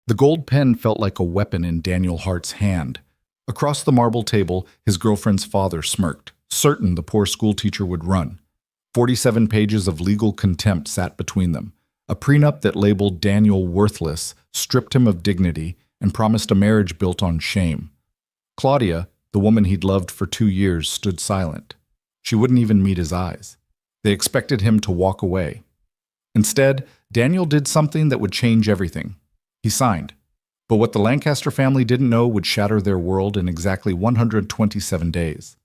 The gold pen felt like a weapon in Daniel Hart's hand. Across the marble table, his girlfriend's father smirked, certain the poor schoolteacher would run. 47 pages of legal contempt sat between them. A prenup that labeled Daniel worthless, stripped him of dignity, and promised a marriage built on shame. Claudia, the woman he'd loved for 2 years, stood silent. She wouldn't even meet his eyes. They expected him to walk away. Instead, Daniel did something that would change everything. He signed. But what the Lancaster family didn't know would shatter their world in exactly 127 days.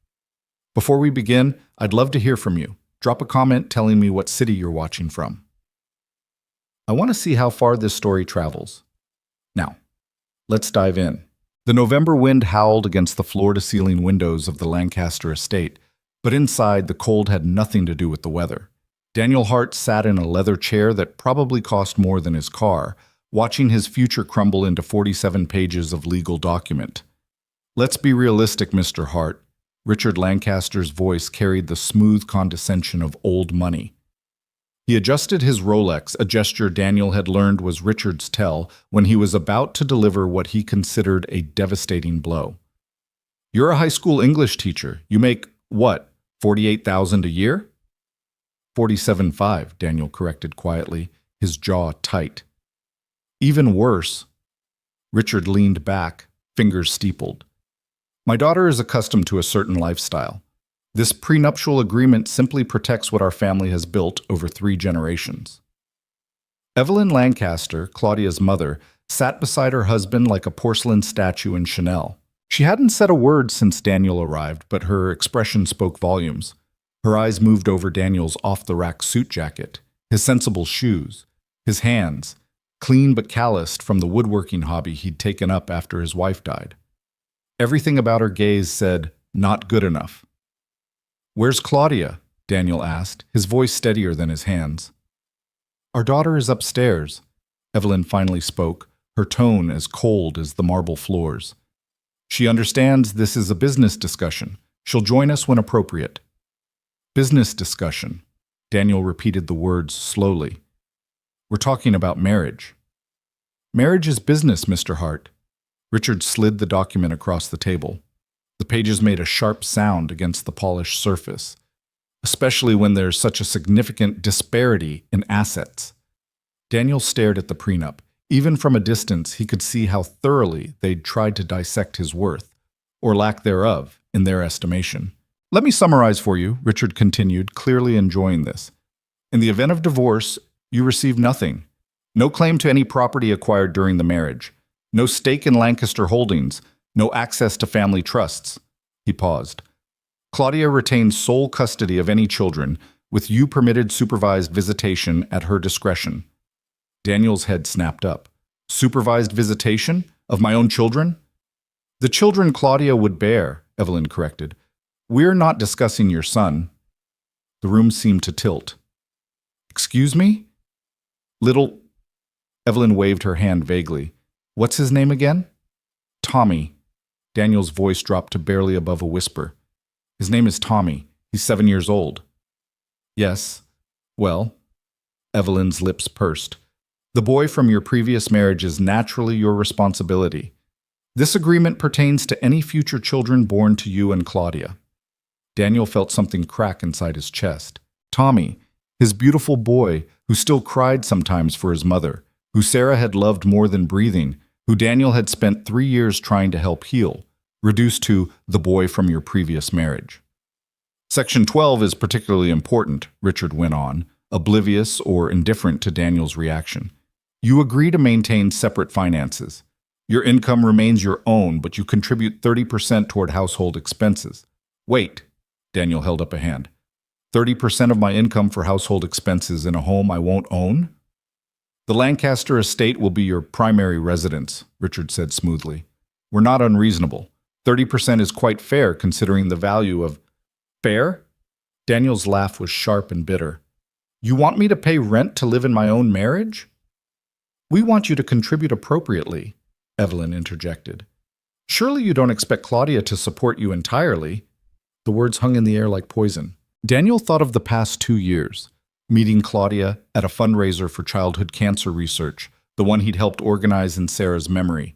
Before we begin, I'd love to hear from you. Drop a comment telling me what city you're watching from. I want to see how far this story travels. Now, let's dive in. The November wind howled against the floor-to-ceiling windows of the Lancaster estate, but inside the cold had nothing to do with the weather. Daniel Hart sat in a leather chair that probably cost more than his car, watching his future crumble into 47 pages of legal document. "Let's be realistic, Mr. Hart." Richard Lancaster's voice carried the smooth condescension of old money. He adjusted his Rolex, a gesture Daniel had learned was Richard's tell when he was about to deliver what he considered a devastating blow. "You're a high school English teacher. You make, what, $48,000 a year?" "47.5, Daniel corrected quietly, his jaw tight. "Even worse." Richard leaned back, fingers steepled. "My daughter is accustomed to a certain lifestyle. This prenuptial agreement simply protects what our family has built over 3 generations." Evelyn Lancaster, Claudia's mother, sat beside her husband like a porcelain statue in Chanel. She hadn't said a word since Daniel arrived, but her expression spoke volumes. Her eyes moved over Daniel's off-the-rack suit jacket, his sensible shoes, his hands, clean but calloused from the woodworking hobby he'd taken up after his wife died. Everything about her gaze said, "Not good enough." "Where's Claudia?" Daniel asked, his voice steadier than his hands. "Our daughter is upstairs," Evelyn finally spoke, her tone as cold as the marble floors. "She understands this is a business discussion. She'll join us when appropriate." "Business discussion," Daniel repeated the words slowly. "We're talking about marriage." "Marriage is business, Mr. Hart." Richard slid the document across the table. The pages made a sharp sound against the polished surface, especially when there's such a significant disparity in assets. Daniel stared at the prenup. Even from a distance, he could see how thoroughly they'd tried to dissect his worth, or lack thereof, in their estimation. "Let me summarize for you," Richard continued, clearly enjoying this. "In the event of divorce, you receive nothing. No claim to any property acquired during the marriage. No stake in Lancaster Holdings. No access to family trusts." He paused. "Claudia retains sole custody of any children, with you permitted supervised visitation at her discretion." Daniel's head snapped up. "Supervised visitation? Of my own children?" "The children Claudia would bear," Evelyn corrected. "We're not discussing your son." The room seemed to tilt. "Excuse me?" "Little—" Evelyn waved her hand vaguely. "What's his name again?" "Tommy." Daniel's voice dropped to barely above a whisper. "His name is Tommy. He's 7 years old." "Yes. Well," Evelyn's lips pursed. "The boy from your previous marriage is naturally your responsibility. This agreement pertains to any future children born to you and Claudia." Daniel felt something crack inside his chest. Tommy, his beautiful boy, who still cried sometimes for his mother, who Sarah had loved more than breathing, who Daniel had spent 3 years trying to help heal, reduced to the boy from your previous marriage. "Section 12 is particularly important," Richard went on, oblivious or indifferent to Daniel's reaction. "You agree to maintain separate finances. Your income remains your own, but you contribute 30% toward household expenses." "Wait," Daniel held up a hand. 30% of my income for household expenses in a home I won't own?" "The Lancaster estate will be your primary residence," Richard said smoothly. "We're not unreasonable. 30% is quite fair considering the value of—" "Fair?" Daniel's laugh was sharp and bitter. "You want me to pay rent to live in my own marriage?" "We want you to contribute appropriately," Evelyn interjected. "Surely you don't expect Claudia to support you entirely?" The words hung in the air like poison. Daniel thought of the past 2 years, meeting Claudia at a fundraiser for childhood cancer research, the one he'd helped organize in Sarah's memory.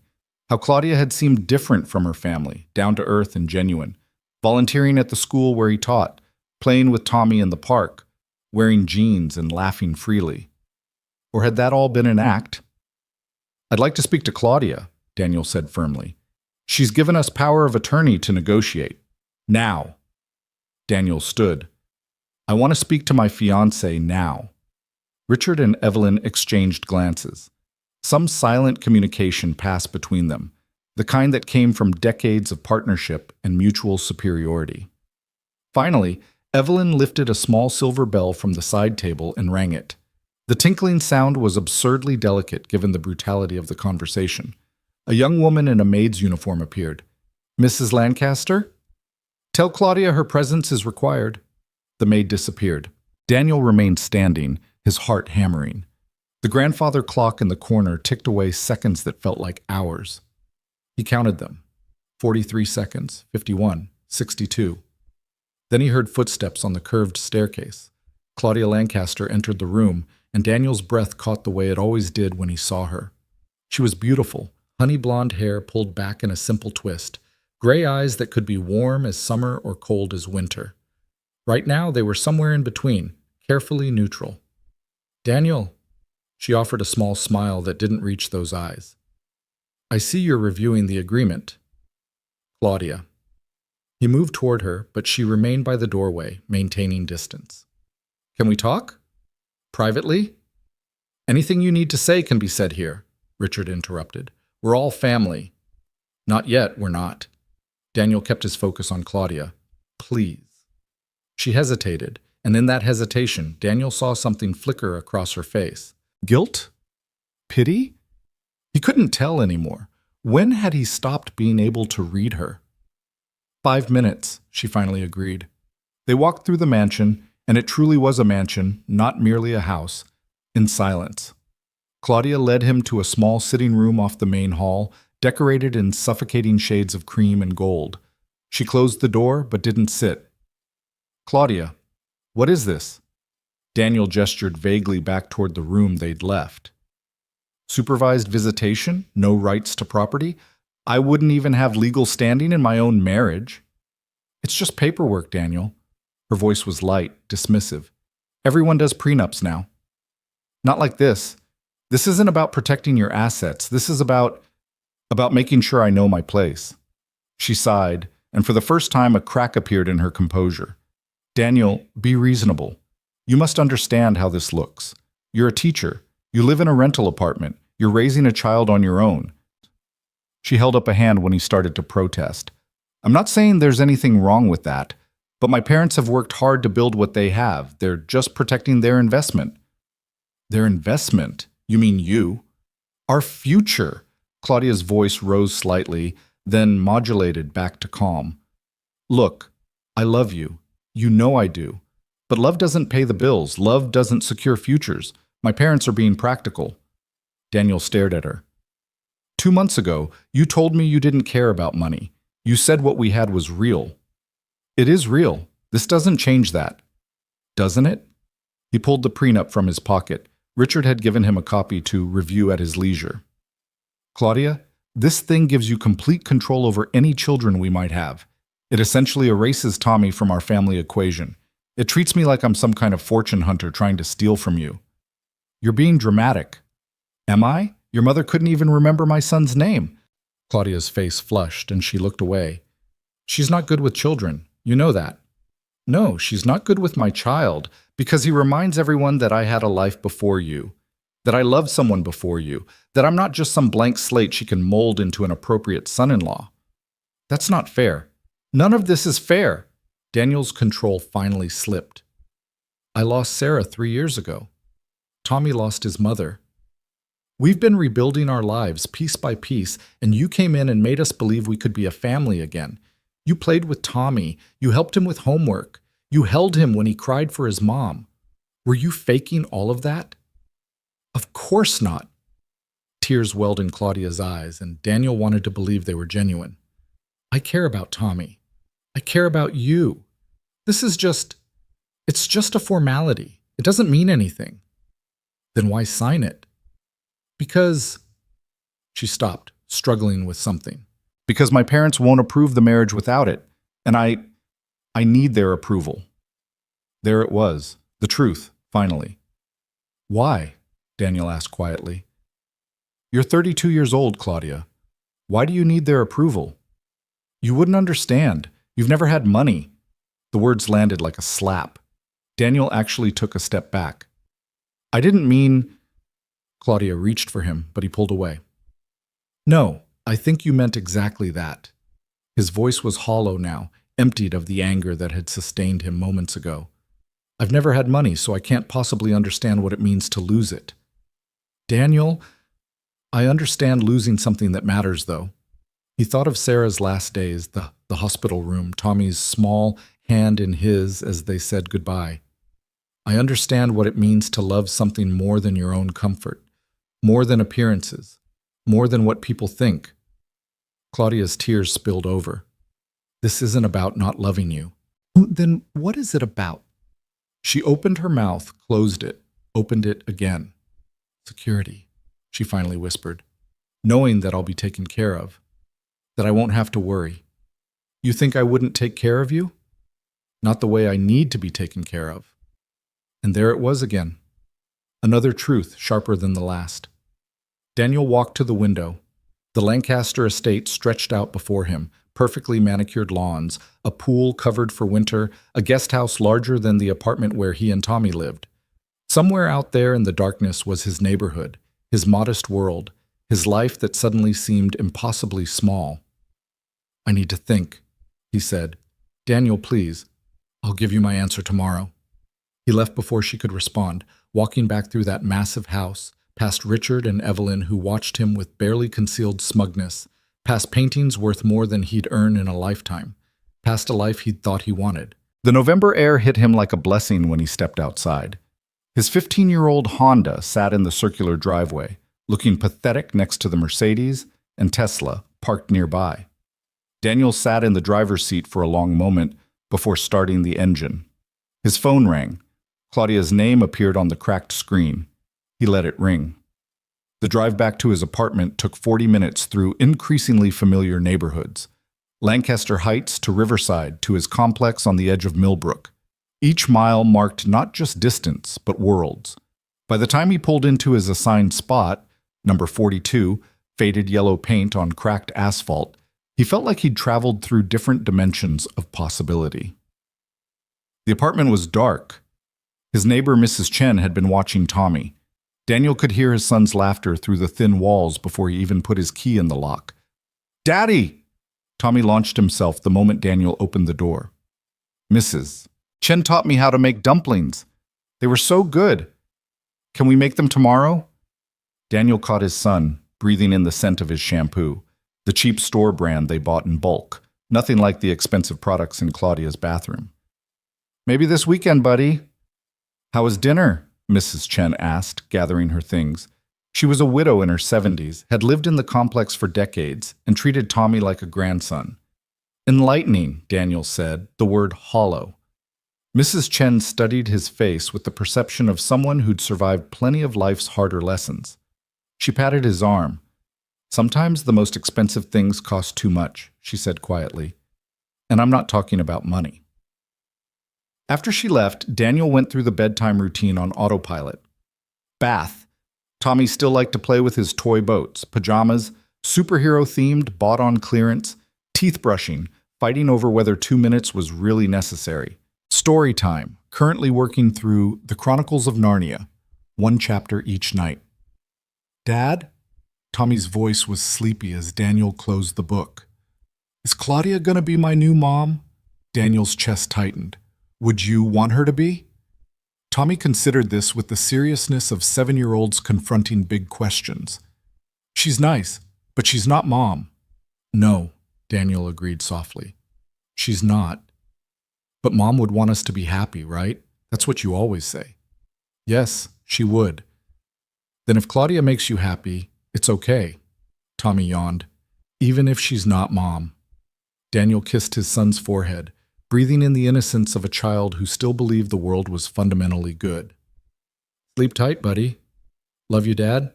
How Claudia had seemed different from her family, down to earth and genuine, volunteering at the school where he taught, playing with Tommy in the park, wearing jeans and laughing freely. Or had that all been an act? "I'd like to speak to Claudia," Daniel said firmly. "She's given us power of attorney to negotiate. Now." Daniel stood. "I want to speak to my fiancée now." Richard and Evelyn exchanged glances. Some silent communication passed between them, the kind that came from decades of partnership and mutual superiority. Finally, Evelyn lifted a small silver bell from the side table and rang it. The tinkling sound was absurdly delicate given the brutality of the conversation. A young woman in a maid's uniform appeared. "Mrs. Lancaster?" "Tell Claudia her presence is required." The maid disappeared. Daniel remained standing, his heart hammering. The grandfather clock in the corner ticked away seconds that felt like hours. He counted them. 43 seconds, 51, 62. Then he heard footsteps on the curved staircase. Claudia Lancaster entered the room, and Daniel's breath caught the way it always did when he saw her. She was beautiful, honey blonde hair pulled back in a simple twist, gray eyes that could be warm as summer or cold as winter. Right now, they were somewhere in between, carefully neutral. "Daniel," she offered a small smile that didn't reach those eyes. "I see you're reviewing the agreement." "Claudia." He moved toward her, but she remained by the doorway, maintaining distance. "Can we talk? Privately?" "Anything you need to say can be said here," Richard interrupted. "We're all family." "Not yet, we're not." Daniel kept his focus on Claudia. "Please." She hesitated, and in that hesitation, Daniel saw something flicker across her face. Guilt? Pity? He couldn't tell anymore. When had he stopped being able to read her? 5 minutes, she finally agreed. They walked through the mansion, and it truly was a mansion, not merely a house, in silence. Claudia led him to a small sitting room off the main hall, decorated in suffocating shades of cream and gold. She closed the door, but didn't sit. "Claudia, what is this?" Daniel gestured vaguely back toward the room they'd left. "Supervised visitation? No rights to property? I wouldn't even have legal standing in my own marriage." "It's just paperwork, Daniel." Her voice was light, dismissive. "Everyone does prenups now." "Not like this. This isn't about protecting your assets. This is about making sure I know my place." She sighed, and for the first time a crack appeared in her composure. "Daniel, be reasonable. You must understand how this looks. You're a teacher. You live in a rental apartment. You're raising a child on your own." She held up a hand when he started to protest. "I'm not saying there's anything wrong with that, but my parents have worked hard to build what they have. They're just protecting their investment." "Their investment? You mean you?" "Our future." Claudia's voice rose slightly, then modulated back to calm. "Look, I love you. You know I do. But love doesn't pay the bills. Love doesn't secure futures. My parents are being practical." Daniel stared at her. 2 months ago, you told me you didn't care about money. You said what we had was real. It is real. This doesn't change that. Doesn't it? He pulled the prenup from his pocket. Richard had given him a copy to review at his leisure. "Claudia, this thing gives you complete control over any children we might have. It essentially erases Tommy from our family equation. It treats me like I'm some kind of fortune hunter trying to steal from you." "You're being dramatic." "Am I? Your mother couldn't even remember my son's name." Claudia's face flushed and she looked away. "She's not good with children. You know that." "No, she's not good with my child because he reminds everyone that I had a life before you, that I loved someone before you, that I'm not just some blank slate she can mold into an appropriate son-in-law. That's not fair. None of this is fair." Daniel's control finally slipped. "I lost Sarah 3 years ago. Tommy lost his mother. We've been rebuilding our lives piece by piece, and you came in and made us believe we could be a family again. You played with Tommy. You helped him with homework. You held him when he cried for his mom. Were you faking all of that?" "Of course not." Tears welled in Claudia's eyes, and Daniel wanted to believe they were genuine. "I care about Tommy. I care about you. It's just a formality. It doesn't mean anything." "Then why sign it?" Because she stopped, struggling with something. Because my parents won't approve the marriage without it, and I need their approval. There it was, the truth, finally. Why? Daniel asked quietly. You're 32 years old, Claudia. Why do you need their approval? You wouldn't understand. You've never had money. The words landed like a slap. Daniel actually took a step back. I didn't mean... Claudia reached for him, but he pulled away. No, I think you meant exactly that. His voice was hollow now, emptied of the anger that had sustained him moments ago. I've never had money, so I can't possibly understand what it means to lose it. Daniel, I understand losing something that matters, though. He thought of Sarah's last days, the hospital room, Tommy's small hand in his as they said goodbye. I understand what it means to love something more than your own comfort, more than appearances, more than what people think. Claudia's tears spilled over. This isn't about not loving you. Then what is it about? She opened her mouth, closed it, opened it again. Security, she finally whispered, knowing that I'll be taken care of, that I won't have to worry. You think I wouldn't take care of you? Not the way I need to be taken care of. And there it was again. Another truth sharper than the last. Daniel walked to the window. The Lancaster estate stretched out before him, perfectly manicured lawns, a pool covered for winter, a guest house larger than the apartment where he and Tommy lived. Somewhere out there in the darkness was his neighborhood, his modest world, his life that suddenly seemed impossibly small. I need to think, he said. Daniel, please. I'll give you my answer tomorrow. He left before she could respond, walking back through that massive house, past Richard and Evelyn who watched him with barely concealed smugness, past paintings worth more than he'd earn in a lifetime, past a life he'd thought he wanted. The November air hit him like a blessing when he stepped outside. His 15-year-old Honda sat in the circular driveway, looking pathetic next to the Mercedes and Tesla parked nearby. Daniel sat in the driver's seat for a long moment before starting the engine. His phone rang. Claudia's name appeared on the cracked screen. He let it ring. The drive back to his apartment took 40 minutes through increasingly familiar neighborhoods. Lancaster Heights to Riverside to his complex on the edge of Millbrook. Each mile marked not just distance, but worlds. By the time he pulled into his assigned spot, number 42, faded yellow paint on cracked asphalt, he felt like he'd traveled through different dimensions of possibility. The apartment was dark. His neighbor, Mrs. Chen, had been watching Tommy. Daniel could hear his son's laughter through the thin walls before he even put his key in the lock. "Daddy!" Tommy launched himself the moment Daniel opened the door. "Mrs. Chen taught me how to make dumplings. They were so good. Can we make them tomorrow?" Daniel caught his son, breathing in the scent of his shampoo, the cheap store brand they bought in bulk, nothing like the expensive products in Claudia's bathroom. "Maybe this weekend, buddy." "How was dinner?" Mrs. Chen asked, gathering her things. She was a widow in her 70s, had lived in the complex for decades, and treated Tommy like a grandson. "Enlightening," Daniel said, the word hollow. Mrs. Chen studied his face with the perception of someone who'd survived plenty of life's harder lessons. She patted his arm. "Sometimes the most expensive things cost too much," she said quietly. "And I'm not talking about money." After she left, Daniel went through the bedtime routine on autopilot. Bath. Tommy still liked to play with his toy boats, pajamas, superhero-themed, bought on clearance, teeth brushing, fighting over whether 2 minutes was really necessary. Story time, currently working through The Chronicles of Narnia, 1 chapter each night. "Dad?" Tommy's voice was sleepy as Daniel closed the book. "Is Claudia gonna be my new mom?" Daniel's chest tightened. "Would you want her to be?" Tommy considered this with the seriousness of 7-year-olds confronting big questions. "She's nice, but she's not Mom." "No," Daniel agreed softly. "She's not. But Mom would want us to be happy, right? That's what you always say." "Yes, she would." "Then if Claudia makes you happy, it's okay." Tommy yawned. "Even if she's not Mom." Daniel kissed his son's forehead, breathing in the innocence of a child who still believed the world was fundamentally good. "Sleep tight, buddy. Love you, Dad."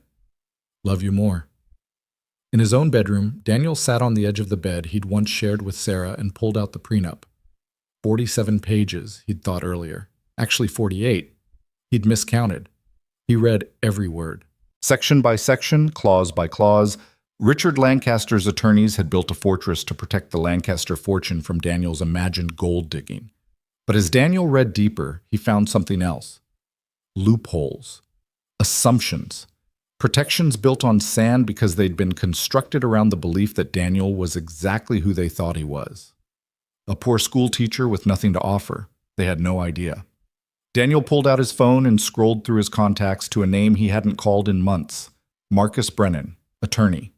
Love you more. In his own bedroom, Daniel sat on the edge of the bed he'd once shared with Sarah and pulled out the prenup. 47 pages, he'd thought earlier. Actually 48. He'd miscounted. He read every word. Section by section, clause by clause, Richard Lancaster's attorneys had built a fortress to protect the Lancaster fortune from Daniel's imagined gold digging. But as Daniel read deeper, he found something else. Loopholes. Assumptions. Protections built on sand because they'd been constructed around the belief that Daniel was exactly who they thought he was. A poor school teacher with nothing to offer. They had no idea. Daniel pulled out his phone and scrolled through his contacts to a name he hadn't called in months. Marcus Brennan, attorney.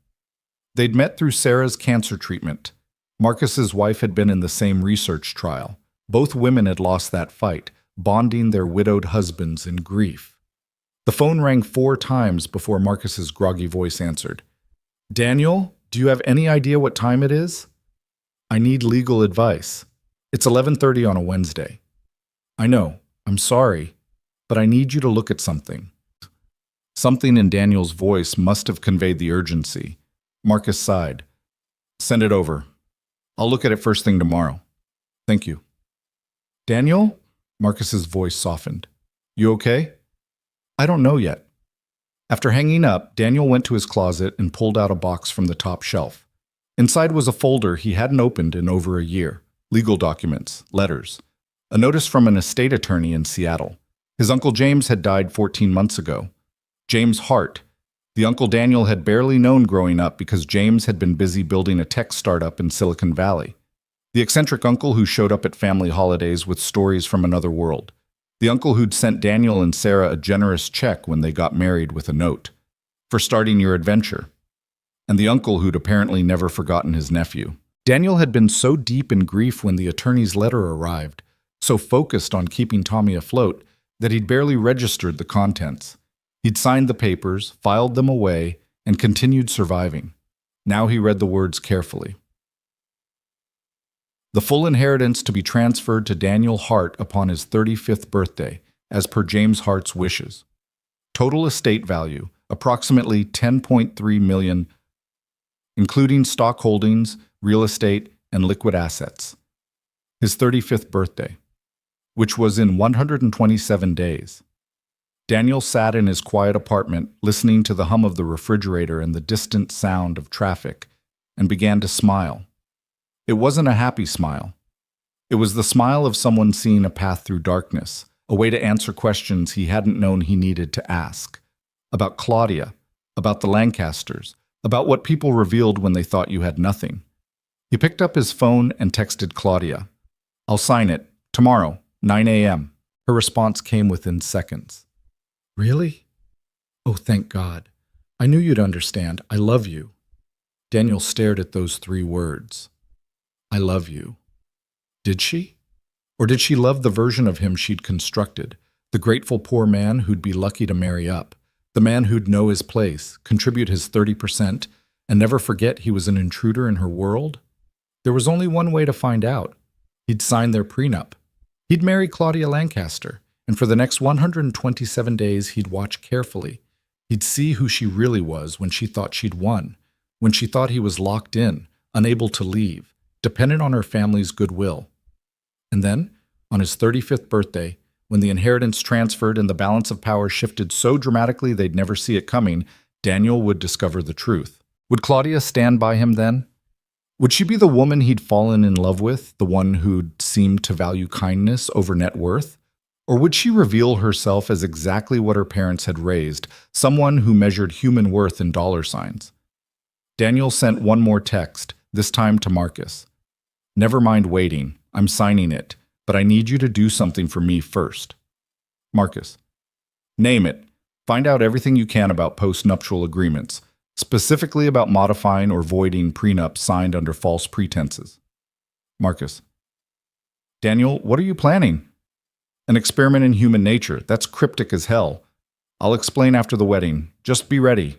They'd met through Sarah's cancer treatment. Marcus's wife had been in the same research trial. Both women had lost that fight, bonding their widowed husbands in grief. The phone rang 4 times before Marcus's groggy voice answered. Daniel, do you have any idea what time it is? I need legal advice. It's 11:30 on a Wednesday. I know, I'm sorry, but I need you to look at something. Something in Daniel's voice must have conveyed the urgency. Marcus sighed. Send it over. I'll look at it first thing tomorrow. Thank you. Daniel? Marcus's voice softened. You okay? I don't know yet. After hanging up, Daniel went to his closet and pulled out a box from the top shelf. Inside was a folder he hadn't opened in over a year. Legal documents, letters. A notice from an estate attorney in Seattle. His Uncle James had died 14 months ago. James Hart. The Uncle Daniel had barely known growing up because James had been busy building a tech startup in Silicon Valley. The eccentric uncle who showed up at family holidays with stories from another world. The uncle who'd sent Daniel and Sarah a generous check when they got married with a note. For starting your adventure. And the uncle who'd apparently never forgotten his nephew. Daniel had been so deep in grief when the attorney's letter arrived, so focused on keeping Tommy afloat, that he'd barely registered the contents. He'd signed the papers, filed them away, and continued surviving. Now he read the words carefully. The full inheritance to be transferred to Daniel Hart upon his 35th birthday, as per James Hart's wishes. Total estate value, approximately $10.3 million, including stock holdings, real estate, and liquid assets. His 35th birthday, which was in 127 days. Daniel sat in his quiet apartment, listening to the hum of the refrigerator and the distant sound of traffic, and began to smile. It wasn't a happy smile. It was the smile of someone seeing a path through darkness, a way to answer questions he hadn't known he needed to ask. About Claudia, about the Lancasters, about what people revealed when they thought you had nothing. He picked up his phone and texted Claudia. I'll sign it. Tomorrow, 9 a.m. Her response came within seconds. Really? Oh, thank God. I knew you'd understand. I love you. Daniel stared at those 3 words. I love you. Did she? Or did she love the version of him she'd constructed, the grateful poor man who'd be lucky to marry up, the man who'd know his place, contribute his 30%, and never forget he was an intruder in her world? There was only one way to find out. He'd sign their prenup. He'd marry Claudia Lancaster, and for the next 127 days he'd watch carefully. He'd see who she really was when she thought she'd won, when she thought he was locked in, unable to leave, dependent on her family's goodwill. And then, on his 35th birthday, when the inheritance transferred and the balance of power shifted so dramatically they'd never see it coming, Daniel would discover the truth. Would Claudia stand by him then? Would she be the woman he'd fallen in love with, the one who'd seemed to value kindness over net worth? Or would she reveal herself as exactly what her parents had raised, someone who measured human worth in dollar signs? Daniel sent one more text, this time to Marcus. Never mind waiting. I'm signing it, but I need you to do something for me first. Marcus. Name it. Find out everything you can about post-nuptial agreements, specifically about modifying or voiding prenups signed under false pretenses. Marcus. Daniel, what are you planning? An experiment in human nature. That's cryptic as hell. I'll explain after the wedding. Just be ready.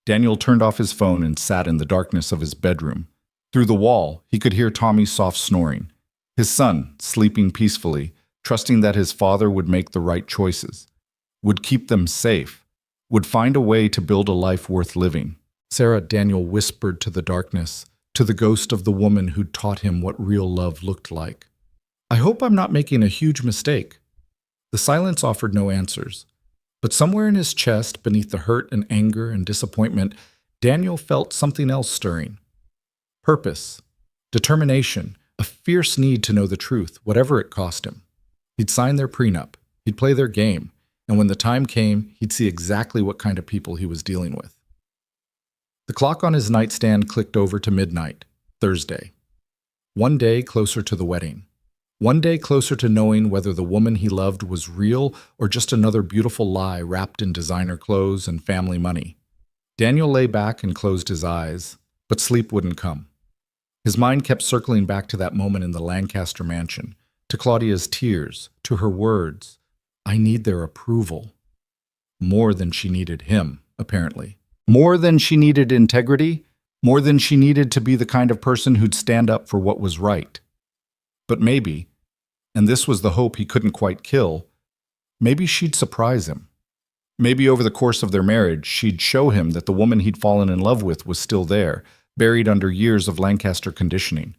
Daniel turned off his phone and sat in the darkness of his bedroom. Through the wall, he could hear Tommy's soft snoring. His son, sleeping peacefully, trusting that his father would make the right choices, would keep them safe, would find a way to build a life worth living. Sarah, Daniel whispered to the darkness, to the ghost of the woman who'd taught him what real love looked like. I hope I'm not making a huge mistake. The silence offered no answers, but somewhere in his chest, beneath the hurt and anger and disappointment, Daniel felt something else stirring. Purpose, determination, a fierce need to know the truth, whatever it cost him. He'd sign their prenup, he'd play their game, and when the time came, he'd see exactly what kind of people he was dealing with. The clock on his nightstand clicked over to midnight, Thursday. One day closer to the wedding. One day closer to knowing whether the woman he loved was real or just another beautiful lie wrapped in designer clothes and family money. Daniel lay back and closed his eyes, but sleep wouldn't come. His mind kept circling back to that moment in the Lancaster mansion, to Claudia's tears, to her words. I need their approval. More than she needed him, apparently. More than she needed integrity, more than she needed to be the kind of person who'd stand up for what was right. But maybe, and this was the hope he couldn't quite kill, maybe she'd surprise him. Maybe over the course of their marriage, she'd show him that the woman he'd fallen in love with was still there, buried under years of Lancaster conditioning.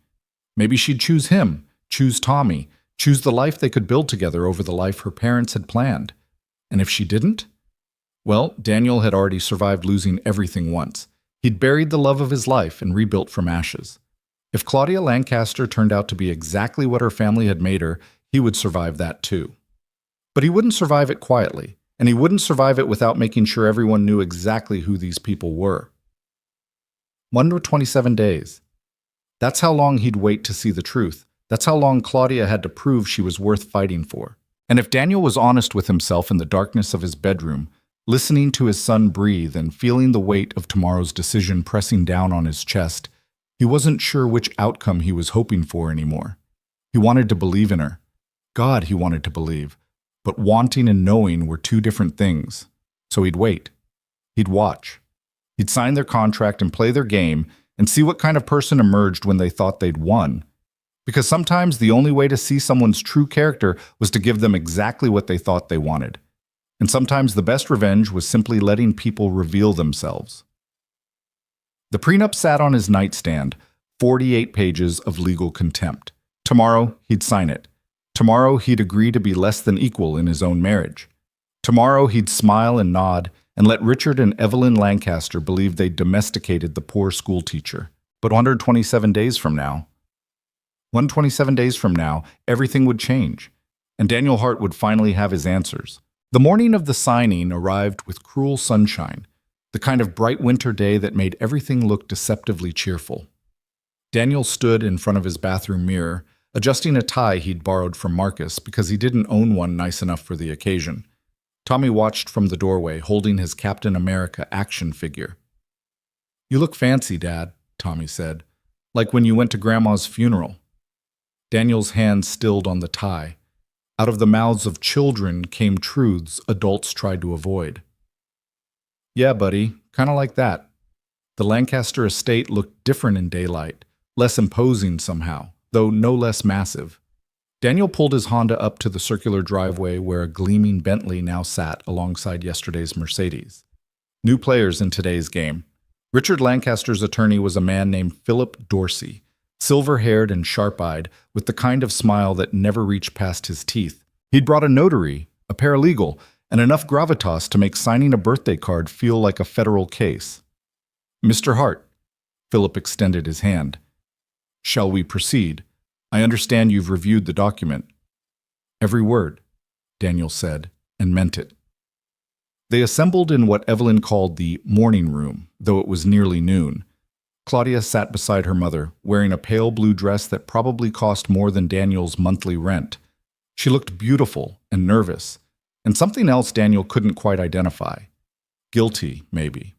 Maybe she'd choose him, choose Tommy, choose the life they could build together over the life her parents had planned. And if she didn't? Well, Daniel had already survived losing everything once. He'd buried the love of his life and rebuilt from ashes. If Claudia Lancaster turned out to be exactly what her family had made her, he would survive that too. But he wouldn't survive it quietly, and he wouldn't survive it without making sure everyone knew exactly who these people were. 127 days. That's how long he'd wait to see the truth. That's how long Claudia had to prove she was worth fighting for. And if Daniel was honest with himself in the darkness of his bedroom, listening to his son breathe and feeling the weight of tomorrow's decision pressing down on his chest, he wasn't sure which outcome he was hoping for anymore. He wanted to believe in her. God, he wanted to believe. But wanting and knowing were two different things. So he'd wait. He'd watch. He'd sign their contract and play their game and see what kind of person emerged when they thought they'd won. Because sometimes the only way to see someone's true character was to give them exactly what they thought they wanted. And sometimes the best revenge was simply letting people reveal themselves. The prenup sat on his nightstand, 48 pages of legal contempt. Tomorrow, he'd sign it. Tomorrow, he'd agree to be less than equal in his own marriage. Tomorrow, he'd smile and nod and let Richard and Evelyn Lancaster believe they'd domesticated the poor schoolteacher. But 127 days from now, everything would change, and Daniel Hart would finally have his answers. The morning of the signing arrived with cruel sunshine, the kind of bright winter day that made everything look deceptively cheerful. Daniel stood in front of his bathroom mirror, adjusting a tie he'd borrowed from Marcus because he didn't own one nice enough for the occasion. Tommy watched from the doorway, holding his Captain America action figure. You look fancy, Dad, Tommy said, like when you went to Grandma's funeral. Daniel's hand stilled on the tie. Out of the mouths of children came truths adults tried to avoid. Yeah, buddy, kind of like that. The Lancaster estate looked different in daylight, less imposing somehow, though no less massive. Daniel pulled his Honda up to the circular driveway where a gleaming Bentley now sat alongside yesterday's Mercedes. New players in today's game. Richard Lancaster's attorney was a man named Philip Dorsey, silver-haired and sharp-eyed, with the kind of smile that never reached past his teeth. He'd brought a notary, a paralegal, and enough gravitas to make signing a birthday card feel like a federal case. Mr. Hart, Philip extended his hand. Shall we proceed? I understand you've reviewed the document. Every word, Daniel said, and meant it. They assembled in what Evelyn called the morning room, though it was nearly noon. Claudia sat beside her mother, wearing a pale blue dress that probably cost more than Daniel's monthly rent. She looked beautiful and nervous, and something else Daniel couldn't quite identify. Guilty, maybe.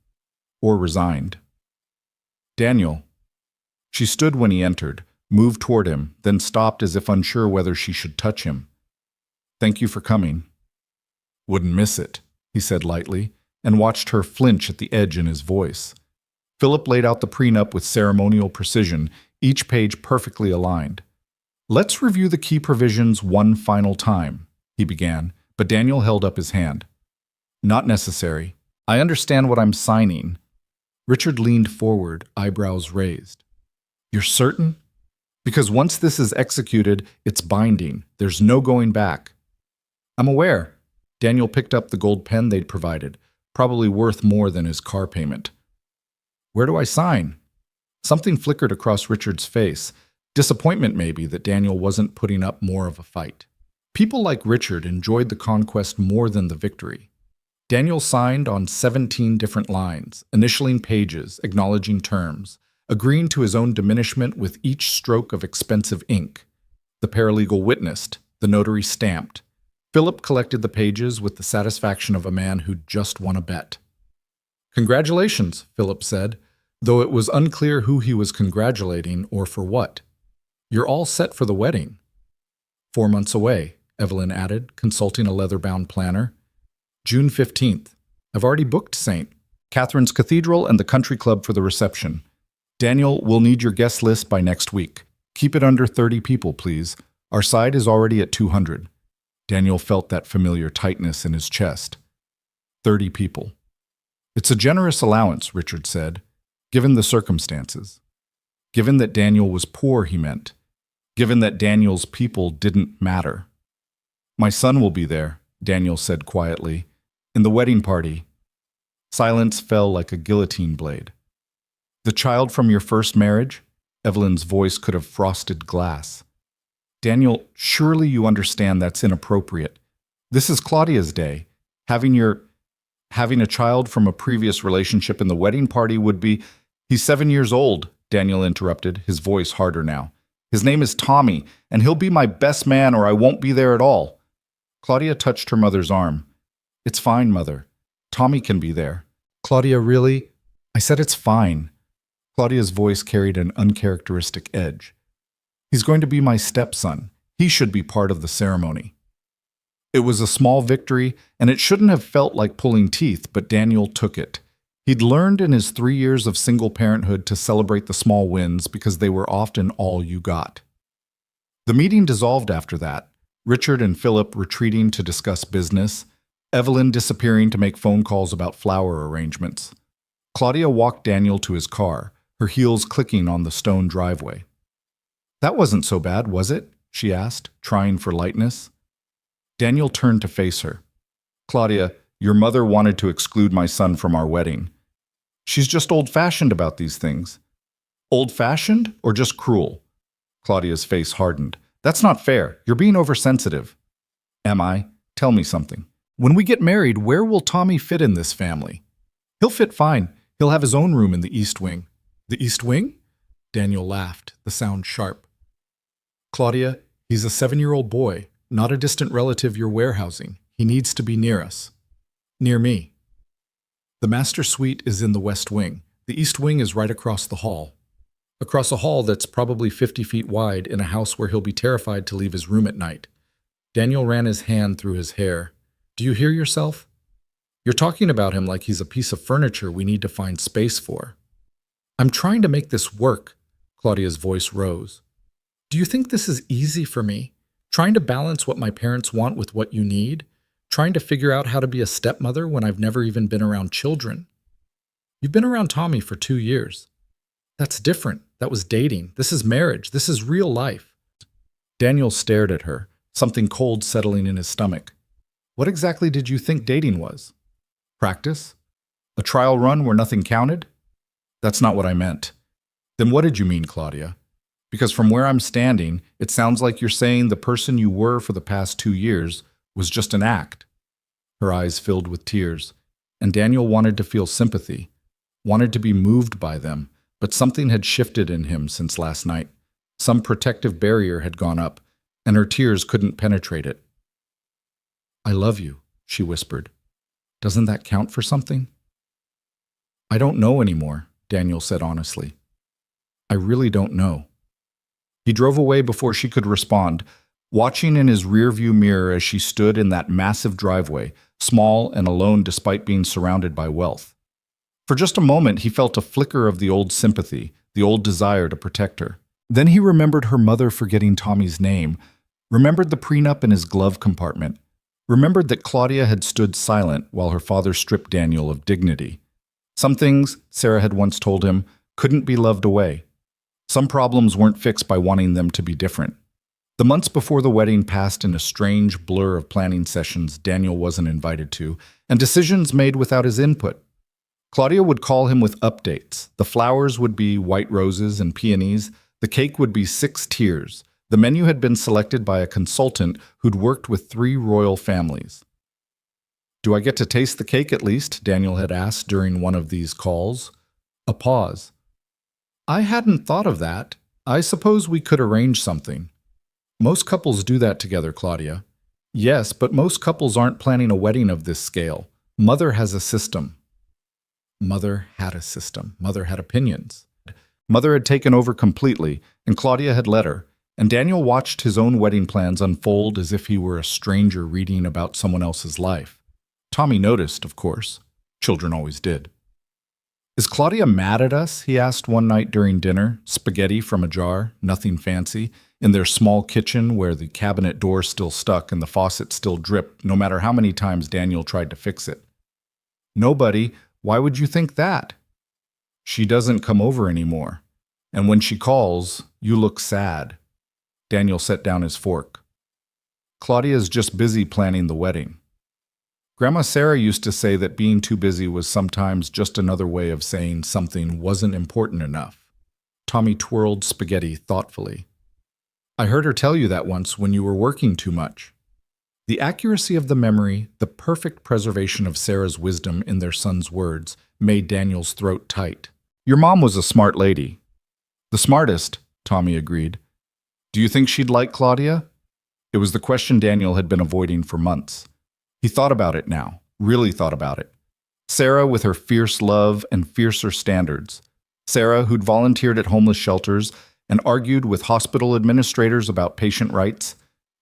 Or resigned. Daniel. She stood when he entered, moved toward him, then stopped as if unsure whether she should touch him. Thank you for coming. Wouldn't miss it, he said lightly, and watched her flinch at the edge in his voice. Philip laid out the prenup with ceremonial precision, each page perfectly aligned. Let's review the key provisions one final time, he began, but Daniel held up his hand. Not necessary. I understand what I'm signing. Richard leaned forward, eyebrows raised. You're certain? Because once this is executed, it's binding. There's no going back. I'm aware. Daniel picked up the gold pen they'd provided, probably worth more than his car payment. Where do I sign? Something flickered across Richard's face. Disappointment, maybe, that Daniel wasn't putting up more of a fight. People like Richard enjoyed the conquest more than the victory. Daniel signed on 17 different lines, initialing pages, acknowledging terms, agreeing to his own diminishment with each stroke of expensive ink. The paralegal witnessed, the notary stamped. Philip collected the pages with the satisfaction of a man who'd just won a bet. Congratulations, Philip said, though it was unclear who he was congratulating or for what. You're all set for the wedding. 4 months away, Evelyn added, consulting a leather-bound planner. June 15th. I've already booked St. Catherine's Cathedral and the country club for the reception. Daniel, we'll need your guest list by next week. Keep it under 30 people, please. Our side is already at 200. Daniel felt that familiar tightness in his chest. 30 people. It's a generous allowance, Richard said, given the circumstances. Given that Daniel was poor, he meant. Given that Daniel's people didn't matter. My son will be there, Daniel said quietly. In the wedding party. Silence fell like a guillotine blade. The child from your first marriage? Evelyn's voice could have frosted glass. Daniel, surely you understand that's inappropriate. This is Claudia's day. Having a child from a previous relationship in the wedding party would be... He's 7 years old, Daniel interrupted, his voice harder now. His name is Tommy, and he'll be my best man or I won't be there at all. Claudia touched her mother's arm. It's fine, Mother. Tommy can be there. Claudia, really? I said it's fine. Claudia's voice carried an uncharacteristic edge. He's going to be my stepson. He should be part of the ceremony. It was a small victory, and it shouldn't have felt like pulling teeth, but Daniel took it. He'd learned in his 3 years of single parenthood to celebrate the small wins because they were often all you got. The meeting dissolved after that, Richard and Philip retreating to discuss business, Evelyn disappearing to make phone calls about flower arrangements. Claudia walked Daniel to his car, her heels clicking on the stone driveway. That wasn't so bad, was it? She asked, trying for lightness. Daniel turned to face her. Claudia, your mother wanted to exclude my son from our wedding. She's just old-fashioned about these things. Old-fashioned or just cruel? Claudia's face hardened. That's not fair. You're being oversensitive. Am I? Tell me something. When we get married, where will Tommy fit in this family? He'll fit fine. He'll have his own room in the East Wing. The East Wing? Daniel laughed, the sound sharp. Claudia, he's a 7-year-old boy, not a distant relative you're warehousing. He needs to be near us. Near me. The master suite is in the West Wing. The East Wing is right across the hall. Across a hall that's probably 50 feet wide in a house where he'll be terrified to leave his room at night. Daniel ran his hand through his hair. Do you hear yourself? You're talking about him like he's a piece of furniture we need to find space for. I'm trying to make this work, Claudia's voice rose. Do you think this is easy for me? Trying to balance what my parents want with what you need? Trying to figure out how to be a stepmother when I've never even been around children? You've been around Tommy for 2 years. That's different. That was dating. This is marriage. This is real life. Daniel stared at her, something cold settling in his stomach. What exactly did you think dating was? Practice? A trial run where nothing counted? That's not what I meant. Then what did you mean, Claudia? Because from where I'm standing, it sounds like you're saying the person you were for the past 2 years was just an act. Her eyes filled with tears, and Daniel wanted to feel sympathy, wanted to be moved by them, but something had shifted in him since last night. Some protective barrier had gone up, and her tears couldn't penetrate it. I love you, she whispered. Doesn't that count for something? I don't know anymore, Daniel said honestly. I really don't know. He drove away before she could respond, watching in his rearview mirror as she stood in that massive driveway, small and alone despite being surrounded by wealth. For just a moment, he felt a flicker of the old sympathy, the old desire to protect her. Then he remembered her mother forgetting Tommy's name, remembered the prenup in his glove compartment, remembered that Claudia had stood silent while her father stripped Daniel of dignity. Some things, Sarah had once told him, couldn't be loved away. Some problems weren't fixed by wanting them to be different. The months before the wedding passed in a strange blur of planning sessions Daniel wasn't invited to, and decisions made without his input. Claudia would call him with updates. The flowers would be white roses and peonies. The cake would be 6 tiers. The menu had been selected by a consultant who'd worked with 3 royal families. "Do I get to taste the cake at least?" Daniel had asked during one of these calls. A pause. "I hadn't thought of that. I suppose we could arrange something." "Most couples do that together, Claudia." "Yes, but most couples aren't planning a wedding of this scale. Mother has a system." Mother had a system. Mother had opinions. Mother had taken over completely, and Claudia had let her, and Daniel watched his own wedding plans unfold as if he were a stranger reading about someone else's life. Tommy noticed, of course. Children always did. "Is Claudia mad at us?" he asked one night during dinner, spaghetti from a jar, nothing fancy, in their small kitchen where the cabinet door still stuck and the faucet still dripped, no matter how many times Daniel tried to fix it. "Nobody. Why would you think that?" "She doesn't come over anymore. And when she calls, you look sad." Daniel set down his fork. "Claudia's just busy planning the wedding." Grandma Sarah used to say that being too busy was sometimes just another way of saying something wasn't important enough. Tommy twirled spaghetti thoughtfully. "I heard her tell you that once when you were working too much." The accuracy of the memory, the perfect preservation of Sarah's wisdom in their son's words, made Daniel's throat tight. "Your mom was a smart lady." "The smartest," Tommy agreed. "Do you think she'd like Claudia?" It was the question Daniel had been avoiding for months. He thought about it now, really thought about it. Sarah with her fierce love and fiercer standards. Sarah who'd volunteered at homeless shelters and argued with hospital administrators about patient rights,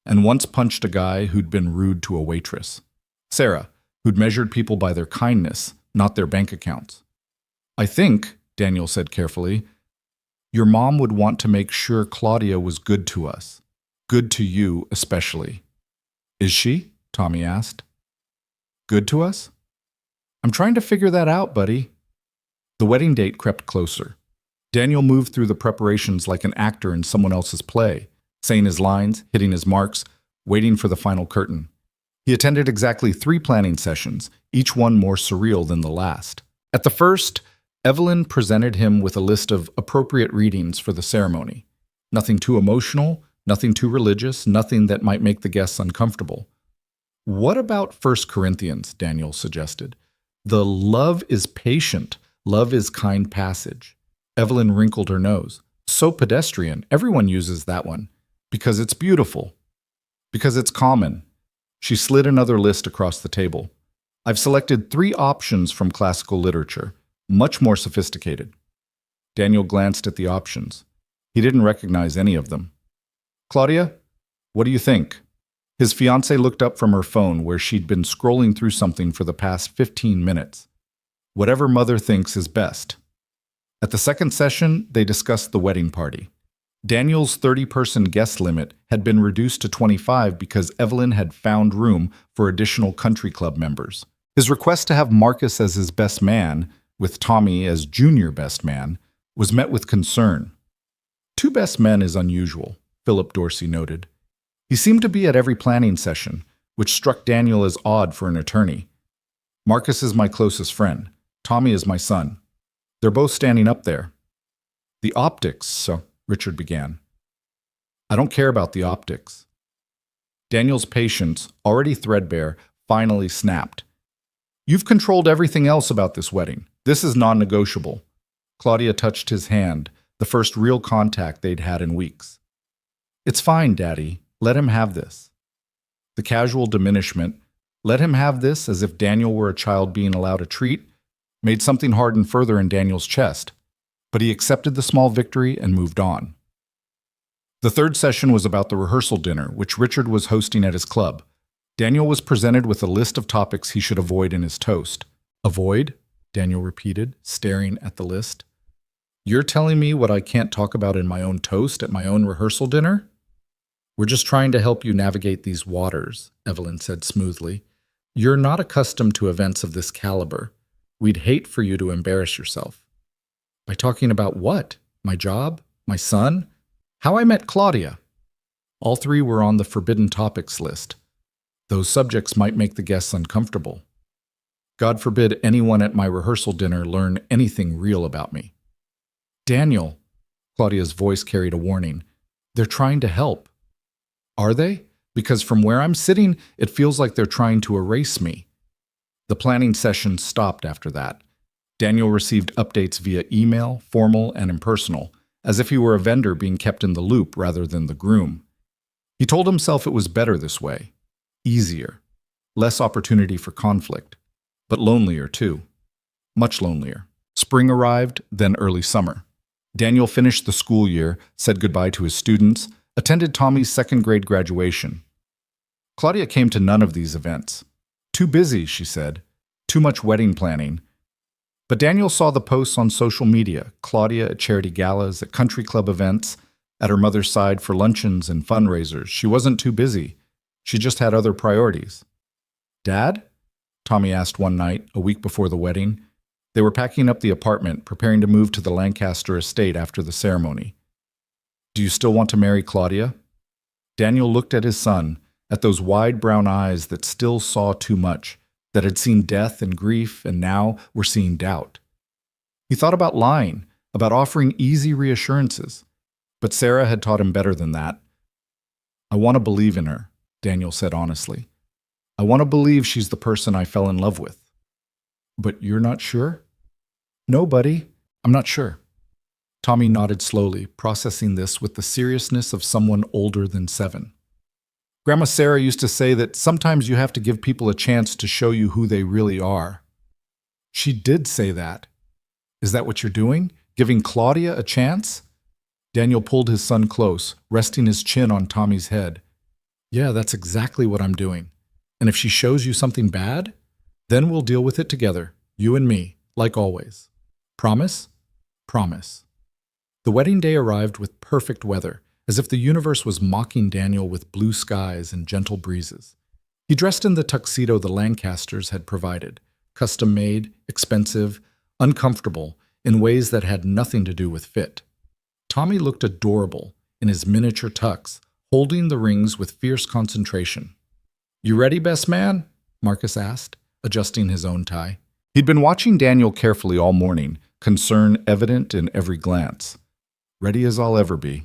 and once punched a guy who'd been rude to a waitress. Sarah, who'd measured people by their kindness, not their bank accounts. "I think," Daniel said carefully, "your mom would want to make sure Claudia was good to us. Good to you, especially." "Is she?" Tommy asked. "Good to us?" "I'm trying to figure that out, buddy." The wedding date crept closer. Daniel moved through the preparations like an actor in someone else's play, saying his lines, hitting his marks, waiting for the final curtain. He attended exactly 3 planning sessions, each one more surreal than the last. At the first, Evelyn presented him with a list of appropriate readings for the ceremony. Nothing too emotional, nothing too religious, nothing that might make the guests uncomfortable. "What about 1 Corinthians?" Daniel suggested. "The love is patient, love is kind passage." Evelyn wrinkled her nose. "So pedestrian, everyone uses that one. Because it's beautiful. Because it's common." She slid another list across the table. "I've selected 3 options from classical literature, much more sophisticated." Daniel glanced at the options. He didn't recognize any of them. "Claudia, what do you think?" His fiancée looked up from her phone where she'd been scrolling through something for the past 15 minutes. "Whatever mother thinks is best." At the second session, they discussed the wedding party. Daniel's 30-person guest limit had been reduced to 25 because Evelyn had found room for additional country club members. His request to have Marcus as his best man, with Tommy as junior best man, was met with concern. 2 best men is unusual, Philip Dorsey noted. He seemed to be at every planning session, which struck Daniel as odd for an attorney. "Marcus is my closest friend. Tommy is my son. They're both standing up there." "The optics," so Richard began. "I don't care about the optics." Daniel's patience, already threadbare, finally snapped. "You've controlled everything else about this wedding. This is non-negotiable." Claudia touched his hand, the first real contact they'd had in weeks. "It's fine, Daddy. Let him have this." The casual diminishment, "let him have this," as if Daniel were a child being allowed a treat, made something harden further in Daniel's chest. But he accepted the small victory and moved on. The third session was about the rehearsal dinner, which Richard was hosting at his club. Daniel was presented with a list of topics he should avoid in his toast. "Avoid?" Daniel repeated, staring at the list. "You're telling me what I can't talk about in my own toast at my own rehearsal dinner?" We're just trying to help you navigate these waters, Evelyn said smoothly. You're not accustomed to events of this caliber. We'd hate for you to embarrass yourself. By talking about what? My job? My son? How I met Claudia? All three were on the forbidden topics list. Those subjects might make the guests uncomfortable. God forbid anyone at my rehearsal dinner learn anything real about me. Daniel, Claudia's voice carried a warning. They're trying to help. Are they? Because from where I'm sitting, it feels like they're trying to erase me. The planning session stopped after that. Daniel received updates via email, formal and impersonal, as if he were a vendor being kept in the loop rather than the groom. He told himself it was better this way. Easier. Less opportunity for conflict. But lonelier, too. Much lonelier. Spring arrived, then early summer. Daniel finished the school year, said goodbye to his students, attended Tommy's second-grade graduation. Claudia came to none of these events. Too busy, she said. Too much wedding planning. But Daniel saw the posts on social media, Claudia at charity galas, at country club events, at her mother's side for luncheons and fundraisers. She wasn't too busy. She just had other priorities. Dad? Tommy asked one night, a week before the wedding. They were packing up the apartment, preparing to move to the Lancaster estate after the ceremony. Do you still want to marry Claudia? Daniel looked at his son, at those wide brown eyes that still saw too much, that had seen death and grief and now were seeing doubt. He thought about lying, about offering easy reassurances. But Sarah had taught him better than that. I want to believe in her, Daniel said honestly. I want to believe she's the person I fell in love with. But you're not sure? No, buddy, I'm not sure. Tommy nodded slowly, processing this with the seriousness of someone older than 7. Grandma Sarah used to say that sometimes you have to give people a chance to show you who they really are. She did say that. Is that what you're doing? Giving Claudia a chance? Daniel pulled his son close, resting his chin on Tommy's head. Yeah, that's exactly what I'm doing. And if she shows you something bad, then we'll deal with it together, you and me, like always. Promise? Promise. The wedding day arrived with perfect weather, as if the universe was mocking Daniel with blue skies and gentle breezes. He dressed in the tuxedo the Lancasters had provided, custom-made, expensive, uncomfortable, in ways that had nothing to do with fit. Tommy looked adorable in his miniature tux, holding the rings with fierce concentration. You ready, best man? Marcus asked, adjusting his own tie. He'd been watching Daniel carefully all morning, concern evident in every glance. Ready as I'll ever be.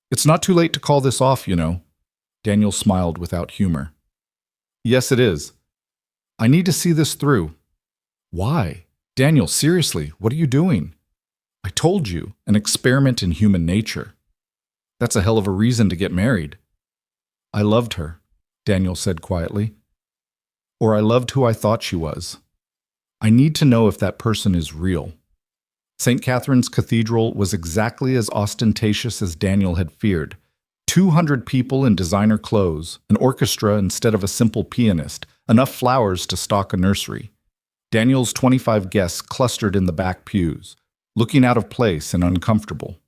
It's not too late to call this off, you know. Daniel smiled without humor. Yes, it is. I need to see this through. Why? Daniel, seriously, what are you doing? I told you, an experiment in human nature. That's a hell of a reason to get married. I loved her, Daniel said quietly. Or I loved who I thought she was. I need to know if that person is real. St. Catherine's Cathedral was exactly as ostentatious as Daniel had feared. 200 people in designer clothes, an orchestra instead of a simple pianist, enough flowers to stock a nursery. Daniel's 25 guests clustered in the back pews, looking out of place and uncomfortable.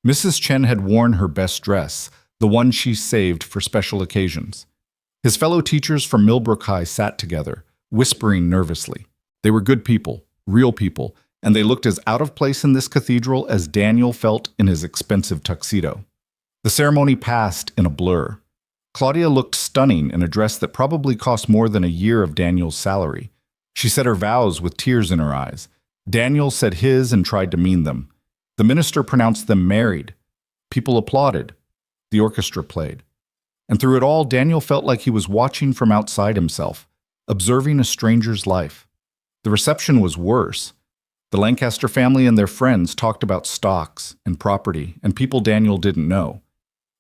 Mrs. Chen had worn her best dress, the one she saved for special occasions. His fellow teachers from Millbrook High sat together, whispering nervously. They were good people, real people, and they looked as out of place in this cathedral as Daniel felt in his expensive tuxedo. The ceremony passed in a blur. Claudia looked stunning in a dress that probably cost more than a year of Daniel's salary. She said her vows with tears in her eyes. Daniel said his and tried to mean them. The minister pronounced them married. People applauded. The orchestra played. And through it all, Daniel felt like he was watching from outside himself, observing a stranger's life. The reception was worse. The Lancaster family and their friends talked about stocks and property and people Daniel didn't know.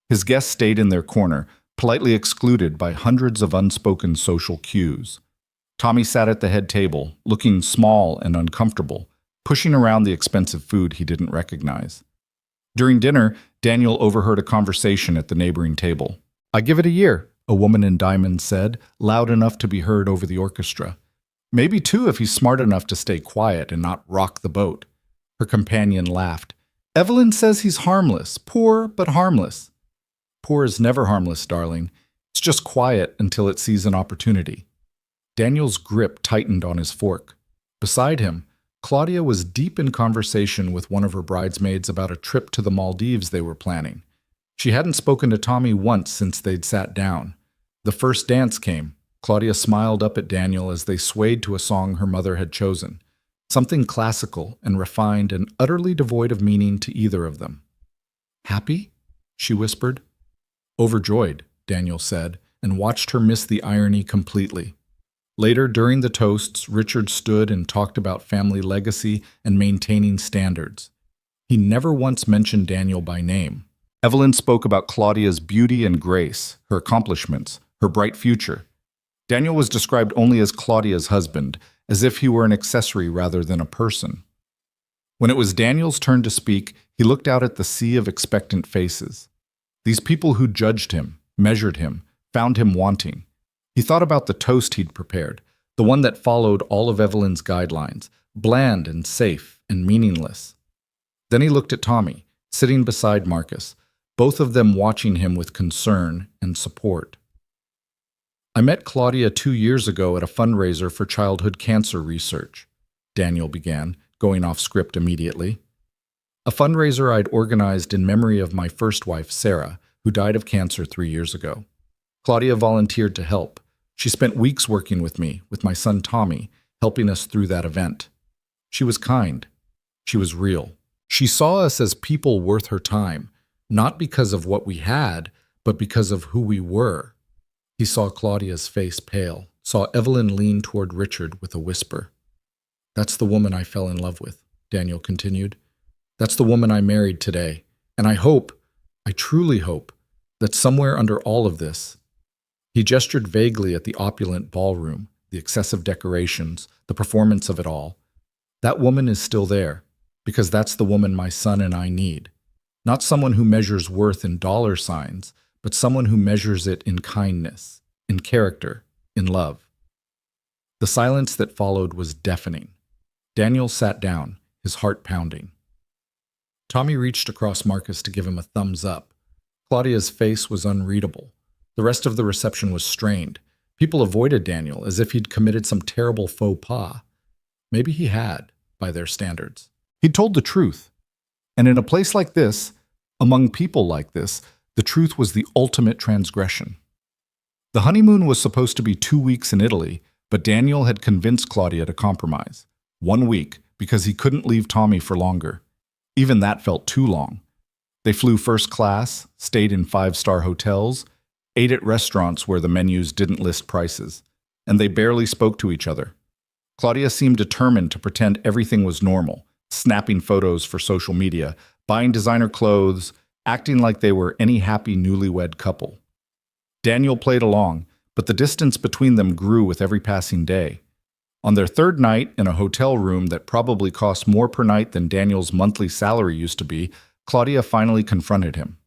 His guests stayed in their corner, politely excluded by hundreds of unspoken social cues. Tommy sat at the head table, looking small and uncomfortable, pushing around the expensive food he didn't recognize. During dinner, Daniel overheard a conversation at the neighboring table. I give it a year, a woman in diamonds said, loud enough to be heard over the orchestra. Maybe 2 if he's smart enough to stay quiet and not rock the boat. Her companion laughed. Evelyn says he's harmless, poor but harmless. Poor is never harmless, darling. It's just quiet until it sees an opportunity. Daniel's grip tightened on his fork. Beside him, Claudia was deep in conversation with one of her bridesmaids about a trip to the Maldives they were planning. She hadn't spoken to Tommy once since they'd sat down. The first dance came. Claudia smiled up at Daniel as they swayed to a song her mother had chosen, something classical and refined and utterly devoid of meaning to either of them. "Happy?" she whispered. "Overjoyed," Daniel said, and watched her miss the irony completely. Later, during the toasts, Richard stood and talked about family legacy and maintaining standards. He never once mentioned Daniel by name. Evelyn spoke about Claudia's beauty and grace, her accomplishments, her bright future. Daniel was described only as Claudia's husband, as if he were an accessory rather than a person. When it was Daniel's turn to speak, he looked out at the sea of expectant faces. These people who judged him, measured him, found him wanting. He thought about the toast he'd prepared, the one that followed all of Evelyn's guidelines, bland and safe and meaningless. Then he looked at Tommy, sitting beside Marcus, both of them watching him with concern and support. "I met Claudia 2 years ago at a fundraiser for childhood cancer research," Daniel began, going off script immediately. "A fundraiser I'd organized in memory of my first wife, Sarah, who died of cancer 3 years ago. Claudia volunteered to help. She spent weeks working with me, with my son Tommy, helping us through that event. She was kind. She was real. She saw us as people worth her time, not because of what we had, but because of who we were." He saw Claudia's face pale, saw Evelyn lean toward Richard with a whisper. "That's the woman I fell in love with," Daniel continued. "That's the woman I married today. And I hope, I truly hope, that somewhere under all of this—" He gestured vaguely at the opulent ballroom, the excessive decorations, the performance of it all. "That woman is still there, because that's the woman my son and I need. Not someone who measures worth in dollar signs, but someone who measures it in kindness, in character, in love." The silence that followed was deafening. Daniel sat down, his heart pounding. Tommy reached across Marcus to give him a thumbs up. Claudia's face was unreadable. The rest of the reception was strained. People avoided Daniel as if he'd committed some terrible faux pas. Maybe he had, by their standards. He'd told the truth. And in a place like this, among people like this, the truth was the ultimate transgression. The honeymoon was supposed to be 2 weeks in Italy, but Daniel had convinced Claudia to compromise. 1 week, because he couldn't leave Tommy for longer. Even that felt too long. They flew first class, stayed in 5-star hotels, ate at restaurants where the menus didn't list prices, and they barely spoke to each other. Claudia seemed determined to pretend everything was normal, snapping photos for social media, buying designer clothes, acting like they were any happy newlywed couple. Daniel played along, but the distance between them grew with every passing day. On their third night in a hotel room that probably cost more per night than Daniel's monthly salary used to be, Claudia finally confronted him.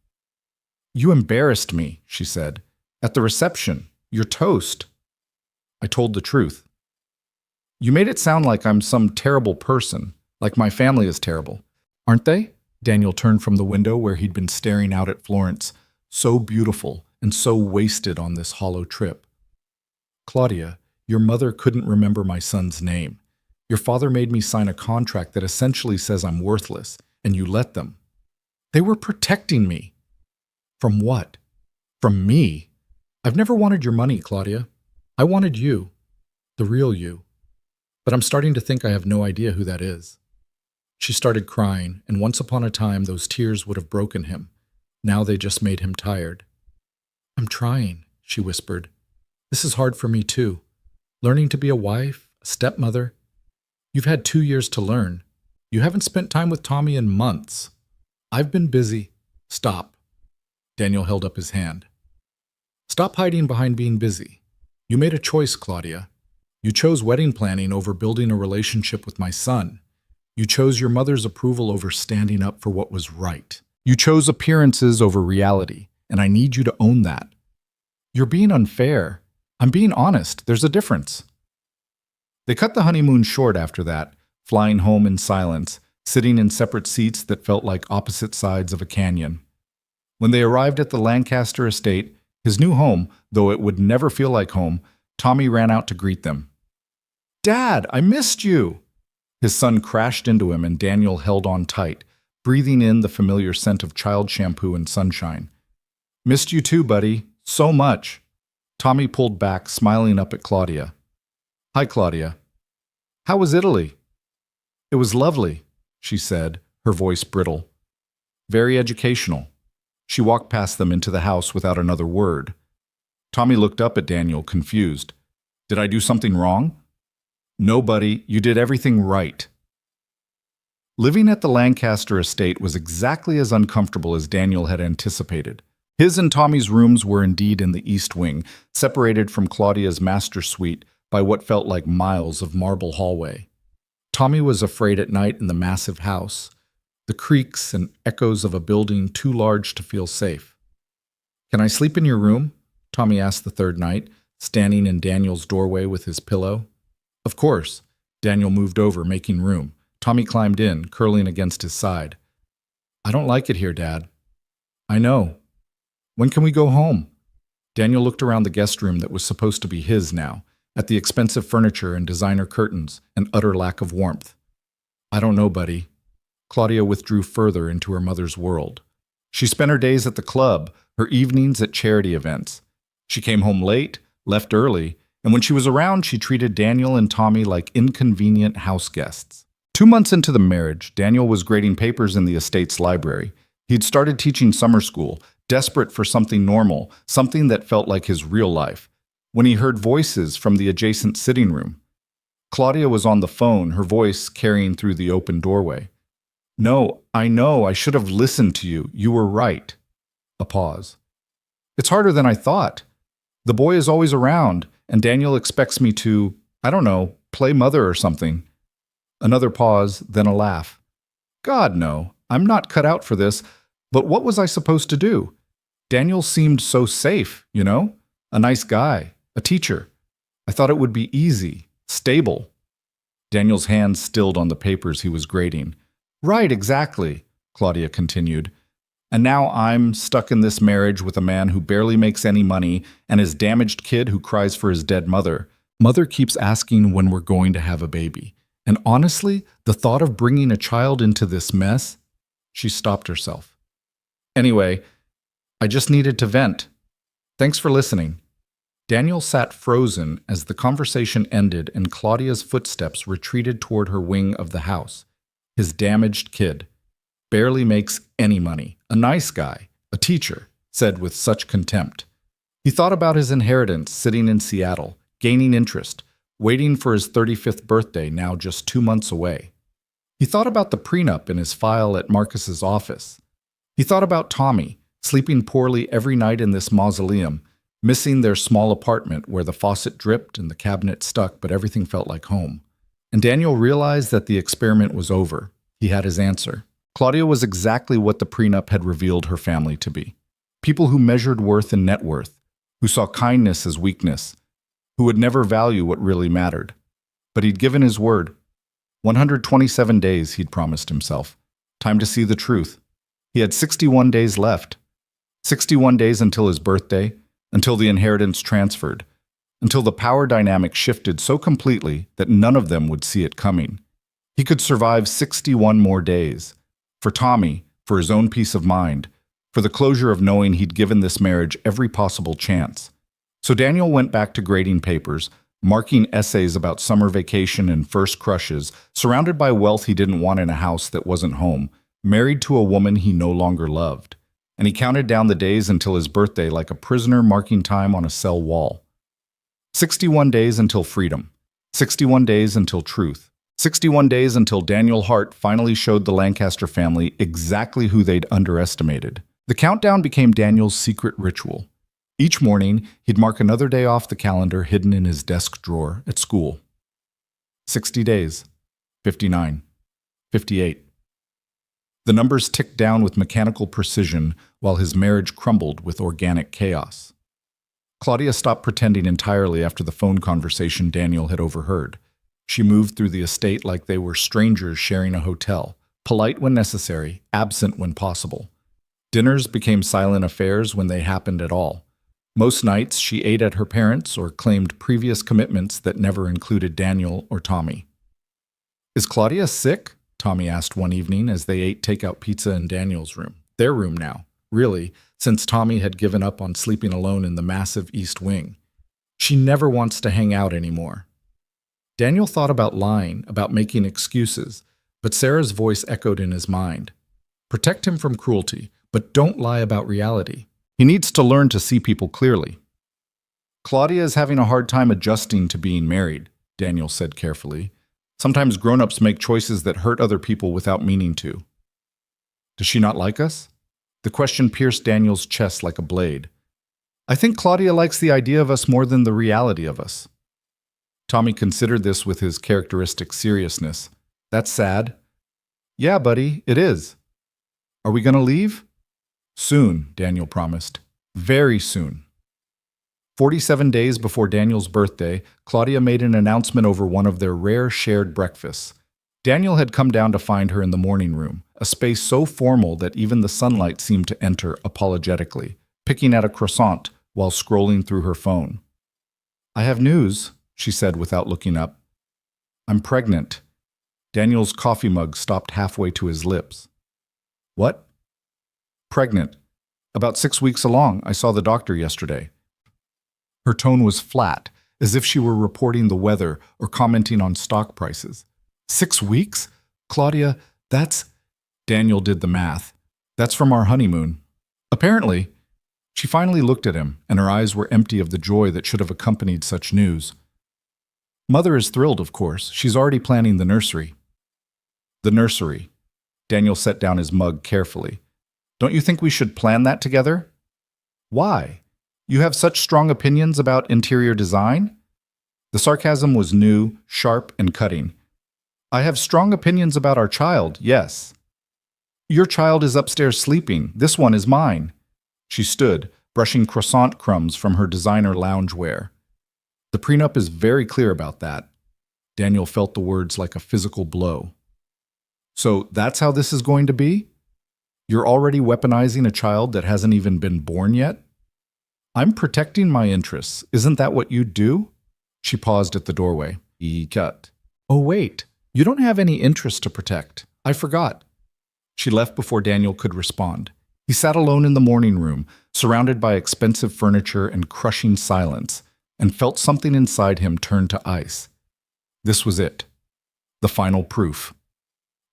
"You embarrassed me," she said. "At the reception, your toast." I told the truth. "You made it sound like I'm some terrible person, like my family is terrible. Aren't they?" Daniel turned from the window where he'd been staring out at Florence, so beautiful and so wasted on this hollow trip. "Claudia, your mother couldn't remember my son's name. Your father made me sign a contract that essentially says I'm worthless, and you let them. They were protecting me." "From what?" "From me. I've never wanted your money, Claudia. I wanted you, the real you. But I'm starting to think I have no idea who that is." She started crying, and once upon a time those tears would have broken him. Now they just made him tired. "I'm trying," she whispered. "This is hard for me too. Learning to be a wife, a stepmother. You've had 2 years to learn. You haven't spent time with Tommy in months. I've been busy." "Stop." Daniel held up his hand. "Stop hiding behind being busy. You made a choice, Claudia. You chose wedding planning over building a relationship with my son. You chose your mother's approval over standing up for what was right. You chose appearances over reality, and I need you to own that." "You're being unfair. I'm being honest. There's a difference." They cut the honeymoon short after that, flying home in silence, sitting in separate seats that felt like opposite sides of a canyon. When they arrived at the Lancaster estate, his new home, though it would never feel like home, Tommy ran out to greet them. "Dad, I missed you!" His son crashed into him and Daniel held on tight, breathing in the familiar scent of child shampoo and sunshine. "Missed you too, buddy. So much." Tommy pulled back, smiling up at Claudia. "Hi, Claudia. How was Italy?" "It was lovely," she said, her voice brittle. "Very educational." She walked past them into the house without another word. Tommy looked up at Daniel, confused. "Did I do something wrong?" "No, buddy, you did everything right." Living at the Lancaster estate was exactly as uncomfortable as Daniel had anticipated. His and Tommy's rooms were indeed in the east wing, separated from Claudia's master suite by what felt like miles of marble hallway. Tommy was afraid at night in the massive house, the creaks and echoes of a building too large to feel safe. "Can I sleep in your room?" Tommy asked the third night, standing in Daniel's doorway with his pillow. "Of course." Daniel moved over, making room. Tommy climbed in, curling against his side. "I don't like it here, Dad." "I know. When can we go home?" Daniel looked around the guest room that was supposed to be his now, at the expensive furniture and designer curtains and utter lack of warmth. "I don't know, buddy." Claudia withdrew further into her mother's world. She spent her days at the club, her evenings at charity events. She came home late, left early, and when she was around, she treated Daniel and Tommy like inconvenient house guests. 2 months into the marriage, Daniel was grading papers in the estate's library. He'd started teaching summer school, desperate for something normal, something that felt like his real life, when he heard voices from the adjacent sitting room. Claudia was on the phone, her voice carrying through the open doorway. "No, I know, I should have listened to you. You were right." A pause. "It's harder than I thought. The boy is always around, and Daniel expects me to, I don't know, play mother or something." Another pause, then a laugh. "God, no, I'm not cut out for this, but what was I supposed to do? Daniel seemed so safe, you know? A nice guy, a teacher. I thought it would be easy, stable." Daniel's hands stilled on the papers he was grading. "Right, exactly," Claudia continued. "And now I'm stuck in this marriage with a man who barely makes any money and his damaged kid who cries for his dead mother. Mother keeps asking when we're going to have a baby. And honestly, the thought of bringing a child into this mess..." She stopped herself. "Anyway, I just needed to vent. Thanks for listening." Daniel sat frozen as the conversation ended and Claudia's footsteps retreated toward her wing of the house. His damaged kid. Barely makes any money. A nice guy. A teacher. Said with such contempt. He thought about his inheritance sitting in Seattle, gaining interest, waiting for his 35th birthday now just 2 months away. He thought about the prenup in his file at Marcus's office. He thought about Tommy, sleeping poorly every night in this mausoleum, missing their small apartment where the faucet dripped and the cabinet stuck but everything felt like home. And Daniel realized that the experiment was over. He had his answer. Claudia was exactly what the prenup had revealed her family to be. People who measured worth in net worth, who saw kindness as weakness, who would never value what really mattered. But he'd given his word. 127 days, he'd promised himself. Time to see the truth. He had 61 days left. 61 days until his birthday, until the inheritance transferred, until the power dynamic shifted so completely that none of them would see it coming. He could survive 61 more days. For Tommy, for his own peace of mind, for the closure of knowing he'd given this marriage every possible chance. So Daniel went back to grading papers, marking essays about summer vacation and first crushes, surrounded by wealth he didn't want in a house that wasn't home, married to a woman he no longer loved. And he counted down the days until his birthday like a prisoner marking time on a cell wall. 61 days until freedom. 61 days until truth. 61 days until Daniel Hart finally showed the Lancaster family exactly who they'd underestimated. The countdown became Daniel's secret ritual. Each morning, he'd mark another day off the calendar hidden in his desk drawer at school. 60 days. 59. 58. The numbers ticked down with mechanical precision while his marriage crumbled with organic chaos. Claudia stopped pretending entirely after the phone conversation Daniel had overheard. She moved through the estate like they were strangers sharing a hotel, polite when necessary, absent when possible. Dinners became silent affairs when they happened at all. Most nights she ate at her parents' or claimed previous commitments that never included Daniel or Tommy. "Is Claudia sick?" Tommy asked one evening as they ate takeout pizza in Daniel's room. Their room now, really, since Tommy had given up on sleeping alone in the massive East Wing. "She never wants to hang out anymore." Daniel thought about lying, about making excuses, but Sarah's voice echoed in his mind. Protect him from cruelty, but don't lie about reality. He needs to learn to see people clearly. "Claudia is having a hard time adjusting to being married," Daniel said carefully. "Sometimes grown-ups make choices that hurt other people without meaning to." "Does she not like us?" The question pierced Daniel's chest like a blade. "I think Claudia likes the idea of us more than the reality of us." Tommy considered this with his characteristic seriousness. "That's sad." "Yeah, buddy, it is." "Are we going to leave?" "Soon," Daniel promised. "Very soon." 47 days before Daniel's birthday, Claudia made an announcement over one of their rare shared breakfasts. Daniel had come down to find her in the morning room, a space so formal that even the sunlight seemed to enter apologetically, picking at a croissant while scrolling through her phone. "I have news," she said without looking up. "I'm pregnant." Daniel's coffee mug stopped halfway to his lips. "What?" "Pregnant. About 6 weeks along. I saw the doctor yesterday." Her tone was flat, as if she were reporting the weather or commenting on stock prices. 6 weeks? Claudia, that's... Daniel did the math. "That's from our honeymoon." "Apparently." She finally looked at him, and her eyes were empty of the joy that should have accompanied such news. "Mother is thrilled, of course. She's already planning the nursery." "The nursery." Daniel set down his mug carefully. "Don't you think we should plan that together?" "Why? You have such strong opinions about interior design?" The sarcasm was new, sharp, and cutting. "I have strong opinions about our child, yes." "Your child is upstairs sleeping. This one is mine." She stood, brushing croissant crumbs from her designer loungewear. "The prenup is very clear about that." Daniel felt the words like a physical blow. "So that's how this is going to be? You're already weaponizing a child that hasn't even been born yet?" "I'm protecting my interests. Isn't that what you do?" She paused at the doorway. He cut. "Oh, wait. You don't have any interest to protect. I forgot." She left before Daniel could respond. He sat alone in the morning room, surrounded by expensive furniture and crushing silence, and felt something inside him turn to ice. This was it. The final proof.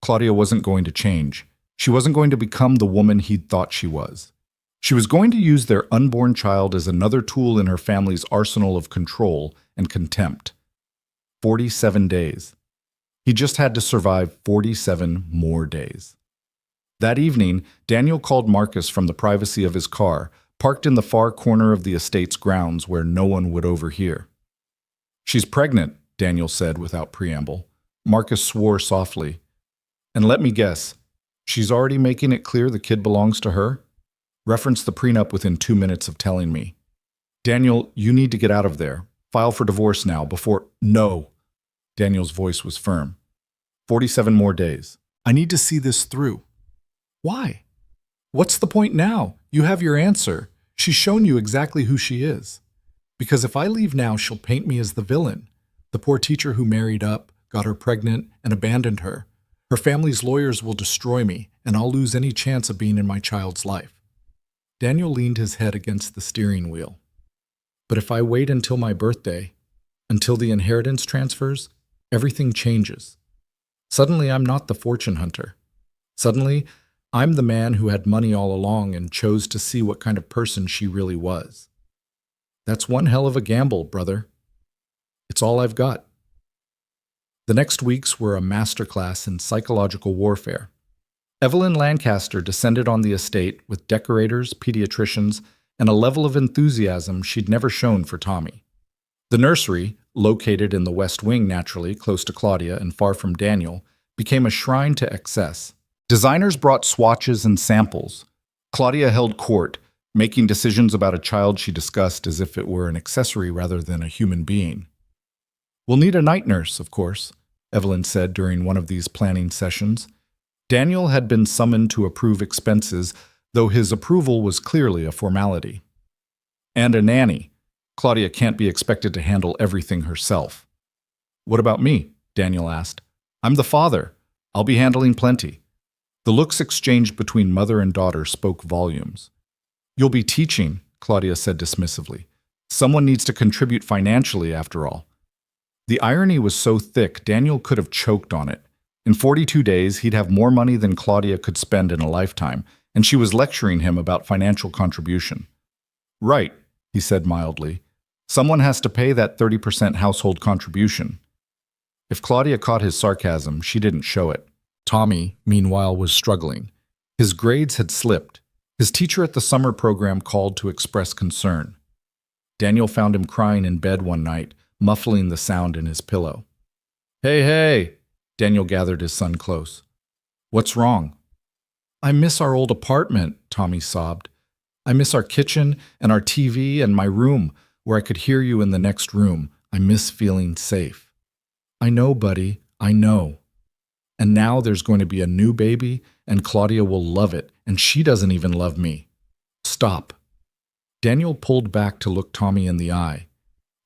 Claudia wasn't going to change. She wasn't going to become the woman he'd thought she was. She was going to use their unborn child as another tool in her family's arsenal of control and contempt. 47 days. He just had to survive 47 more days. That evening, Daniel called Marcus from the privacy of his car, parked in the far corner of the estate's grounds where no one would overhear. "She's pregnant," Daniel said without preamble. Marcus swore softly. "And let me guess, she's already making it clear the kid belongs to her?" "Reference the prenup within 2 minutes of telling me." "Daniel, you need to get out of there. File for divorce now before—" "No." Daniel's voice was firm. 47 more days. I need to see this through." "Why?" "What's the point now? You have your answer. She's shown you exactly who she is." "Because if I leave now, she'll paint me as the villain. The poor teacher who married up, got her pregnant, and abandoned her. Her family's lawyers will destroy me, and I'll lose any chance of being in my child's life." Daniel leaned his head against the steering wheel. "But if I wait until my birthday, until the inheritance transfers, everything changes. Suddenly I'm not the fortune hunter. Suddenly, I'm the man who had money all along and chose to see what kind of person she really was. That's one hell of a gamble, brother. It's all I've got." The next weeks were a masterclass in psychological warfare. Evelyn Lancaster descended on the estate with decorators, pediatricians, and a level of enthusiasm she'd never shown for Tommy. The nursery, located in the West Wing naturally, close to Claudia and far from Daniel, became a shrine to excess. Designers brought swatches and samples. Claudia held court, making decisions about a child she discussed as if it were an accessory rather than a human being. "We'll need a night nurse, of course," Evelyn said during one of these planning sessions. Daniel had been summoned to approve expenses, though his approval was clearly a formality. And a nanny. Claudia can't be expected to handle everything herself. What about me? Daniel asked. I'm the father. I'll be handling plenty. The looks exchanged between mother and daughter spoke volumes. You'll be teaching, Claudia said dismissively. Someone needs to contribute financially, after all. The irony was so thick, Daniel could have choked on it. In 42 days, he'd have more money than Claudia could spend in a lifetime, and she was lecturing him about financial contribution. Right, he said mildly. Someone has to pay that 30% household contribution. If Claudia caught his sarcasm, she didn't show it. Tommy, meanwhile, was struggling. His grades had slipped. His teacher at the summer program called to express concern. Daniel found him crying in bed one night, muffling the sound in his pillow. Hey, hey! Daniel gathered his son close. What's wrong? I miss our old apartment, Tommy sobbed. I miss our kitchen and our TV and my room, where I could hear you in the next room. I miss feeling safe. I know, buddy, I know. And now there's going to be a new baby, and Claudia will love it, and she doesn't even love me. Stop. Daniel pulled back to look Tommy in the eye.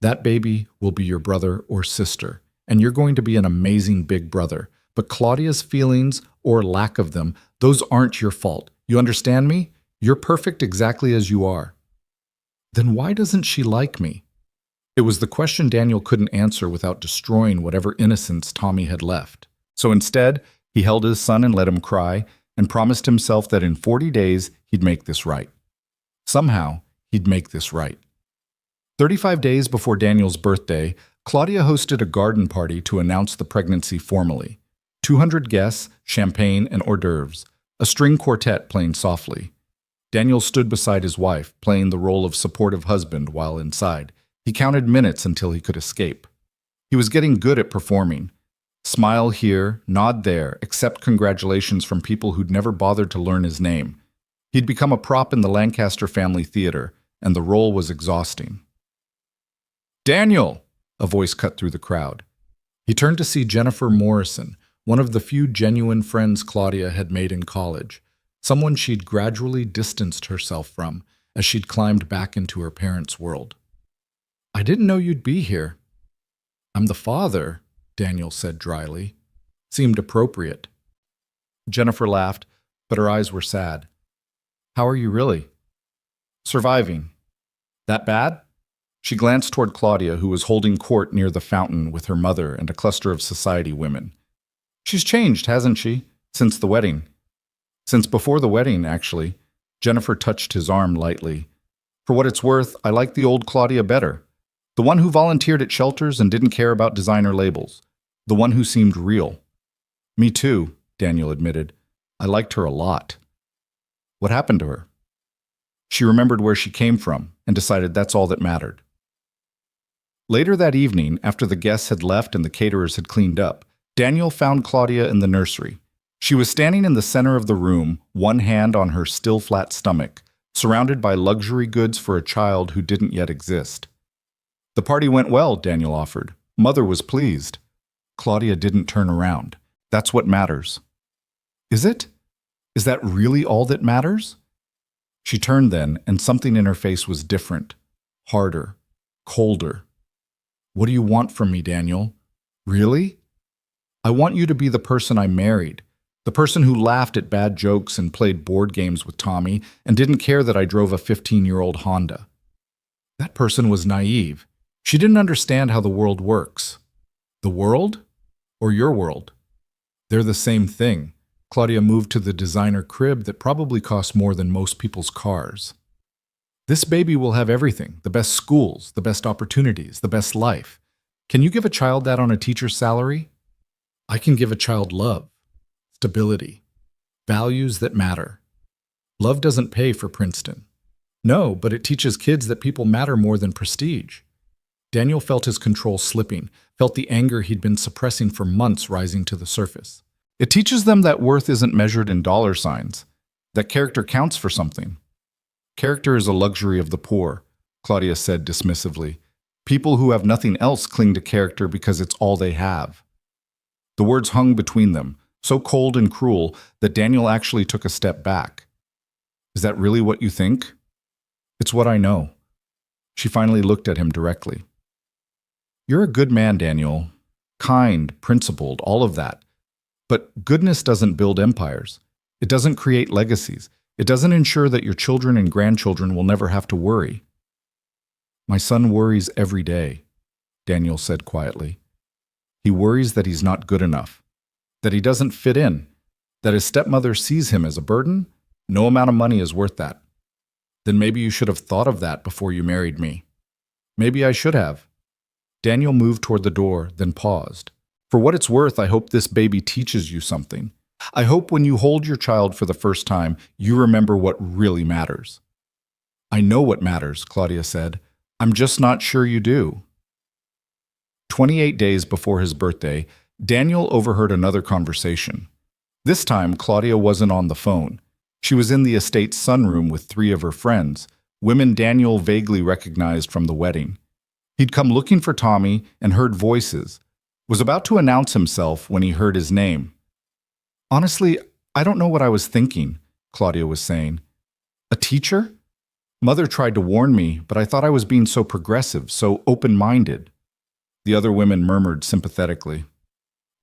That baby will be your brother or sister, and you're going to be an amazing big brother. But Claudia's feelings, or lack of them, those aren't your fault. You understand me? You're perfect exactly as you are. Then why doesn't she like me? It was the question Daniel couldn't answer without destroying whatever innocence Tommy had left. So instead, he held his son and let him cry, and promised himself that in 40 days he'd make this right. Somehow, he'd make this right. 35 days before Daniel's birthday, Claudia hosted a garden party to announce the pregnancy formally. 200 guests, champagne, and hors d'oeuvres, a string quartet playing softly. Daniel stood beside his wife, playing the role of supportive husband while inside. He counted minutes until he could escape. He was getting good at performing. Smile here, nod there, accept congratulations from people who'd never bothered to learn his name. He'd become a prop in the Lancaster family theater, and the role was exhausting. Daniel! A voice cut through the crowd. He turned to see Jennifer Morrison, one of the few genuine friends Claudia had made in college, someone she'd gradually distanced herself from as she'd climbed back into her parents' world. I didn't know you'd be here. I'm the father, Daniel said dryly. Seemed appropriate. Jennifer laughed, but her eyes were sad. How are you really? Surviving. That bad? She glanced toward Claudia, who was holding court near the fountain with her mother and a cluster of society women. She's changed, hasn't she, since the wedding? Since before the wedding, actually. Jennifer touched his arm lightly. For what it's worth, I like the old Claudia better. The one who volunteered at shelters and didn't care about designer labels. The one who seemed real. Me too, Daniel admitted. I liked her a lot. What happened to her? She remembered where she came from and decided that's all that mattered. Later that evening, after the guests had left and the caterers had cleaned up, Daniel found Claudia in the nursery. She was standing in the center of the room, one hand on her still flat stomach, surrounded by luxury goods for a child who didn't yet exist. The party went well, Daniel offered. Mother was pleased. Claudia didn't turn around. That's what matters. Is it? Is that really all that matters? She turned then, and something in her face was different, harder, colder. What do you want from me, Daniel? Really? I want you to be the person I married, the person who laughed at bad jokes and played board games with Tommy and didn't care that I drove a 15-year-old Honda. That person was naive. She didn't understand how the world works. The world? Or your world? They're the same thing. Claudia moved to the designer crib that probably cost more than most people's cars. This baby will have everything, the best schools, the best opportunities, the best life. Can you give a child that on a teacher's salary? I can give a child love, stability, values that matter. Love doesn't pay for Princeton. No, but it teaches kids that people matter more than prestige. Daniel felt his control slipping, felt the anger he'd been suppressing for months rising to the surface. It teaches them that worth isn't measured in dollar signs, that character counts for something. Character is a luxury of the poor, Claudia said dismissively. People who have nothing else cling to character because it's all they have. The words hung between them, so cold and cruel that Daniel actually took a step back. Is that really what you think? It's what I know. She finally looked at him directly. You're a good man, Daniel. Kind, principled, all of that. But goodness doesn't build empires. It doesn't create legacies. It doesn't ensure that your children and grandchildren will never have to worry. My son worries every day, Daniel said quietly. He worries that he's not good enough, that he doesn't fit in, that his stepmother sees him as a burden. No amount of money is worth that. Then maybe you should have thought of that before you married me. Maybe I should have. Daniel moved toward the door, then paused. For what it's worth, I hope this baby teaches you something. I hope when you hold your child for the first time, you remember what really matters. I know what matters, Claudia said. I'm just not sure you do. 28 days before his birthday, Daniel overheard another conversation. This time, Claudia wasn't on the phone. She was in the estate's sunroom with 3 of her friends, women Daniel vaguely recognized from the wedding. He'd come looking for Tommy and heard voices, was about to announce himself when he heard his name. Honestly, I don't know what I was thinking, Claudia was saying. A teacher? Mother tried to warn me, but I thought I was being so progressive, so open-minded. The other women murmured sympathetically.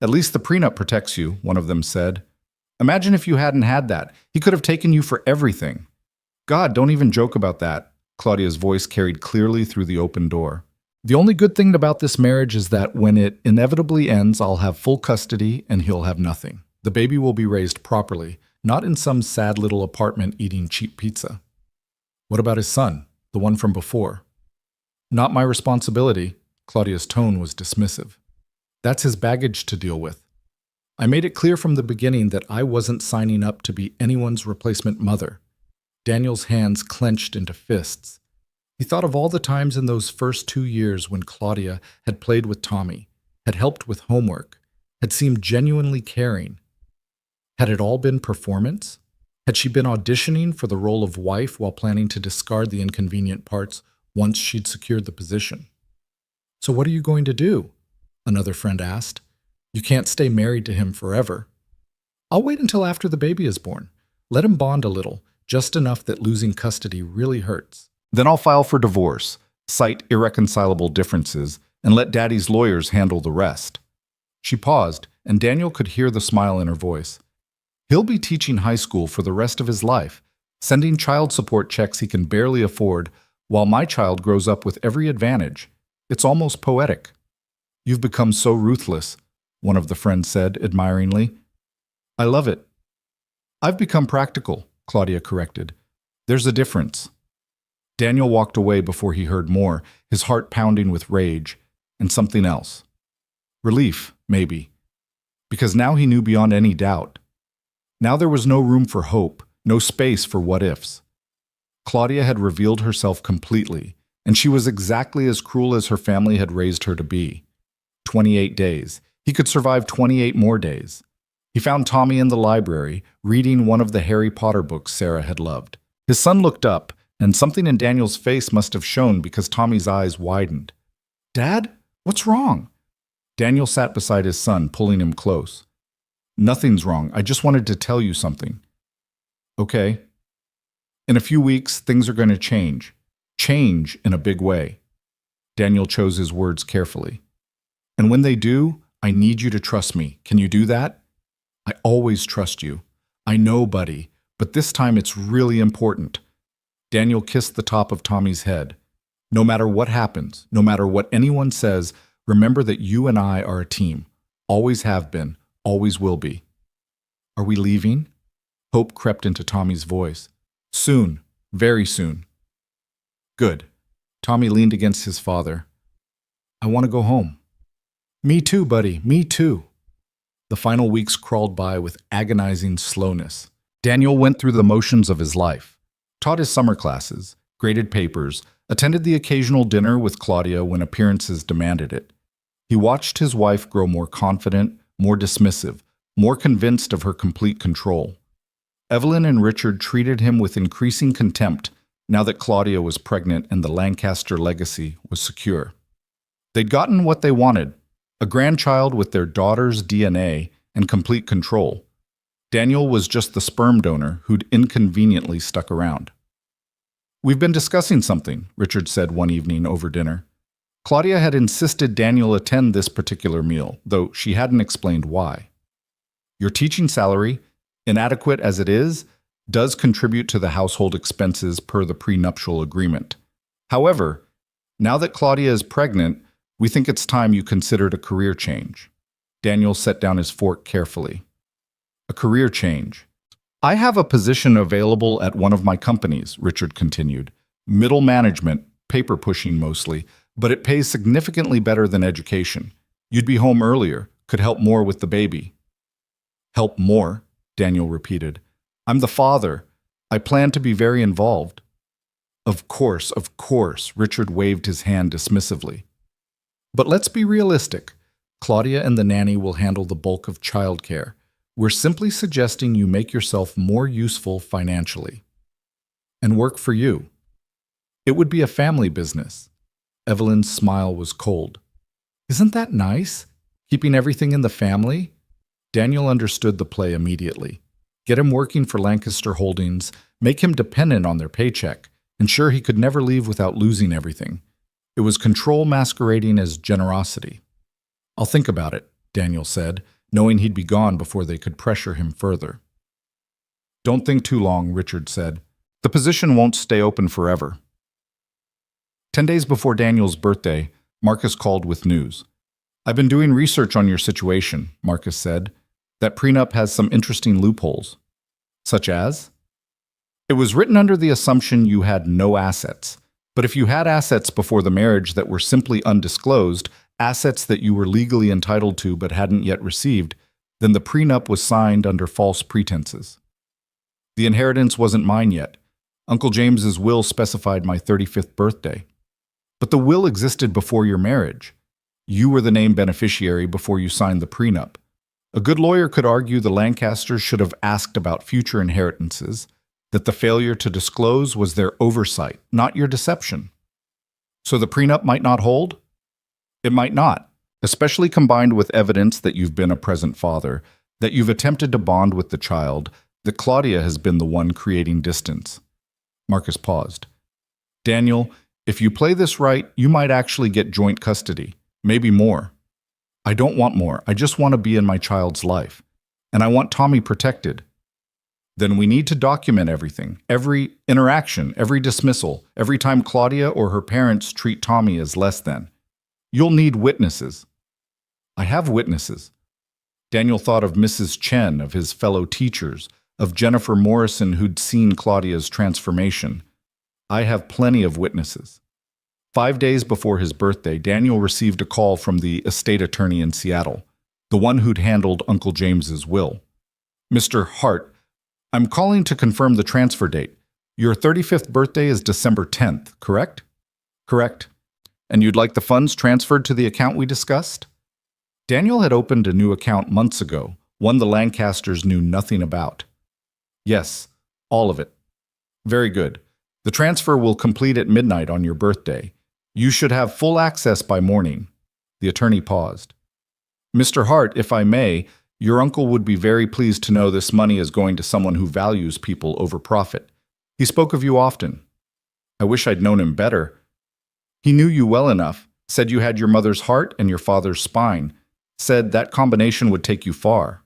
At least the prenup protects you, one of them said. Imagine if you hadn't had that. He could have taken you for everything. God, don't even joke about that. Claudia's voice carried clearly through the open door. The only good thing about this marriage is that when it inevitably ends, I'll have full custody and he'll have nothing. The baby will be raised properly, not in some sad little apartment eating cheap pizza. What about his son, the one from before? Not my responsibility. Claudia's tone was dismissive. That's his baggage to deal with. I made it clear from the beginning that I wasn't signing up to be anyone's replacement mother. Daniel's hands clenched into fists. He thought of all the times in those first 2 years when Claudia had played with Tommy, had helped with homework, had seemed genuinely caring. Had it all been performance? Had she been auditioning for the role of wife while planning to discard the inconvenient parts once she'd secured the position? So what are you going to do? Another friend asked. You can't stay married to him forever. I'll wait until after the baby is born. Let him bond a little, just enough that losing custody really hurts. Then I'll file for divorce, cite irreconcilable differences, and let Daddy's lawyers handle the rest. She paused, and Daniel could hear the smile in her voice. He'll be teaching high school for the rest of his life, sending child support checks he can barely afford, while my child grows up with every advantage. It's almost poetic. You've become so ruthless, one of the friends said admiringly. I love it. I've become practical, Claudia corrected. There's a difference. Daniel walked away before he heard more, his heart pounding with rage, and something else. Relief, maybe. Because now he knew beyond any doubt. Now there was no room for hope, no space for what-ifs. Claudia had revealed herself completely, and she was exactly as cruel as her family had raised her to be. 28 days. He could survive 28 more days. He found Tommy in the library, reading one of the Harry Potter books Sarah had loved. His son looked up, and something in Daniel's face must have shown because Tommy's eyes widened. Dad, what's wrong? Daniel sat beside his son, pulling him close. Nothing's wrong. I just wanted to tell you something. Okay. In a few weeks, things are going to change. Change in a big way. Daniel chose his words carefully. And when they do, I need you to trust me. Can you do that? I always trust you. I know, buddy, but this time it's really important. Daniel kissed the top of Tommy's head. No matter what happens, no matter what anyone says, remember that you and I are a team. Always have been, always will be. Are we leaving? Hope crept into Tommy's voice. Soon, very soon. Good. Tommy leaned against his father. I want to go home. Me too, buddy, me too. The final weeks crawled by with agonizing slowness. Daniel went through the motions of his life. Taught his summer classes, graded papers, attended the occasional dinner with Claudia when appearances demanded it. He watched his wife grow more confident, more dismissive, more convinced of her complete control. Evelyn and Richard treated him with increasing contempt now that Claudia was pregnant and the Lancaster legacy was secure. They'd gotten what they wanted, a grandchild with their daughter's DNA and complete control. Daniel was just the sperm donor who'd inconveniently stuck around. "We've been discussing something," Richard said one evening over dinner. Claudia had insisted Daniel attend this particular meal, though she hadn't explained why. "Your teaching salary, inadequate as it is, does contribute to the household expenses per the prenuptial agreement. However, now that Claudia is pregnant, we think it's time you considered a career change." Daniel set down his fork carefully. "A career change. I have a position available at one of my companies," Richard continued. "Middle management, paper pushing mostly, but it pays significantly better than education. You'd be home earlier, could help more with the baby." "Help more," Daniel repeated. "I'm the father. I plan to be very involved." Of course," Richard waved his hand dismissively. "But let's be realistic. Claudia and the nanny will handle the bulk of childcare. We're simply suggesting you make yourself more useful financially. And work for you. It would be a family business." Evelyn's smile was cold. "Isn't that nice? Keeping everything in the family?" Daniel understood the play immediately. Get him working for Lancaster Holdings, make him dependent on their paycheck, ensure he could never leave without losing everything. It was control masquerading as generosity. "I'll think about it," Daniel said, knowing he'd be gone before they could pressure him further. "Don't think too long," Richard said. "The position won't stay open forever." 10 days before Daniel's birthday, Marcus called with news. "I've been doing research on your situation," Marcus said. "That prenup has some interesting loopholes." "Such as?" "It was written under the assumption you had no assets. But if you had assets before the marriage that were simply undisclosed, assets that you were legally entitled to but hadn't yet received, then the prenup was signed under false pretenses. The inheritance wasn't mine yet. Uncle James's will specified my 35th birthday. But the will existed before your marriage. You were the named beneficiary before you signed the prenup. A good lawyer could argue the Lancasters should have asked about future inheritances, that the failure to disclose was their oversight, not your deception. So the prenup might not hold? It might not, especially combined with evidence that you've been a present father, that you've attempted to bond with the child, that Claudia has been the one creating distance." Marcus paused. "Daniel, if you play this right, you might actually get joint custody, maybe more. I don't want more. I just want to be in my child's life. And I want Tommy protected. Then we need to document everything, every interaction, every dismissal, every time Claudia or her parents treat Tommy as less than. You'll need witnesses." "I have witnesses." Daniel thought of Mrs. Chen, of his fellow teachers, of Jennifer Morrison who'd seen Claudia's transformation. "I have plenty of witnesses." 5 days before his birthday, Daniel received a call from the estate attorney in Seattle, the one who'd handled Uncle James's will. "Mr. Hart, I'm calling to confirm the transfer date. Your 35th birthday is December 10th, correct?" "Correct. And you'd like the funds transferred to the account we discussed?" Daniel had opened a new account months ago, one the Lancasters knew nothing about. "Yes, all of it." "Very good. The transfer will complete at midnight on your birthday. You should have full access by morning." The attorney paused. "Mr. Hart, if I may, your uncle would be very pleased to know this money is going to someone who values people over profit. He spoke of you often." "I wish I'd known him better." "He knew you well enough, said you had your mother's heart and your father's spine, said that combination would take you far."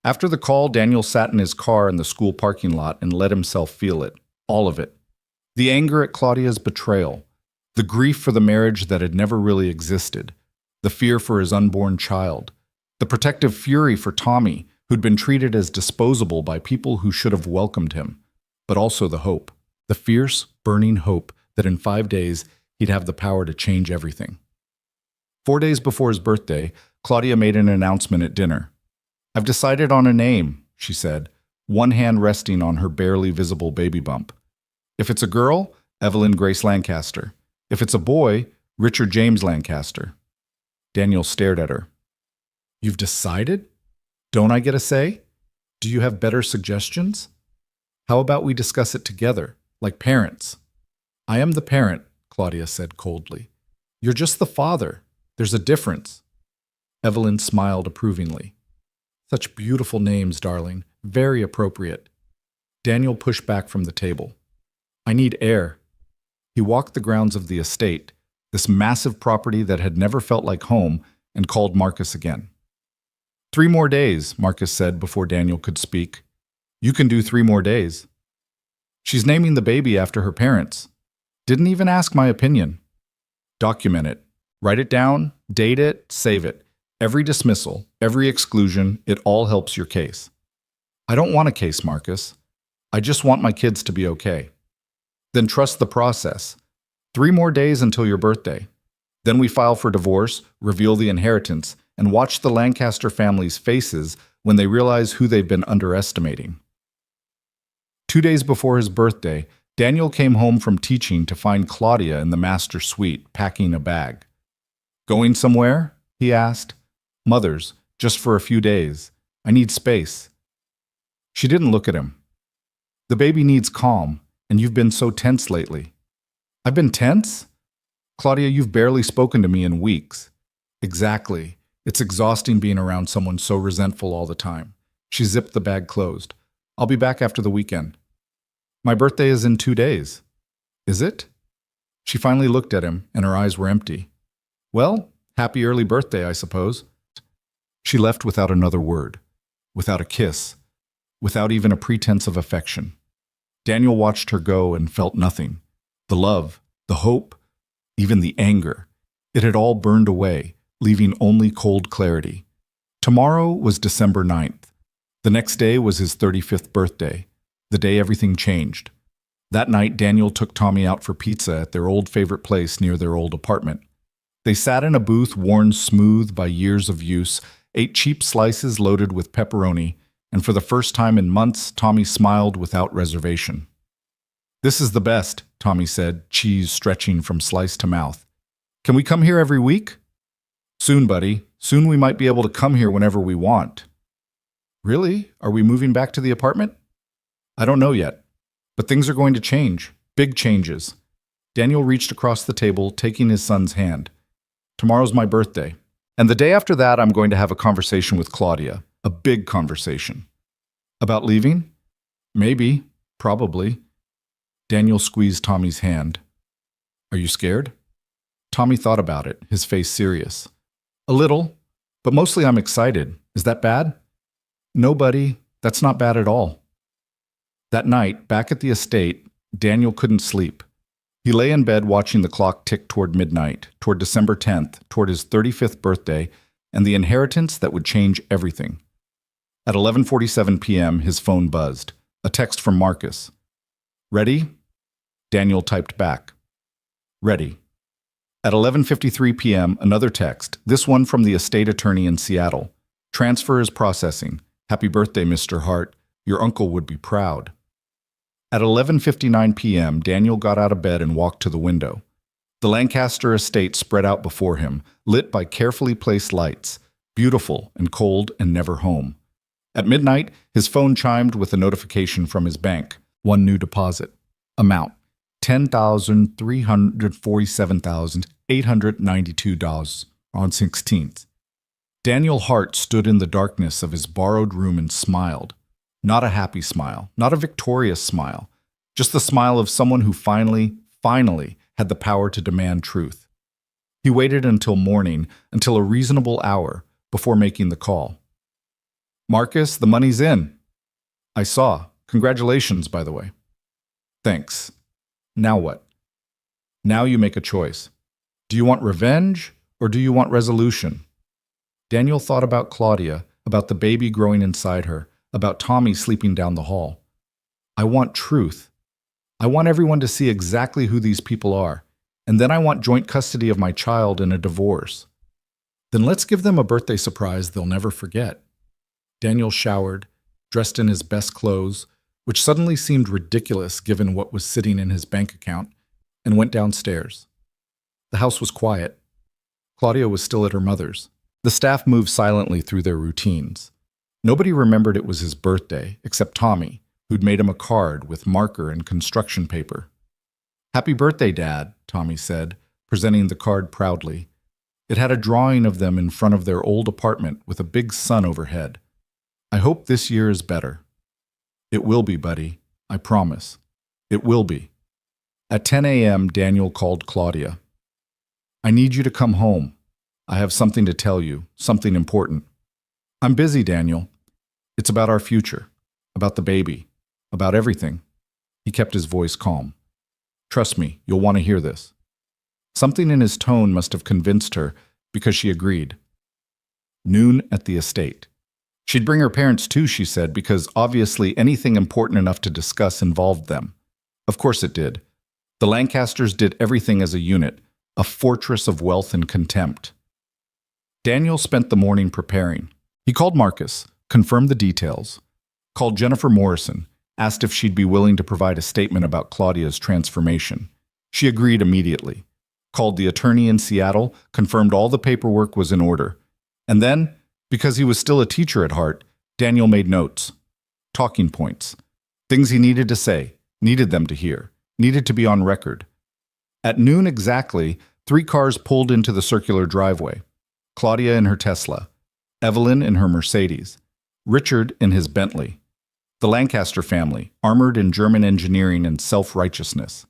After the call, Daniel sat in his car in the school parking lot and let himself feel it, all of it. The anger at Claudia's betrayal, the grief for the marriage that had never really existed, the fear for his unborn child, the protective fury for Tommy, who'd been treated as disposable by people who should have welcomed him, but also the hope, the fierce, burning hope that in 5 days he'd have the power to change everything. 4 days before his birthday, Claudia made an announcement at dinner. "I've decided on a name," she said, one hand resting on her barely visible baby bump. "If it's a girl, Evelyn Grace Lancaster. If it's a boy, Richard James Lancaster." Daniel stared at her. "You've decided? Don't I get a say? Do you have better suggestions? How about we discuss it together, like parents?" "I am the parent," Claudia said coldly. "You're just the father. There's a difference." Evelyn smiled approvingly. Such beautiful names, darling. Very appropriate. Daniel pushed back from the table. I need air. He walked the grounds of the estate, this massive property that had never felt like home, and called Marcus again. 3 more days, Marcus said before Daniel could speak. You can do 3 more days. She's naming the baby after her parents. Didn't even ask my opinion. Document it. Write it down, date it, save it. Every dismissal, every exclusion, it all helps your case. I don't want a case, Marcus. I just want my kids to be okay. Then trust the process. 3 more days until your birthday. Then we file for divorce, reveal the inheritance, and watch the Lancaster family's faces when they realize who they've been underestimating. 2 days before his birthday, Daniel came home from teaching to find Claudia in the master suite, packing a bag. Going somewhere? He asked. Mother's, just for a few days. I need space. She didn't look at him. The baby needs calm, and you've been so tense lately. I've been tense? Claudia, you've barely spoken to me in weeks. Exactly. It's exhausting being around someone so resentful all the time. She zipped the bag closed. I'll be back after the weekend. My birthday is in 2 days. Is it? She finally looked at him, and her eyes were empty. Well, happy early birthday, I suppose. She left without another word, without a kiss, without even a pretense of affection. Daniel watched her go and felt nothing. The love, the hope, even the anger. It had all burned away, leaving only cold clarity. Tomorrow was December 9th. The next day was his 35th birthday, the day everything changed. That night, Daniel took Tommy out for pizza at their old favorite place near their old apartment. They sat in a booth worn smooth by years of use, ate cheap slices loaded with pepperoni, and for the first time in months, Tommy smiled without reservation. This is the best, Tommy said, cheese stretching from slice to mouth. Can we come here every week? Soon, buddy. Soon we might be able to come here whenever we want. Really? Are we moving back to the apartment? I don't know yet. But things are going to change. Big changes. Daniel reached across the table, taking his son's hand. Tomorrow's my birthday. And the day after that, I'm going to have a conversation with Claudia. A big conversation. About leaving? Maybe. Probably. Daniel squeezed Tommy's hand. Are you scared? Tommy thought about it, his face serious. A little, but mostly I'm excited. Is that bad? No, buddy. That's not bad at all. That night, back at the estate, Daniel couldn't sleep. He lay in bed watching the clock tick toward midnight, toward December 10th, toward his 35th birthday, and the inheritance that would change everything. At 11:47 p.m., his phone buzzed. A text from Marcus. Ready? Daniel typed back. Ready. At 11:53 p.m., another text, this one from the estate attorney in Seattle. Transfer is processing. Happy birthday, Mr. Hart. Your uncle would be proud. At 11:59 p.m., Daniel got out of bed and walked to the window. The Lancaster estate spread out before him, lit by carefully placed lights, beautiful and cold and never home. At midnight, his phone chimed with a notification from his bank. One new deposit. Amount: $10,347,892 on 16th. Daniel Hart stood in the darkness of his borrowed room and smiled. Not a happy smile, not a victorious smile, just the smile of someone who finally had the power to demand truth. He waited until morning, until a reasonable hour, before making the call. Marcus, the money's in. I saw. Congratulations, by the way. Thanks. Now what? Now you make a choice. Do you want revenge, or do you want resolution? Daniel thought about Claudia, about the baby growing inside her, about Tommy sleeping down the hall. I want truth. I want everyone to see exactly who these people are, and then I want joint custody of my child and a divorce. Then let's give them a birthday surprise they'll never forget. Daniel showered, dressed in his best clothes, which suddenly seemed ridiculous given what was sitting in his bank account, and went downstairs. The house was quiet. Claudia was still at her mother's. The staff moved silently through their routines. Nobody remembered it was his birthday, except Tommy, who'd made him a card with marker and construction paper. Happy birthday, Dad, Tommy said, presenting the card proudly. It had a drawing of them in front of their old apartment with a big sun overhead. I hope this year is better. It will be, buddy. I promise. It will be. At 10 a.m., Daniel called Claudia. I need you to come home. I have something to tell you, something important. I'm busy, Daniel. It's about our future, about the baby, about everything. He kept his voice calm. Trust me, you'll want to hear this. Something in his tone must have convinced her because she agreed. Noon at the estate. She'd bring her parents too, she said, because obviously anything important enough to discuss involved them. Of course it did. The Lancasters did everything as a unit, a fortress of wealth and contempt. Daniel spent the morning preparing. He called Marcus, confirmed the details, called Jennifer Morrison, asked if she'd be willing to provide a statement about Claudia's transformation. She agreed immediately. Called the attorney in Seattle, confirmed all the paperwork was in order. And then, because he was still a teacher at heart, Daniel made notes, talking points, things he needed to say, needed them to hear, needed to be on record. At noon exactly, 3 cars pulled into the circular driveway. Claudia in her Tesla, Evelyn in her Mercedes, Richard in his Bentley. The Lancaster family, armored in German engineering and self-righteousness.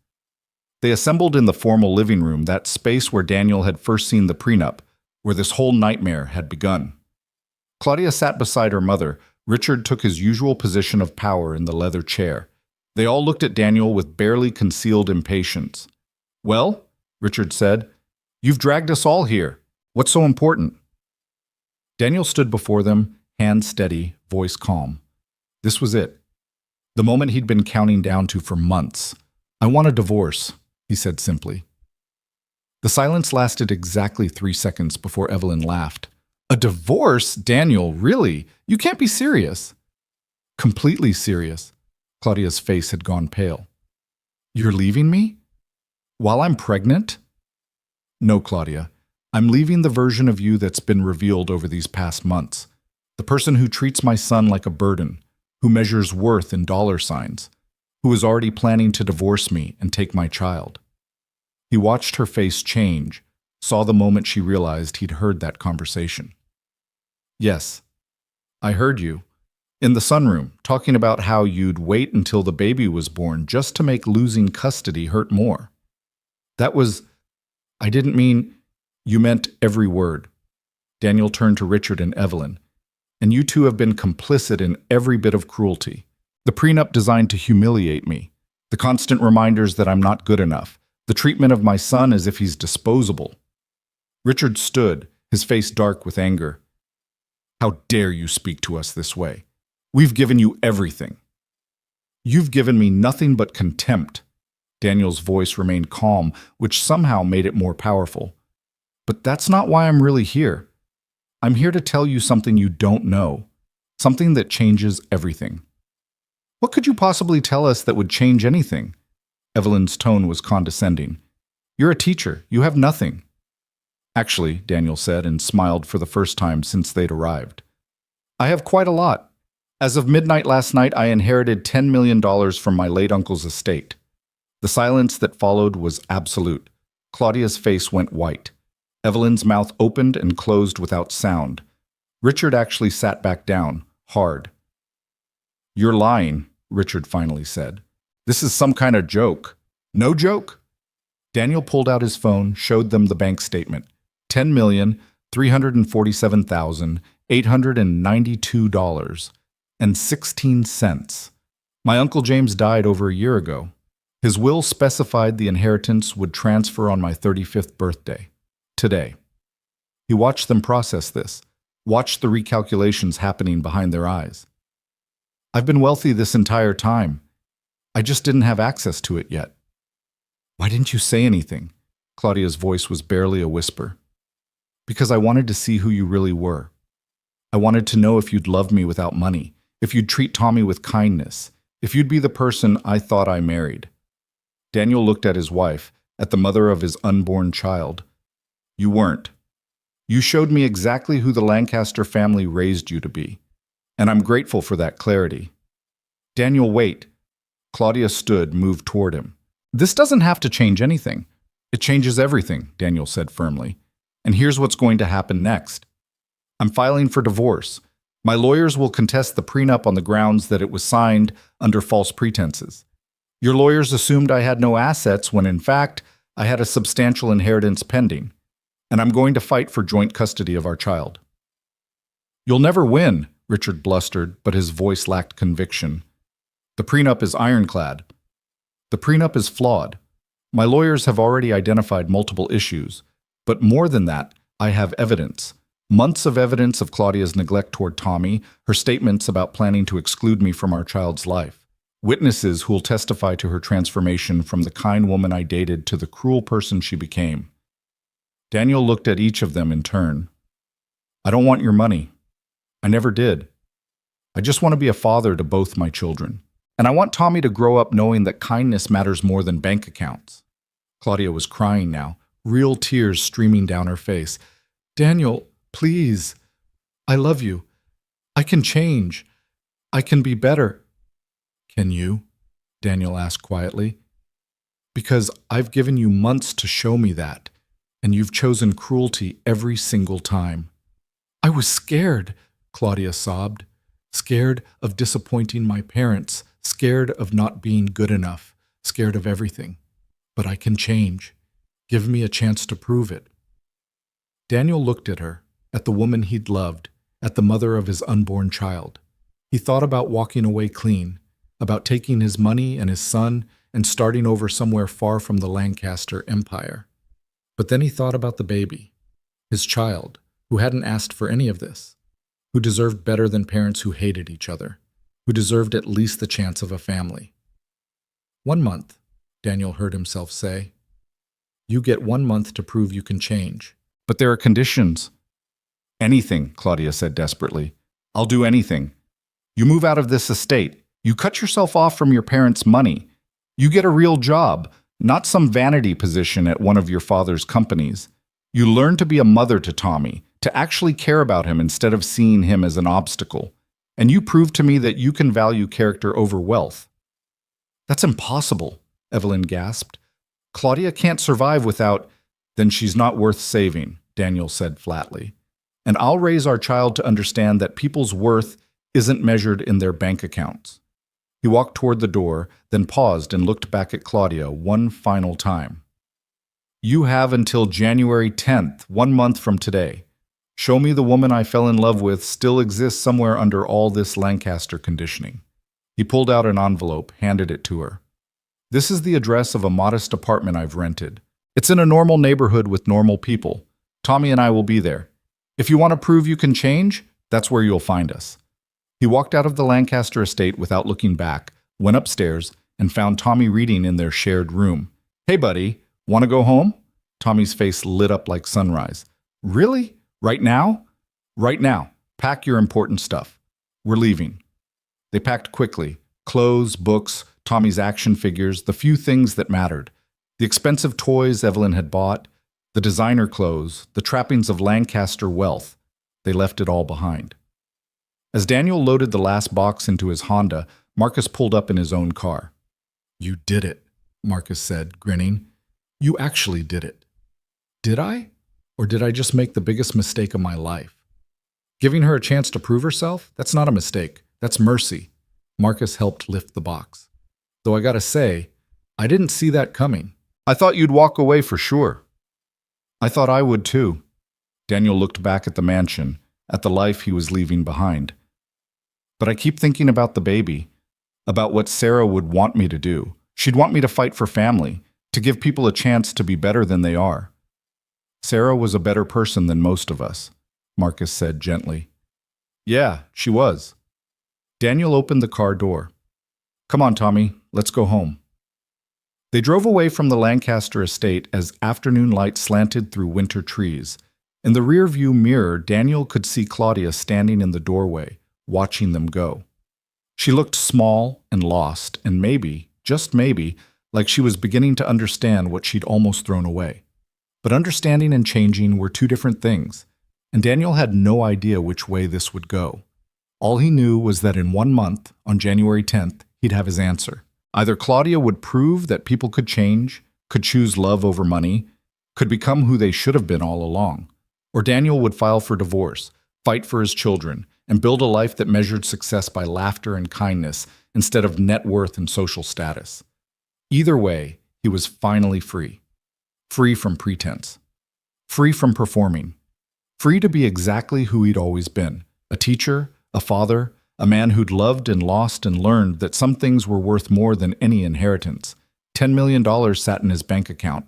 They assembled in the formal living room, that space where Daniel had first seen the prenup, where this whole nightmare had begun. Claudia sat beside her mother. Richard took his usual position of power in the leather chair. They all looked at Daniel with barely concealed impatience. Well, Richard said, you've dragged us all here. What's so important? Daniel stood before them, hand steady, voice calm. This was it. The moment he'd been counting down to for months. I want a divorce, he said simply. The silence lasted exactly 3 seconds before Evelyn laughed. A divorce? Daniel, really? You can't be serious. Completely serious. Claudia's face had gone pale. You're leaving me? While I'm pregnant? No, Claudia. I'm leaving the version of you that's been revealed over these past months. The person who treats my son like a burden, who measures worth in dollar signs, who is already planning to divorce me and take my child. He watched her face change, saw the moment she realized he'd heard that conversation. Yes, I heard you. In the sunroom, talking about how you'd wait until the baby was born just to make losing custody hurt more. That was... I didn't mean... You meant every word. Daniel turned to Richard and Evelyn. And you two have been complicit in every bit of cruelty. The prenup designed to humiliate me. The constant reminders that I'm not good enough. The treatment of my son as if he's disposable. Richard stood, his face dark with anger. How dare you speak to us this way? We've given you everything. You've given me nothing but contempt. Daniel's voice remained calm, which somehow made it more powerful. But that's not why I'm really here. I'm here to tell you something you don't know. Something that changes everything. What could you possibly tell us that would change anything? Evelyn's tone was condescending. You're a teacher. You have nothing. Actually, Daniel said and smiled for the first time since they'd arrived. I have quite a lot. As of midnight last night, I inherited $10 million from my late uncle's estate. The silence that followed was absolute. Claudia's face went white. Evelyn's mouth opened and closed without sound. Richard actually sat back down, hard. You're lying, Richard finally said. This is some kind of joke. No joke? Daniel pulled out his phone, showed them the bank statement. $10,347,892.16. My Uncle James died over a year ago. His will specified the inheritance would transfer on my 35th birthday. Today. He watched them process this, watched the recalculations happening behind their eyes. I've been wealthy this entire time. I just didn't have access to it yet. Why didn't you say anything? Claudia's voice was barely a whisper. Because I wanted to see who you really were. I wanted to know if you'd love me without money, if you'd treat Tommy with kindness, if you'd be the person I thought I married. Daniel looked at his wife, at the mother of his unborn child. You weren't. You showed me exactly who the Lancaster family raised you to be, and I'm grateful for that clarity. Daniel, wait. Claudia stood, moved toward him. This doesn't have to change anything. It changes everything, Daniel said firmly. And here's what's going to happen next. I'm filing for divorce. My lawyers will contest the prenup on the grounds that it was signed under false pretenses. Your lawyers assumed I had no assets when, in fact, I had a substantial inheritance pending, and I'm going to fight for joint custody of our child." "You'll never win," Richard blustered, but his voice lacked conviction. "The prenup is ironclad. The prenup is flawed. My lawyers have already identified multiple issues, but more than that, I have evidence. Months of evidence of Claudia's neglect toward Tommy, her statements about planning to exclude me from our child's life. Witnesses who will testify to her transformation from the kind woman I dated to the cruel person she became." Daniel looked at each of them in turn. "I don't want your money. I never did. I just want to be a father to both my children. And I want Tommy to grow up knowing that kindness matters more than bank accounts." Claudia was crying now, real tears streaming down her face. "Daniel, please. I love you. I can change. I can be better." "Can you?" Daniel asked quietly. "Because I've given you months to show me that, and you've chosen cruelty every single time." "I was scared," Claudia sobbed. "Scared of disappointing my parents, scared of not being good enough, scared of everything. But I can change. Give me a chance to prove it." Daniel looked at her, at the woman he'd loved, at the mother of his unborn child. He thought about walking away clean, about taking his money and his son and starting over somewhere far from the Lancaster empire. But then he thought about the baby, his child, who hadn't asked for any of this, who deserved better than parents who hated each other, who deserved at least the chance of a family. "1 month," Daniel heard himself say. "You get 1 month to prove you can change. But there are conditions." "Anything," Claudia said desperately. "I'll do anything. You move out of this estate. You cut yourself off from your parents' money. You get a real job, not some vanity position at one of your father's companies. You learn to be a mother to Tommy, to actually care about him instead of seeing him as an obstacle. And you prove to me that you can value character over wealth." "That's impossible," Evelyn gasped. "Claudia can't survive without—" "Then she's not worth saving," Daniel said flatly. "And I'll raise our child to understand that people's worth isn't measured in their bank accounts." He walked toward the door, then paused and looked back at Claudia one final time. "You have until January 10th, 1 month from today. Show me the woman I fell in love with still exists somewhere under all this Lancaster conditioning." He pulled out an envelope, handed it to her. "This is the address of a modest apartment I've rented. It's in a normal neighborhood with normal people. Tommy and I will be there. If you want to prove you can change, that's where you'll find us." He walked out of the Lancaster estate without looking back, went upstairs, and found Tommy reading in their shared room. "Hey, buddy, want to go home?" Tommy's face lit up like sunrise. "Really? Right now?" "Right now. Pack your important stuff. We're leaving." They packed quickly. Clothes, books, Tommy's action figures, the few things that mattered. The expensive toys Evelyn had bought, the designer clothes, the trappings of Lancaster wealth. They left it all behind. As Daniel loaded the last box into his Honda, Marcus pulled up in his own car. "You did it," Marcus said, grinning. "You actually did it." "Did I? Or did I just make the biggest mistake of my life?" "Giving her a chance to prove herself? That's not a mistake. That's mercy." Marcus helped lift the box. "Though I gotta say, I didn't see that coming. I thought you'd walk away for sure." "I thought I would too." Daniel looked back at the mansion, at the life he was leaving behind. "But I keep thinking about the baby, about what Sarah would want me to do. She'd want me to fight for family, to give people a chance to be better than they are." "Sarah was a better person than most of us," Marcus said gently. "Yeah, she was." Daniel opened the car door. "Come on, Tommy, let's go home." They drove away from the Lancaster estate as afternoon light slanted through winter trees. In the rear-view mirror, Daniel could see Claudia standing in the doorway, watching them go. She looked small and lost, and maybe, just maybe, like she was beginning to understand what she'd almost thrown away. But understanding and changing were two different things, and Daniel had no idea which way this would go. All he knew was that in 1 month, on January 10th, he'd have his answer. Either Claudia would prove that people could change, could choose love over money, could become who they should have been all along, or Daniel would file for divorce, fight for his children, and build a life that measured success by laughter and kindness instead of net worth and social status. Either way, he was finally free. Free from pretense. Free from performing. Free to be exactly who he'd always been. A teacher, a father, a man who'd loved and lost and learned that some things were worth more than any inheritance. $10 million sat in his bank account.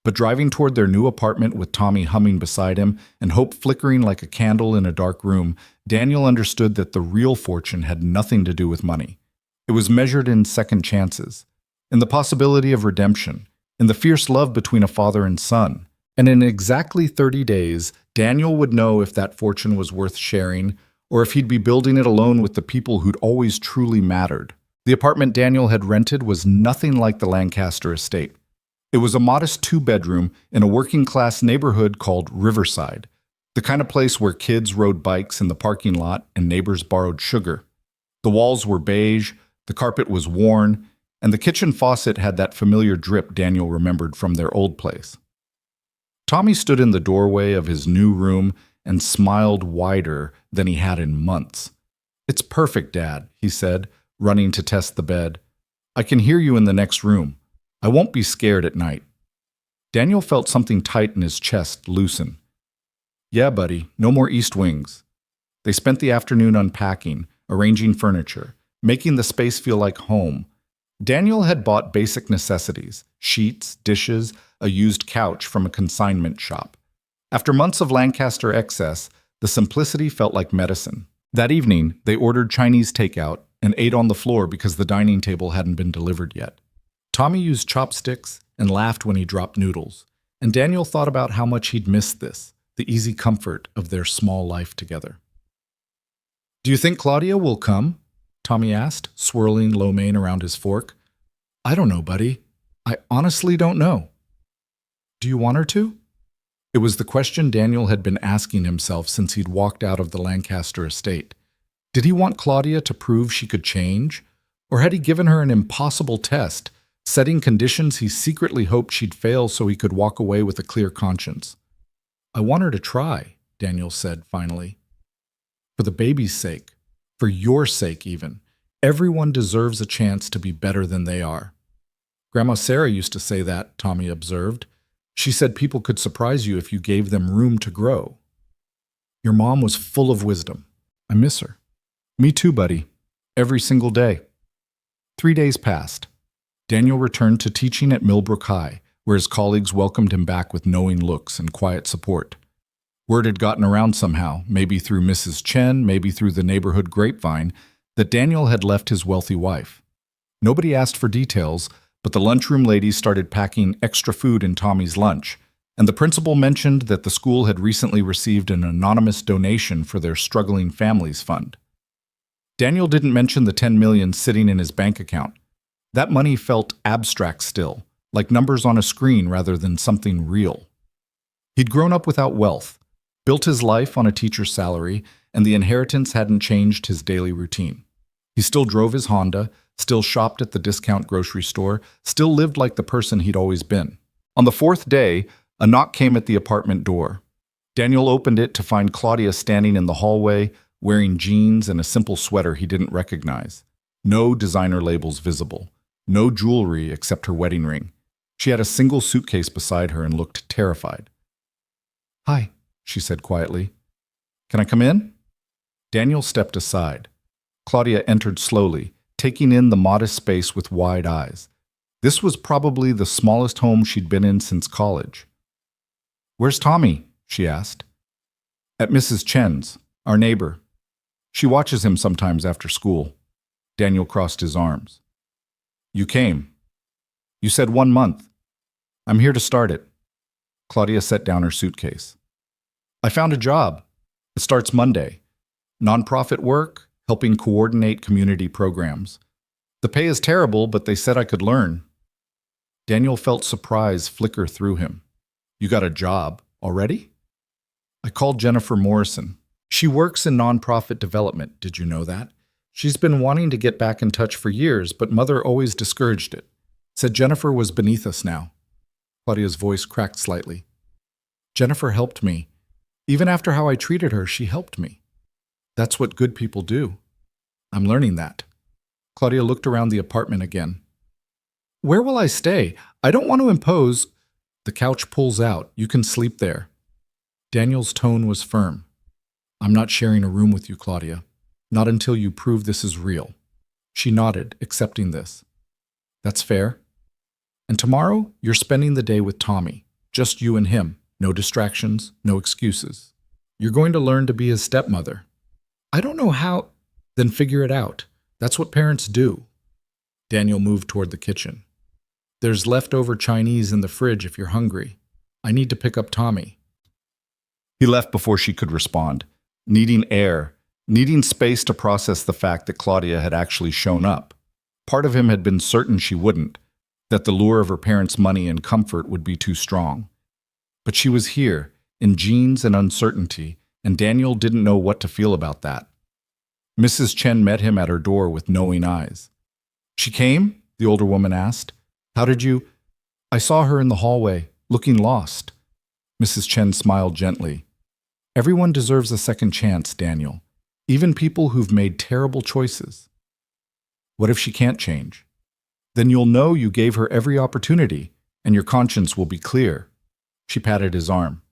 But driving toward their new apartment with Tommy humming beside him and hope flickering like a candle in a dark room, Daniel understood that the real fortune had nothing to do with money. It was measured in second chances, in the possibility of redemption, in the fierce love between a father and son. And in exactly 30 days, Daniel would know if that fortune was worth sharing or if he'd be building it alone with the people who'd always truly mattered. The apartment Daniel had rented was nothing like the Lancaster estate. It was a modest two-bedroom in a working-class neighborhood called Riverside, the kind of place where kids rode bikes in the parking lot and neighbors borrowed sugar. The walls were beige, the carpet was worn, and the kitchen faucet had that familiar drip Daniel remembered from their old place. Tommy stood in the doorway of his new room and smiled wider than he had in months. "It's perfect, Dad," he said, running to test the bed. "I can hear you in the next room. I won't be scared at night." Daniel felt something tight in his chest loosen. "Yeah, buddy, no more east wings." They spent the afternoon unpacking, arranging furniture, making the space feel like home. Daniel had bought basic necessities, sheets, dishes, a used couch from a consignment shop. After months of Lancaster excess, the simplicity felt like medicine. That evening, they ordered Chinese takeout and ate on the floor because the dining table hadn't been delivered yet. Tommy used chopsticks and laughed when he dropped noodles, and Daniel thought about how much he'd missed this, the easy comfort of their small life together. "Do you think Claudia will come?" Tommy asked, swirling lo mein around his fork. "I don't know, buddy. I honestly don't know." "Do you want her to?" It was the question Daniel had been asking himself since he'd walked out of the Lancaster estate. Did he want Claudia to prove she could change? Or had he given her an impossible test, setting conditions he secretly hoped she'd fail so he could walk away with a clear conscience? "I want her to try," Daniel said finally. "For the baby's sake. For your sake, even. Everyone deserves a chance to be better than they are." "Grandma Sarah used to say that," Tommy observed. "She said people could surprise you if you gave them room to grow." "Your mom was full of wisdom. I miss her." "Me too, buddy. Every single day." 3 days passed. Daniel returned to teaching at Millbrook High, where his colleagues welcomed him back with knowing looks and quiet support. Word had gotten around somehow, maybe through Mrs. Chen, maybe through the neighborhood grapevine, that Daniel had left his wealthy wife. Nobody asked for details, but the lunchroom ladies started packing extra food in Tommy's lunch, and the principal mentioned that the school had recently received an anonymous donation for their struggling families fund. Daniel didn't mention the $10 million sitting in his bank account. That money felt abstract still, like numbers on a screen rather than something real. He'd grown up without wealth, built his life on a teacher's salary, and the inheritance hadn't changed his daily routine. He still drove his Honda, still shopped at the discount grocery store, still lived like the person he'd always been. On the 4th day, a knock came at the apartment door. Daniel opened it to find Claudia standing in the hallway, wearing jeans and a simple sweater he didn't recognize. No designer labels visible. No jewelry except her wedding ring. She had a single suitcase beside her and looked terrified. "Hi," she said quietly. "Can I come in?" Daniel stepped aside. Claudia entered slowly, taking in the modest space with wide eyes. This was probably the smallest home she'd been in since college. "Where's Tommy?" she asked. "At Mrs. Chen's, our neighbor. She watches him sometimes after school." Daniel crossed his arms. "You came. You said 1 month. I'm here to start it." Claudia set down her suitcase. "I found a job. It starts Monday. Nonprofit work, helping coordinate community programs. The pay is terrible, but they said I could learn." Daniel felt surprise flicker through him. "You got a job already?" "I called Jennifer Morrison. She works in nonprofit development. Did you know that? She's been wanting to get back in touch for years, but Mother always discouraged it. Said Jennifer was beneath us now." Claudia's voice cracked slightly. "Jennifer helped me. Even after how I treated her, she helped me." That's what good people do. I'm learning that. Claudia looked around the apartment again. Where will I stay? I don't want to impose. The couch pulls out. You can sleep there. Daniel's tone was firm. I'm not sharing a room with you, Claudia. Not until you prove this is real. She nodded, accepting this. That's fair. And tomorrow, you're spending the day with Tommy. Just you and him. No distractions, no excuses. You're going to learn to be his stepmother. I don't know how. Then figure it out. That's what parents do. Daniel moved toward the kitchen. There's leftover Chinese in the fridge if you're hungry. I need to pick up Tommy. He left before she could respond, needing air, needing space to process the fact that Claudia had actually shown up. Part of him had been certain she wouldn't, that the lure of her parents' money and comfort would be too strong. But she was here, in jeans and uncertainty, and Daniel didn't know what to feel about that. Mrs. Chen met him at her door with knowing eyes. She came? The older woman asked. How did you? I saw her in the hallway, looking lost. Mrs. Chen smiled gently. Everyone deserves a second chance, Daniel. Even people who've made terrible choices. What if she can't change? Then you'll know you gave her every opportunity, and your conscience will be clear. She patted his arm.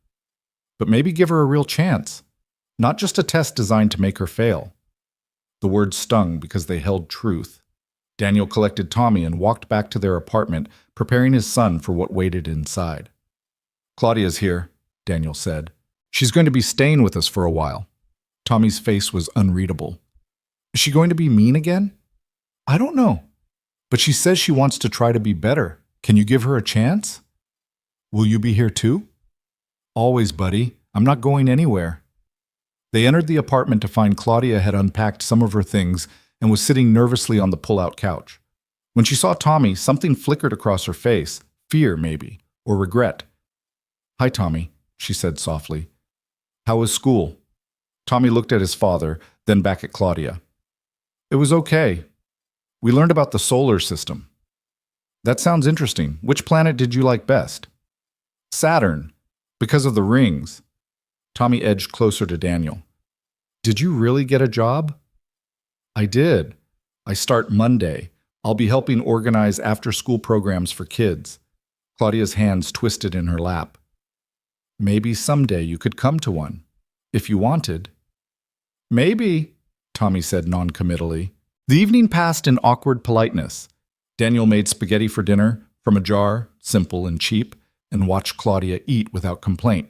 But maybe give her a real chance, not just a test designed to make her fail. The words stung because they held truth. Daniel collected Tommy and walked back to their apartment, preparing his son for what waited inside. Claudia's here, Daniel said. She's going to be staying with us for a while. Tommy's face was unreadable. Is she going to be mean again? I don't know. But she says she wants to try to be better. Can you give her a chance? Will you be here too? Always, buddy. I'm not going anywhere. They entered the apartment to find Claudia had unpacked some of her things and was sitting nervously on the pull-out couch. When she saw Tommy, something flickered across her face, fear maybe, or regret. Hi, Tommy, she said softly. How was school? Tommy looked at his father, then back at Claudia. It was okay. We learned about the solar system. That sounds interesting. Which planet did you like best? Saturn, because of the rings. Tommy edged closer to Daniel. Did you really get a job? I did. I start Monday. I'll be helping organize after-school programs for kids. Claudia's hands twisted in her lap. Maybe someday you could come to one, if you wanted. Maybe, Tommy said noncommittally. The evening passed in awkward politeness. Daniel made spaghetti for dinner, from a jar, simple and cheap, and watched Claudia eat without complaint.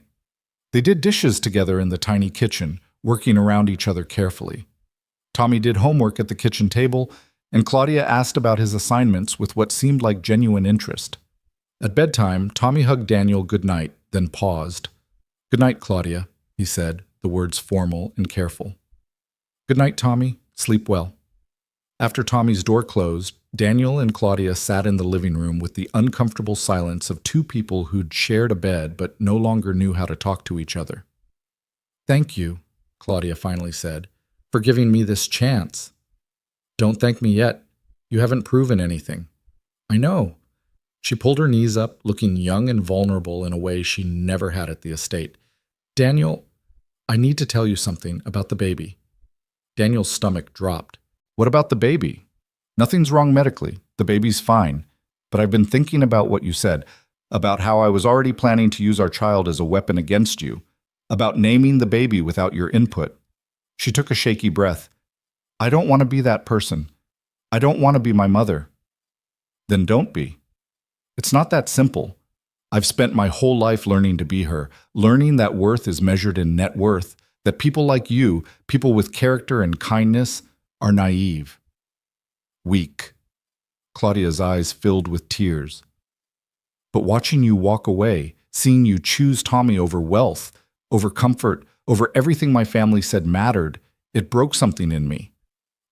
They did dishes together in the tiny kitchen, working around each other carefully. Tommy did homework at the kitchen table, and Claudia asked about his assignments with what seemed like genuine interest. At bedtime, Tommy hugged Daniel goodnight, then paused. Good night, Claudia, he said, the words formal and careful. Good night, Tommy. Sleep well. After Tommy's door closed, Daniel and Claudia sat in the living room with the uncomfortable silence of two people who'd shared a bed but no longer knew how to talk to each other. Thank you, Claudia finally said, for giving me this chance. Don't thank me yet. You haven't proven anything. I know. She pulled her knees up, looking young and vulnerable in a way she never had at the estate. Daniel, I need to tell you something about the baby. Daniel's stomach dropped. What about the baby? Nothing's wrong medically. The baby's fine. But I've been thinking about what you said, about how I was already planning to use our child as a weapon against you, about naming the baby without your input. She took a shaky breath. I don't want to be that person. I don't want to be my mother. Then don't be. It's not that simple. I've spent my whole life learning to be her, learning that worth is measured in net worth, that people like you, people with character and kindness, are naive. Weak. Claudia's eyes filled with tears. But watching you walk away, seeing you choose Tommy over wealth, over comfort, over everything my family said mattered, it broke something in me.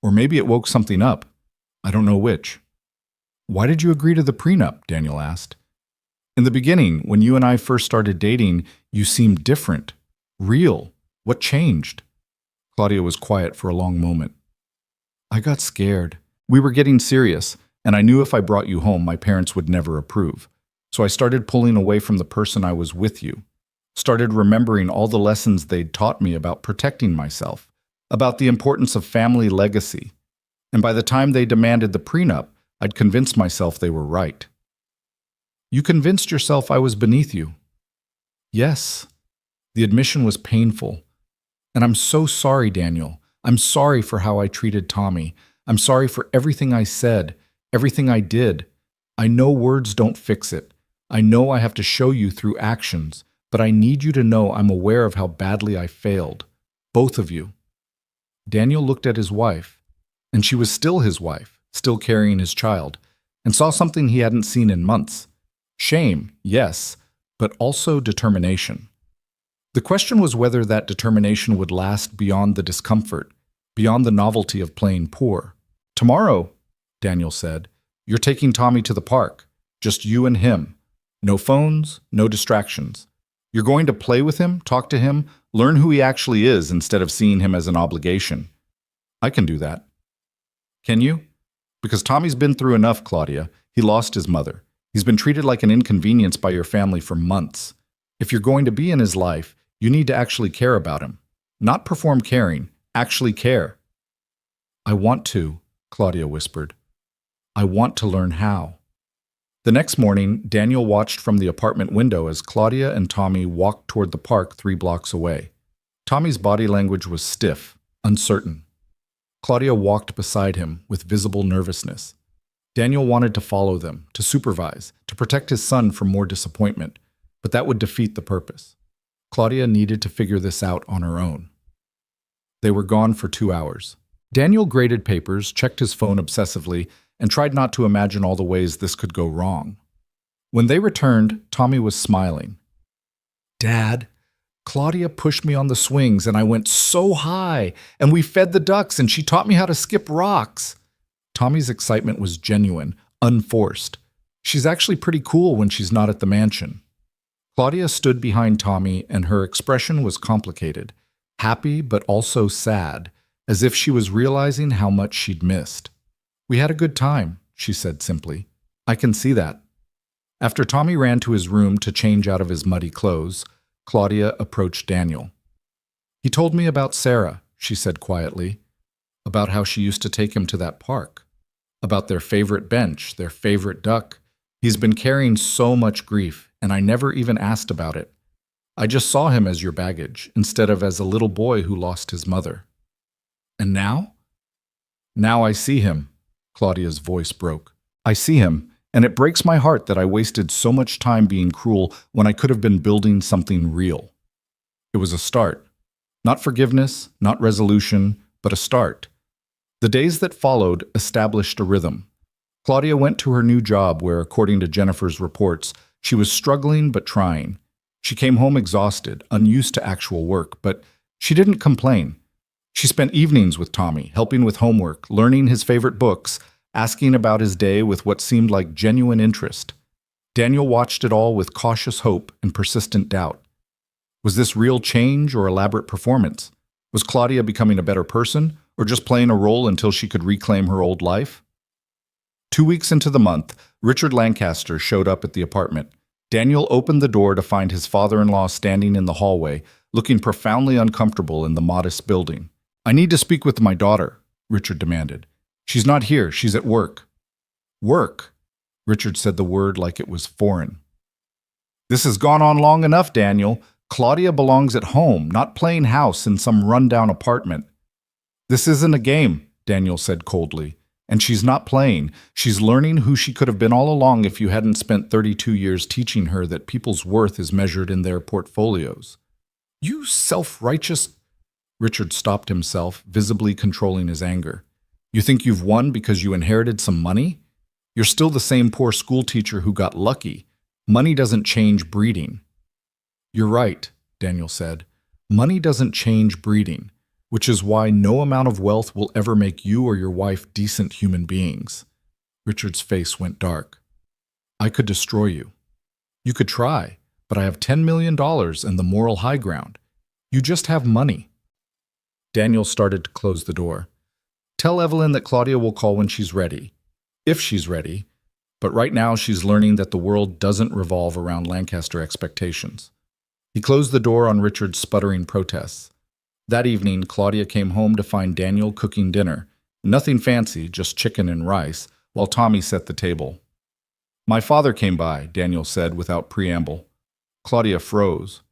Or maybe it woke something up. I don't know which. Why did you agree to the prenup? Daniel asked. In the beginning, when you and I first started dating, you seemed different, real. What changed? Claudia was quiet for a long moment. I got scared. We were getting serious, and I knew if I brought you home, my parents would never approve. So I started pulling away from the person I was with you. Started remembering all the lessons they'd taught me about protecting myself, about the importance of family legacy. And by the time they demanded the prenup, I'd convinced myself they were right. You convinced yourself I was beneath you? Yes. The admission was painful. And I'm so sorry, Daniel. I'm sorry for how I treated Tommy. I'm sorry for everything I said, everything I did. I know words don't fix it. I know I have to show you through actions, but I need you to know I'm aware of how badly I failed. Both of you. Daniel looked at his wife, and she was still his wife, still carrying his child, and saw something he hadn't seen in months. Shame, yes, but also determination. The question was whether that determination would last beyond the discomfort, beyond the novelty of playing poor. Tomorrow, Daniel said, you're taking Tommy to the park, just you and him. No phones, no distractions. You're going to play with him, talk to him, learn who he actually is instead of seeing him as an obligation. I can do that. Can you? Because Tommy's been through enough, Claudia. He lost his mother. He's been treated like an inconvenience by your family for months. If you're going to be in his life, you need to actually care about him. Not perform caring, actually care. I want to, Claudia whispered. I want to learn how. The next morning, Daniel watched from the apartment window as Claudia and Tommy walked toward the park 3 blocks away. Tommy's body language was stiff, uncertain. Claudia walked beside him with visible nervousness. Daniel wanted to follow them, to supervise, to protect his son from more disappointment, but that would defeat the purpose. Claudia needed to figure this out on her own. They were gone for 2 hours. Daniel graded papers, checked his phone obsessively, and tried not to imagine all the ways this could go wrong. When they returned, Tommy was smiling. Dad, Claudia pushed me on the swings and I went so high, and we fed the ducks and she taught me how to skip rocks. Tommy's excitement was genuine, unforced. She's actually pretty cool when she's not at the mansion. Claudia stood behind Tommy and her expression was complicated, happy but also sad, as if she was realizing how much she'd missed. We had a good time, she said simply. I can see that. After Tommy ran to his room to change out of his muddy clothes, Claudia approached Daniel. He told me about Sarah, she said quietly, about how she used to take him to that park, about their favorite bench, their favorite duck. He's been carrying so much grief, and I never even asked about it. I just saw him as your baggage, instead of as a little boy who lost his mother. And now? Now I see him. Claudia's voice broke. I see him, and it breaks my heart that I wasted so much time being cruel when I could have been building something real. It was a start. Not forgiveness, not resolution, but a start. The days that followed established a rhythm. Claudia went to her new job where, according to Jennifer's reports, she was struggling but trying. She came home exhausted, unused to actual work, but she didn't complain. She spent evenings with Tommy, helping with homework, learning his favorite books, asking about his day with what seemed like genuine interest. Daniel watched it all with cautious hope and persistent doubt. Was this real change or elaborate performance? Was Claudia becoming a better person, or just playing a role until she could reclaim her old life? 2 weeks into the month, Richard Lancaster showed up at the apartment. Daniel opened the door to find his father-in-law standing in the hallway, looking profoundly uncomfortable in the modest building. I need to speak with my daughter, Richard demanded. She's not here. She's at work. Work? Richard said the word like it was foreign. This has gone on long enough, Daniel. Claudia belongs at home, not playing house in some rundown apartment. This isn't a game, Daniel said coldly. And she's not playing. She's learning who she could have been all along if you hadn't spent 32 years teaching her that people's worth is measured in their portfolios. You self-righteous... Richard stopped himself, visibly controlling his anger. You think you've won because you inherited some money? You're still the same poor schoolteacher who got lucky. Money doesn't change breeding. You're right, Daniel said. Money doesn't change breeding, which is why no amount of wealth will ever make you or your wife decent human beings. Richard's face went dark. I could destroy you. You could try, but I have $10 million and the moral high ground. You just have money. Daniel started to close the door. Tell Evelyn that Claudia will call when she's ready. If she's ready. But right now she's learning that the world doesn't revolve around Lancaster expectations. He closed the door on Richard's sputtering protests. That evening, Claudia came home to find Daniel cooking dinner. Nothing fancy, just chicken and rice, while Tommy set the table. "My father came by," Daniel said without preamble. Claudia froze.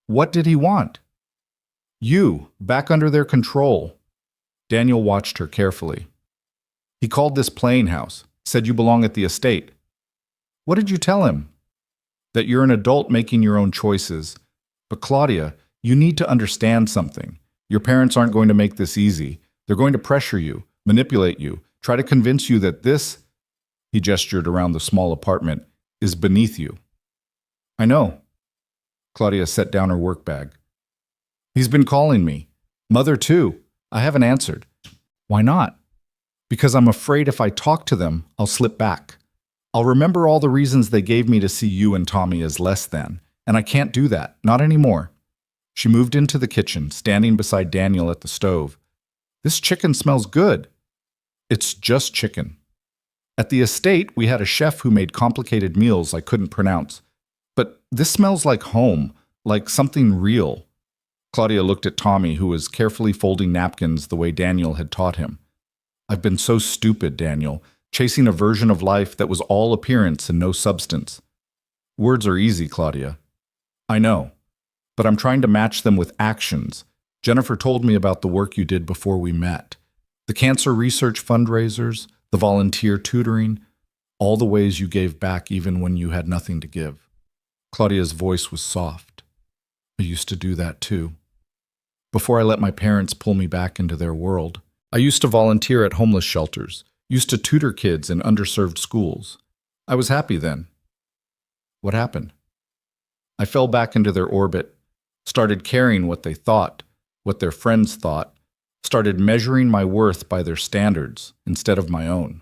"What did he want?" "You, back under their control." Daniel watched her carefully. "He called this playing house, said you belong at the estate." "What did you tell him?" "That you're an adult making your own choices. But Claudia, you need to understand something. Your parents aren't going to make this easy. They're going to pressure you, manipulate you, try to convince you that this," he gestured around the small apartment, "is beneath you." "I know." Claudia set down her work bag. "He's been calling me. Mother too. I haven't answered." "Why not?" "Because I'm afraid if I talk to them, I'll slip back. I'll remember all the reasons they gave me to see you and Tommy as less than, and I can't do that, not anymore." She moved into the kitchen, standing beside Daniel at the stove. "This chicken smells good." "It's just chicken." "At the estate, we had a chef who made complicated meals I couldn't pronounce. But this smells like home, like something real." Claudia looked at Tommy, who was carefully folding napkins the way Daniel had taught him. "I've been so stupid, Daniel, chasing a version of life that was all appearance and no substance." "Words are easy, Claudia." "I know, but I'm trying to match them with actions. Jennifer told me about the work you did before we met. The cancer research fundraisers, the volunteer tutoring, all the ways you gave back even when you had nothing to give." Claudia's voice was soft. "I used to do that too. Before I let my parents pull me back into their world. I used to volunteer at homeless shelters, used to tutor kids in underserved schools. I was happy then." "What happened?" "I fell back into their orbit, started caring what they thought, what their friends thought, started measuring my worth by their standards instead of my own."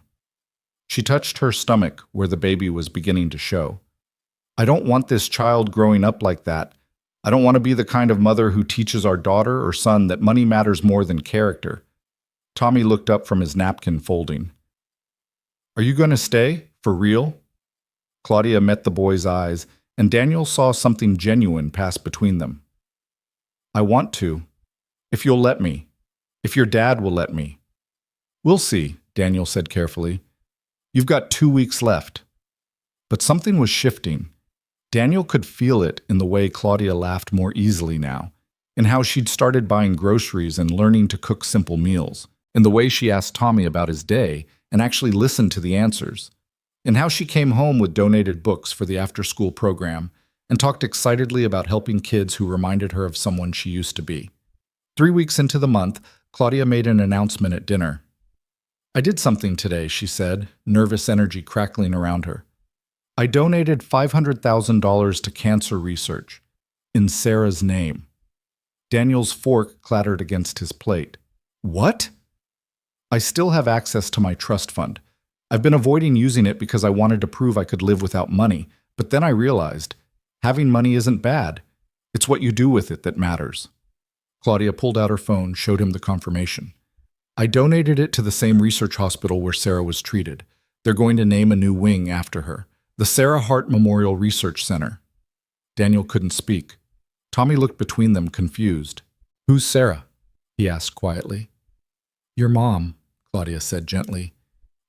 She touched her stomach where the baby was beginning to show. "I don't want this child growing up like that. I don't want to be the kind of mother who teaches our daughter or son that money matters more than character." Tommy looked up from his napkin folding. "Are you going to stay? For real?" Claudia met the boy's eyes, and Daniel saw something genuine pass between them. "I want to. If you'll let me. If your dad will let me." "We'll see," Daniel said carefully. "You've got 2 weeks left." But something was shifting. Daniel could feel it in the way Claudia laughed more easily now, in how she'd started buying groceries and learning to cook simple meals, in the way she asked Tommy about his day and actually listened to the answers, in how she came home with donated books for the after-school program and talked excitedly about helping kids who reminded her of someone she used to be. 3 weeks into the month, Claudia made an announcement at dinner. "I did something today," she said, nervous energy crackling around her. "I donated $500,000 to cancer research, in Sarah's name." Daniel's fork clattered against his plate. "What?" "I still have access to my trust fund. I've been avoiding using it because I wanted to prove I could live without money, but then I realized, having money isn't bad. It's what you do with it that matters." Claudia pulled out her phone, showed him the confirmation. "I donated it to the same research hospital where Sarah was treated. They're going to name a new wing after her. The Sarah Hart Memorial Research Center." Daniel couldn't speak. Tommy looked between them, confused. "Who's Sarah?" he asked quietly. "Your mom," Claudia said gently.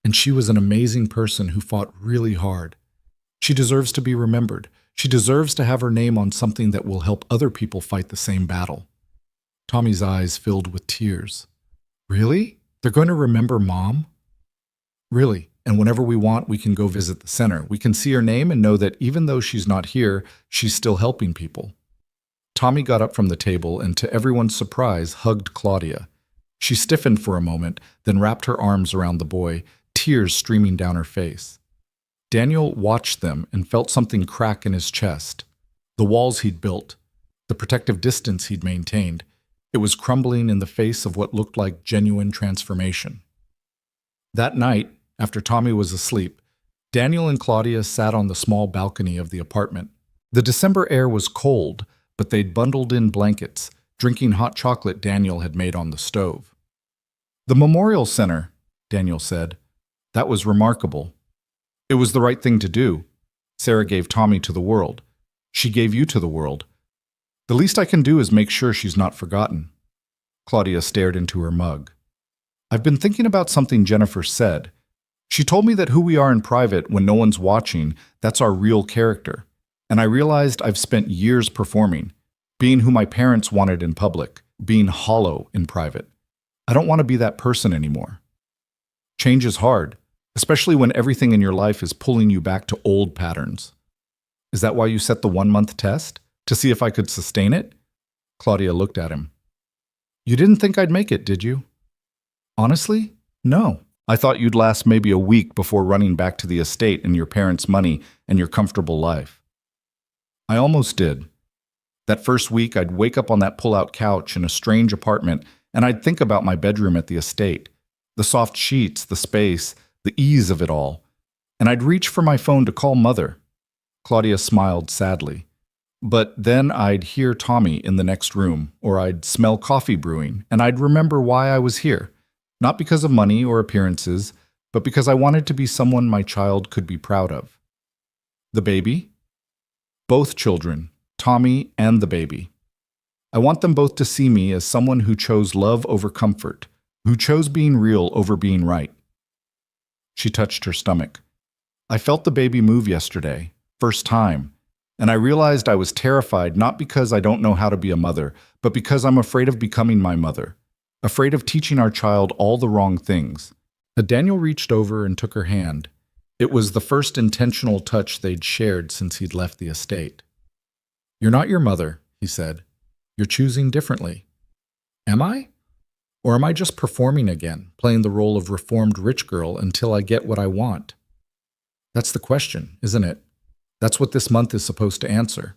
"And she was an amazing person who fought really hard. She deserves to be remembered. She deserves to have her name on something that will help other people fight the same battle." Tommy's eyes filled with tears. "Really? They're going to remember Mom?" "Really. And whenever we want, we can go visit the center. We can see her name and know that even though she's not here, she's still helping people." Tommy got up from the table and, to everyone's surprise, hugged Claudia. She stiffened for a moment, then wrapped her arms around the boy, tears streaming down her face. Daniel watched them and felt something crack in his chest. The walls he'd built, the protective distance he'd maintained, it was crumbling in the face of what looked like genuine transformation. That night, after Tommy was asleep, Daniel and Claudia sat on the small balcony of the apartment. The December air was cold, but they'd bundled in blankets, drinking hot chocolate Daniel had made on the stove. "The Memorial Center," Daniel said. "That was remarkable. It was the right thing to do. Sarah gave Tommy to the world. She gave you to the world. The least I can do is make sure she's not forgotten." Claudia stared into her mug. I've been thinking about something Jennifer said. She told me that who we are in private when no one's watching, that's our real character. And I realized I've spent years performing, being who my parents wanted in public, being hollow in private. I don't want to be that person anymore. Change is hard, especially when everything in your life is pulling you back to old patterns. Is that why you set the 1-month test? To see if I could sustain it? Claudia looked at him. You didn't think I'd make it, did you? Honestly, no. I thought you'd last maybe a week before running back to the estate and your parents' money and your comfortable life. I almost did. That first week, I'd wake up on that pull-out couch in a strange apartment and I'd think about my bedroom at the estate, the soft sheets, the space, the ease of it all. And I'd reach for my phone to call Mother. Claudia smiled sadly. But then I'd hear Tommy in the next room, or I'd smell coffee brewing, and I'd remember why I was here. Not because of money or appearances, but because I wanted to be someone my child could be proud of. The baby? Both children, Tommy and the baby. I want them both to see me as someone who chose love over comfort, who chose being real over being right. She touched her stomach. I felt the baby move yesterday, first time, and I realized I was terrified not because I don't know how to be a mother, but because I'm afraid of becoming my mother, afraid of teaching our child all the wrong things. Daniel reached over and took her hand. It was the first intentional touch they'd shared since he'd left the estate. You're not your mother, he said. You're choosing differently. Am I? Or am I just performing again, playing the role of reformed rich girl until I get what I want? That's the question, isn't it? That's what this month is supposed to answer.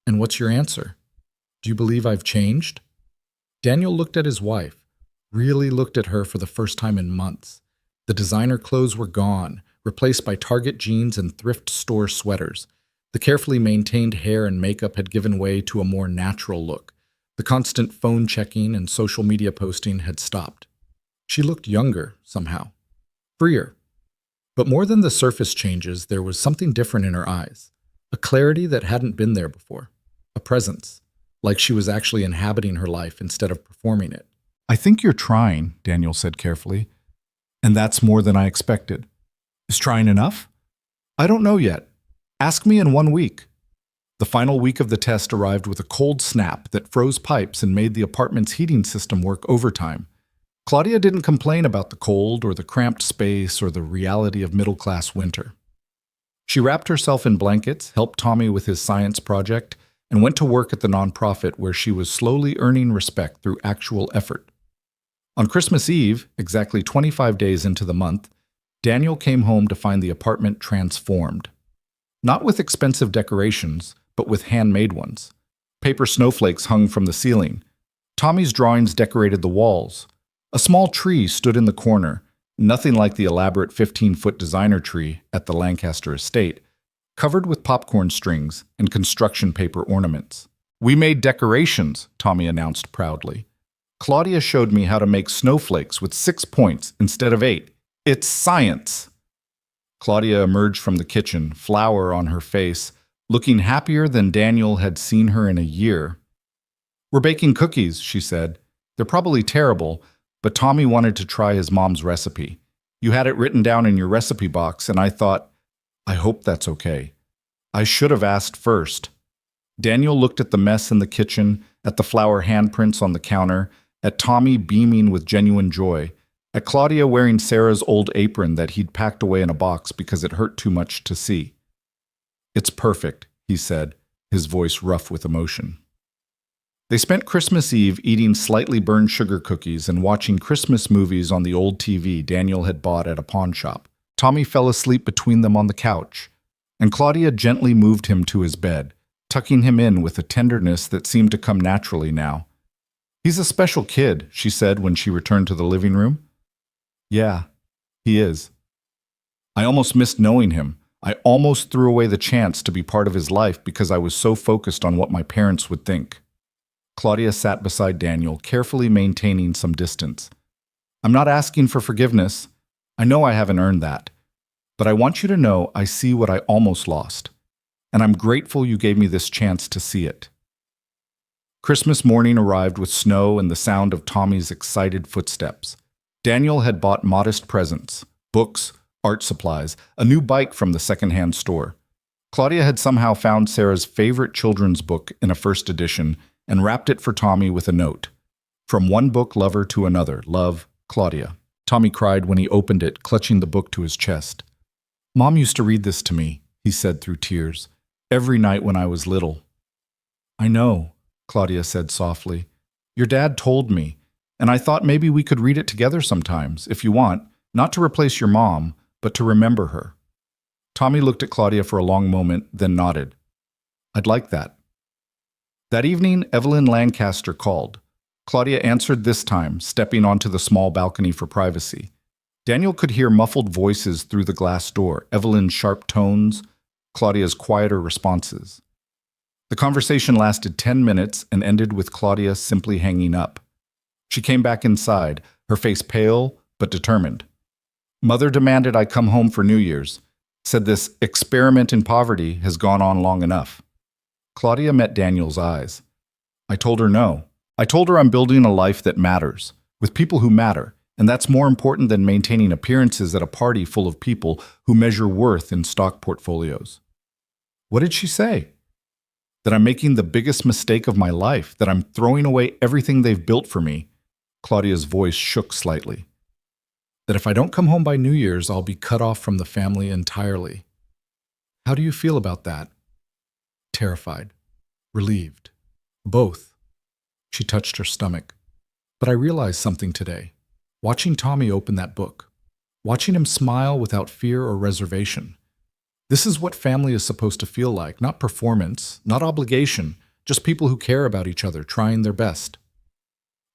And what's your answer? Do you believe I've changed? Daniel looked at his wife, really looked at her for the first time in months. The designer clothes were gone, replaced by Target jeans and thrift store sweaters. The carefully maintained hair and makeup had given way to a more natural look. The constant phone checking and social media posting had stopped. She looked younger, somehow. Freer. But more than the surface changes, there was something different in her eyes. A clarity that hadn't been there before. A presence. Like she was actually inhabiting her life instead of performing it. I think you're trying, Daniel said carefully. And that's more than I expected. Is trying enough? I don't know yet. Ask me in 1 week. The final week of the test arrived with a cold snap that froze pipes and made the apartment's heating system work overtime. Claudia didn't complain about the cold or the cramped space or the reality of middle-class winter. She wrapped herself in blankets, helped Tommy with his science project, and went to work at the nonprofit where she was slowly earning respect through actual effort. On Christmas Eve, exactly 25 days into the month, Daniel came home to find the apartment transformed. Not with expensive decorations, but with handmade ones. Paper snowflakes hung from the ceiling. Tommy's drawings decorated the walls. A small tree stood in the corner, nothing like the elaborate 15-foot designer tree at the Lancaster estate, covered with popcorn strings and construction paper ornaments. We made decorations, Tommy announced proudly. Claudia showed me how to make snowflakes with 6 points instead of 8. It's science! Claudia emerged from the kitchen, flour on her face, looking happier than Daniel had seen her in a year. We're baking cookies, she said. They're probably terrible, but Tommy wanted to try his mom's recipe. You had it written down in your recipe box, and I thought, I hope that's okay. I should have asked first. Daniel looked at the mess in the kitchen, at the flour handprints on the counter, at Tommy beaming with genuine joy, at Claudia wearing Sarah's old apron that he'd packed away in a box because it hurt too much to see. It's perfect, he said, his voice rough with emotion. They spent Christmas Eve eating slightly burned sugar cookies and watching Christmas movies on the old TV Daniel had bought at a pawn shop. Tommy fell asleep between them on the couch, and Claudia gently moved him to his bed, tucking him in with a tenderness that seemed to come naturally now. He's a special kid, she said when she returned to the living room. Yeah, he is. I almost missed knowing him. I almost threw away the chance to be part of his life because I was so focused on what my parents would think. Claudia sat beside Daniel, carefully maintaining some distance. I'm not asking for forgiveness. I know I haven't earned that. But I want you to know I see what I almost lost. And I'm grateful you gave me this chance to see it. Christmas morning arrived with snow and the sound of Tommy's excited footsteps. Daniel had bought modest presents, books, art supplies, a new bike from the secondhand store. Claudia had somehow found Sarah's favorite children's book in a first edition and wrapped it for Tommy with a note. From one book lover to another, love, Claudia. Tommy cried when he opened it, clutching the book to his chest. "Mom used to read this to me," he said through tears, "every night when I was little." "I know," Claudia said softly. "Your dad told me, and I thought maybe we could read it together sometimes, if you want, not to replace your mom, but to remember her." Tommy looked at Claudia for a long moment, then nodded. "I'd like that." That evening, Evelyn Lancaster called. Claudia answered this time, stepping onto the small balcony for privacy. Daniel could hear muffled voices through the glass door, Evelyn's sharp tones, Claudia's quieter responses. The conversation lasted 10 minutes and ended with Claudia simply hanging up. She came back inside, her face pale but determined. "Mother demanded I come home for New Year's, said this experiment in poverty has gone on long enough." Claudia met Daniel's eyes. "I told her no. I told her I'm building a life that matters, with people who matter, and that's more important than maintaining appearances at a party full of people who measure worth in stock portfolios." "What did she say?" "That I'm making the biggest mistake of my life, that I'm throwing away everything they've built for me." Claudia's voice shook slightly. "That if I don't come home by New Year's, I'll be cut off from the family entirely." "How do you feel about that?" "Terrified. Relieved. Both." She touched her stomach. "But I realized something today. Watching Tommy open that book. Watching him smile without fear or reservation. This is what family is supposed to feel like, not performance, not obligation, just people who care about each other, trying their best."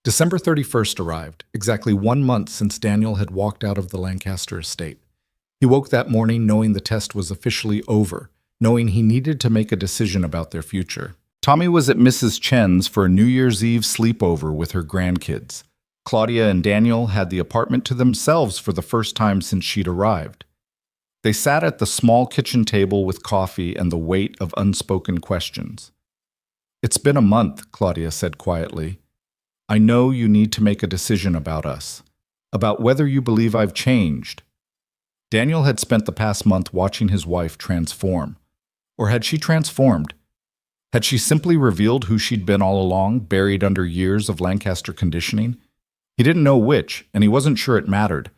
December 31st arrived, exactly 1 month since Daniel had walked out of the Lancaster estate. He woke that morning knowing the test was officially over, knowing he needed to make a decision about their future. Tommy was at Mrs. Chen's for a New Year's Eve sleepover with her grandkids. Claudia and Daniel had the apartment to themselves for the first time since she'd arrived. They sat at the small kitchen table with coffee and the weight of unspoken questions. "It's been a month," Claudia said quietly. "I know you need to make a decision about us, about whether you believe I've changed." Daniel had spent the past month watching his wife transform. Or had she transformed? Had she simply revealed who she'd been all along, buried under years of Lancaster conditioning? He didn't know which, and he wasn't sure it mattered.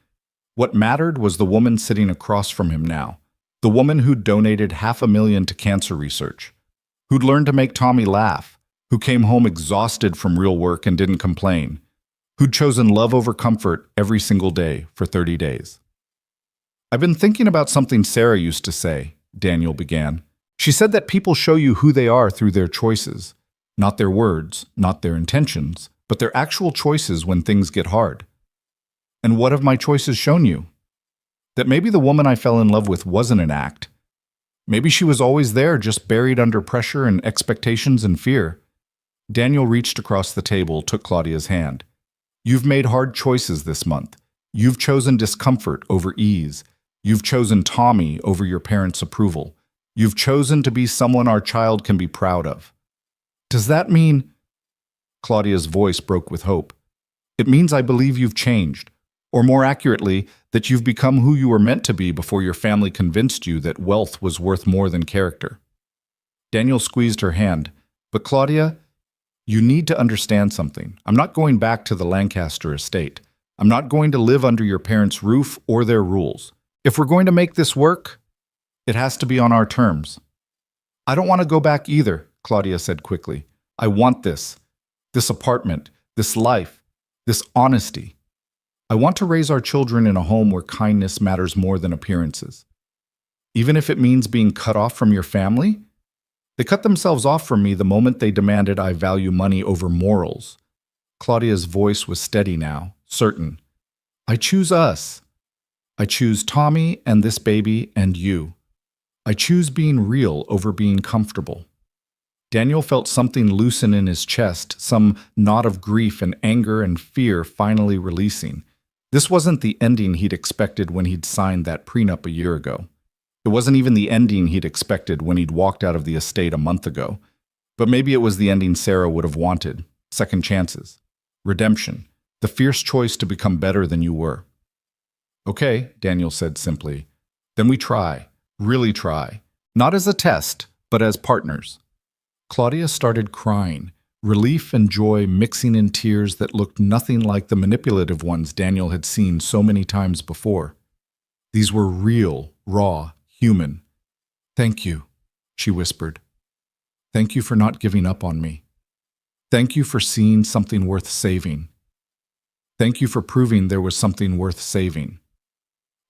What mattered was the woman sitting across from him now, the woman who'd donated $500,000 to cancer research, who'd learned to make Tommy laugh, who came home exhausted from real work and didn't complain, who'd chosen love over comfort every single day for 30 days. "I've been thinking about something Sarah used to say," Daniel began. "She said that people show you who they are through their choices, not their words, not their intentions, but their actual choices when things get hard. And what have my choices shown you? That maybe the woman I fell in love with wasn't an act. Maybe she was always there, just buried under pressure and expectations and fear." Daniel reached across the table, took Claudia's hand. "You've made hard choices this month. You've chosen discomfort over ease. You've chosen Tommy over your parents' approval. You've chosen to be someone our child can be proud of. Does that mean—" Claudia's voice broke with hope. "It means I believe you've changed. Or more accurately, that you've become who you were meant to be before your family convinced you that wealth was worth more than character." Daniel squeezed her hand. "But Claudia, you need to understand something. I'm not going back to the Lancaster estate. I'm not going to live under your parents' roof or their rules. If we're going to make this work, it has to be on our terms." "I don't want to go back either," Claudia said quickly. "I want this apartment, this life, this honesty. I want to raise our children in a home where kindness matters more than appearances. Even if it means being cut off from your family?" They cut themselves off from me the moment they demanded I value money over morals. Claudia's voice was steady now, certain. "I choose us. I choose Tommy and this baby and you. I choose being real over being comfortable." Daniel felt something loosen in his chest, some knot of grief and anger and fear finally releasing. This wasn't the ending he'd expected when he'd signed that prenup a year ago. It wasn't even the ending he'd expected when he'd walked out of the estate a month ago. But maybe it was the ending Sarah would have wanted. Second chances. Redemption. The fierce choice to become better than you were. Okay, Daniel said simply. Then we try. Really try. Not as a test, but as partners. Claudia started crying, relief and joy mixing in tears that looked nothing like the manipulative ones Daniel had seen so many times before. These were real, raw, human. Thank you, she whispered. Thank you for not giving up on me. Thank you for seeing something worth saving. Thank you for proving there was something worth saving.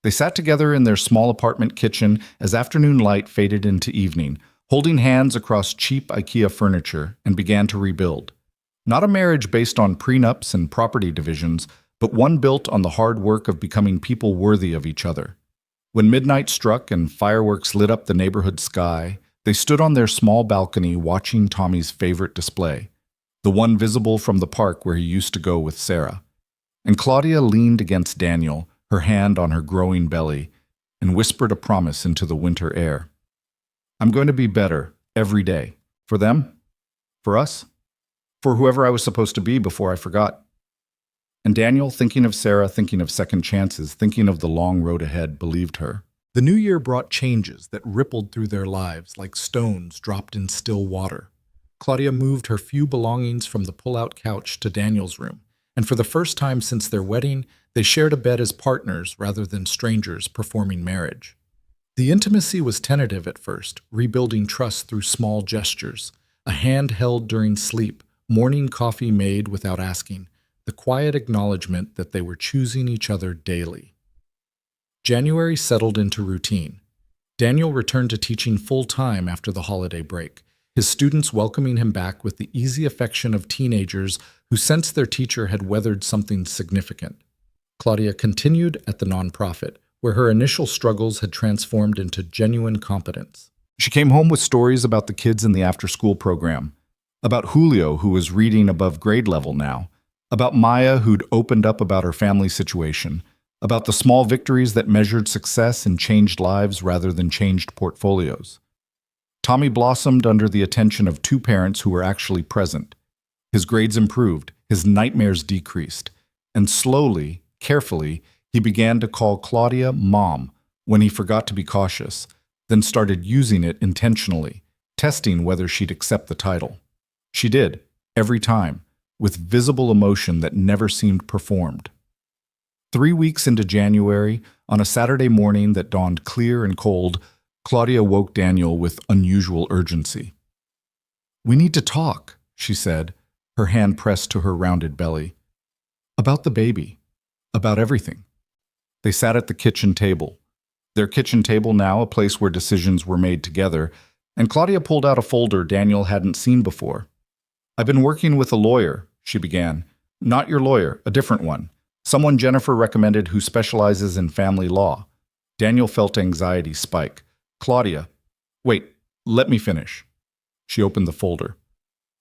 They sat together in their small apartment kitchen as afternoon light faded into evening, holding hands across cheap IKEA furniture, and began to rebuild. Not a marriage based on prenups and property divisions, but one built on the hard work of becoming people worthy of each other. When midnight struck and fireworks lit up the neighborhood sky, they stood on their small balcony watching Tommy's favorite display, the one visible from the park where he used to go with Sarah. And Claudia leaned against Daniel, her hand on her growing belly, and whispered a promise into the winter air. I'm going to be better every day. For them? For us? For whoever I was supposed to be before I forgot. And Daniel, thinking of Sarah, thinking of second chances, thinking of the long road ahead, believed her. The new year brought changes that rippled through their lives like stones dropped in still water. Claudia moved her few belongings from the pull-out couch to Daniel's room, and for the first time since their wedding, they shared a bed as partners rather than strangers performing marriage. The intimacy was tentative at first, rebuilding trust through small gestures, a hand held during sleep, morning coffee made without asking, the quiet acknowledgement that they were choosing each other daily. January settled into routine. Daniel returned to teaching full-time after the holiday break, his students welcoming him back with the easy affection of teenagers who sensed their teacher had weathered something significant. Claudia continued at the nonprofit, where her initial struggles had transformed into genuine competence. She came home with stories about the kids in the after-school program, about Julio, who was reading above grade level now, about Maya, who'd opened up about her family situation, about the small victories that measured success and changed lives rather than changed portfolios. Tommy blossomed under the attention of two parents who were actually present. His grades improved, his nightmares decreased, and slowly, carefully, he began to call Claudia Mom when he forgot to be cautious, then started using it intentionally, testing whether she'd accept the title. She did, every time, with visible emotion that never seemed performed. 3 weeks into January, on a Saturday morning that dawned clear and cold, Claudia woke Daniel with unusual urgency. "We need to talk," she said, her hand pressed to her rounded belly. "About the baby. About everything." They sat at the kitchen table. Their kitchen table now a place where decisions were made together, and Claudia pulled out a folder Daniel hadn't seen before. "I've been working with a lawyer," she began. "Not your lawyer, a different one. Someone Jennifer recommended who specializes in family law." Daniel felt anxiety spike. "Claudia, wait, let me finish." She opened the folder.